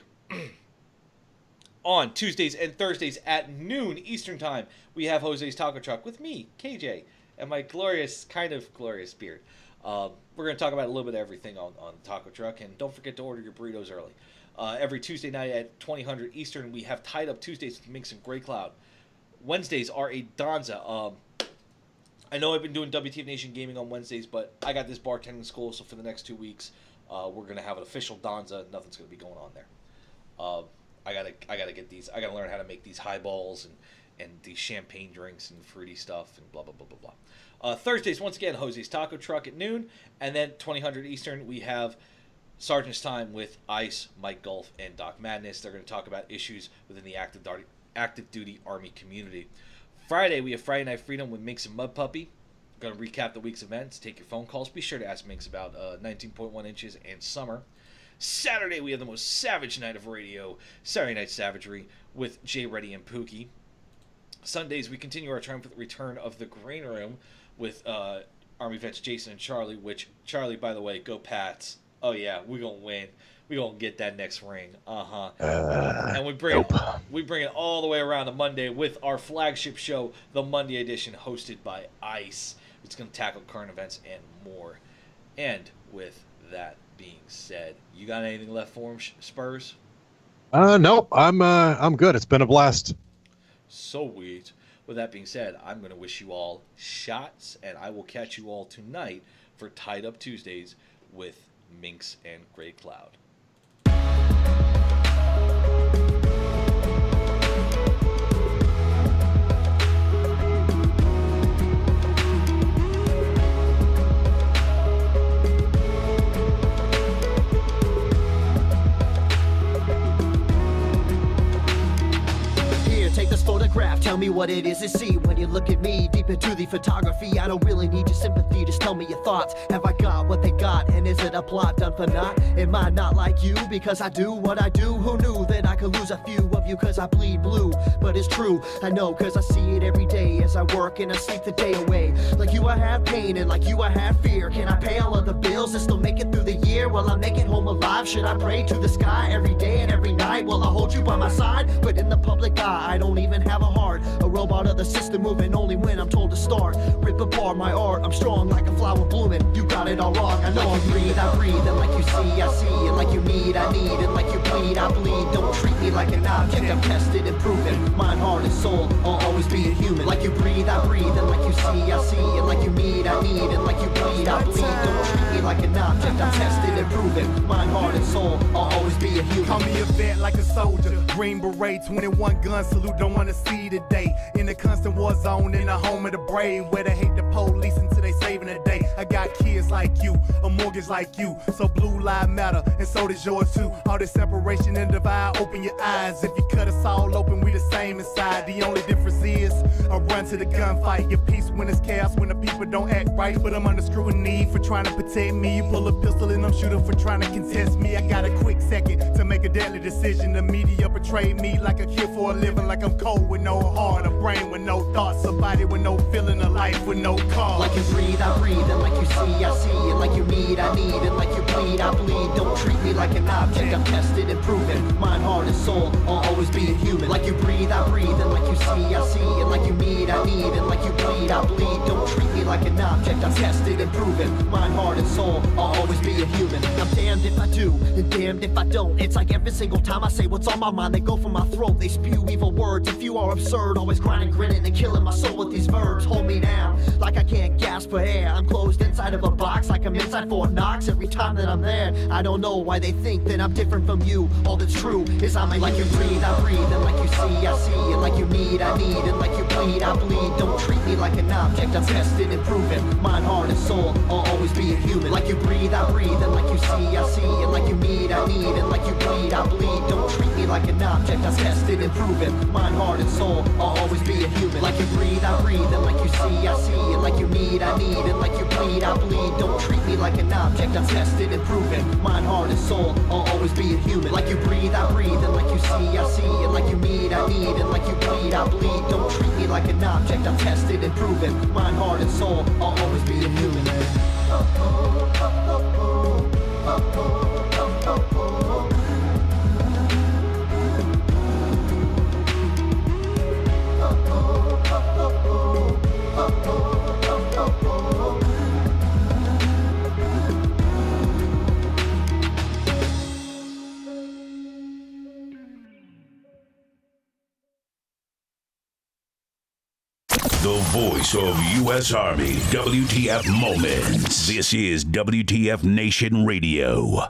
on Tuesdays and Thursdays at noon Eastern Time, we have Jose's Taco Truck with me, KJ, and my kind of glorious beard. We're going to talk about a little bit of everything on Taco Truck, and don't forget to order your burritos early. Every Tuesday night at 2000 Eastern, we have Tied Up Tuesdays with Minx and Grey Cloud. Wednesdays are a Donza. I know I've been doing WTF Nation Gaming on Wednesdays, but I got this bartending school, so for the next 2 weeks, we're going to have an official Donza. Nothing's going to be going on there. I gotta get these. I gotta learn how to make these highballs and these champagne drinks and fruity stuff and blah blah blah blah blah. Thursdays, once again, Jose's Taco Truck at noon, and then 2000 Eastern, we have Sergeant's Time with Ice, Mike Gulf, and Doc Madness. They're going to talk about issues within the active duty Army community. Friday, we have Friday Night Freedom with Minx and Mud Puppy. Going to recap the week's events, take your phone calls. Be sure to ask Minx about 19.1 inches and summer. Saturday, we have the most savage night of radio, Saturday Night Savagery, with Jay Reddy and Pookie. Sundays, we continue our triumphant return of the Grain Room with Army vets Jason and Charlie, which, Charlie, by the way, go Pats. Oh, yeah, we're going to win. We're going to get that next ring. And we bring it all the way around to Monday with our flagship show, the Monday edition, hosted by Ice. It's going to tackle current events and more. And with that being said, you got anything left for him, Spurs? Nope. I'm good. It's been a blast. Sweet. With that being said, I'm going to wish you all shots, and I will catch you all tonight for Tied Up Tuesdays with Minx and Grey Cloud. Photograph, tell me what it is to see when you look at me deep into the photography. I don't really need your sympathy, just tell me your thoughts. Have I got what they got, and is it a plot done for naught? Am I not like you because I do what I do? Who knew that I could lose a few of you cause I bleed blue? But it's true, I know cause I see it every day as I work and I sleep the day away. Like you I have pain and like you I have fear. Can I pay all of the bills and still make it through the year? Will I make it home alive? Should I pray to the sky every day and every night? Will I hold you by my side? But in the public eye, I don't even have a heart. A robot of the system moving only when I'm told to start. Rip apart my art, I'm strong like a flower blooming. You got it all wrong, I know. Like you breathe, I breathe, and like you see, I see. And like you need, I need, and like you bleed, I bleed. Don't treat me like an object, I'm tested and proven. Mind, heart, and soul, I'll always be a human. Like you breathe, I breathe, and like you see, I see. And like you need, I need, and like you bleed, I bleed. Don't treat me like an object, I'm tested and proven. Mind, heart, and soul, I'll always be a human. Call me a vet like a soldier, Green Beret, 21 gun salute, don't wanna see today. In a constant war zone, in the home of the brave, where they hate the police until they saving the day. I got kids like you, a mortgage like you, so blue lives matter, and so does yours too. All this separation and divide, open your eyes. If you cut us all open, we the same inside. The only difference is I run to the gunfight. Your peace when it's chaos, when the people don't act right. But I'm under scrutiny for trying to protect me. You pull a pistol and I'm shooting for trying to contest me. I got a quick second to make a deadly decision. The media portray me like a kid for a living, like I'm cold with no heart, a brain with no thoughts, a body with no feeling, a life with no cause. Like you breathe, I breathe, and like you see, I see. And like you need, I need, and like you bleed, I bleed. Don't treat me like an object, I'm tested and proven. Mind, heart, and soul, I'll always be a human. Like you breathe, I breathe, and like you see, I see. And like you need, I need, and like you bleed, I bleed. Don't treat me like an object, I'm tested and proven. Mind, heart, and soul, I'll always be a human. I'm damned if I do, and damned if I don't. It's like every single time I say what's on my mind, they go for my throat, they spew evil words. If you are absurd, always grinding, grinning, and killing my soul with these verbs. Hold me down, like I can't gasp for air. I'm closed inside of a box, like I'm inside Fort Knox. Every time that I'm there, I don't know why they think that I'm different from you. All that's true is I'm a like you breathe, I breathe, and like you see, I see. And like you need, I need, and like you bleed, I bleed. Don't treat me like an object, I'm tested and proven. Mind, heart, and soul, I'll always be a human. Like you breathe, I breathe, and like you see, I see. And like you need, I need, and like you bleed, I bleed. Don't treat me like an object, I'm tested and proven. Mind, heart, and soul, I'll always be a human. Like you breathe, I breathe, and like you see, I see. And like you need, I need, and like you bleed, I bleed. Don't treat me like an object, I'm tested and proven. Mind, heart, and soul, I'll always be a human. Like you breathe, I breathe, and like you see, I see. And like you need, I need, and like you bleed, I bleed. Don't treat me like an object, I'm tested and proven. Mind, heart, and soul, I'll always be a human. The voice of U.S. Army, WTF Moments. This is WTF Nation Radio.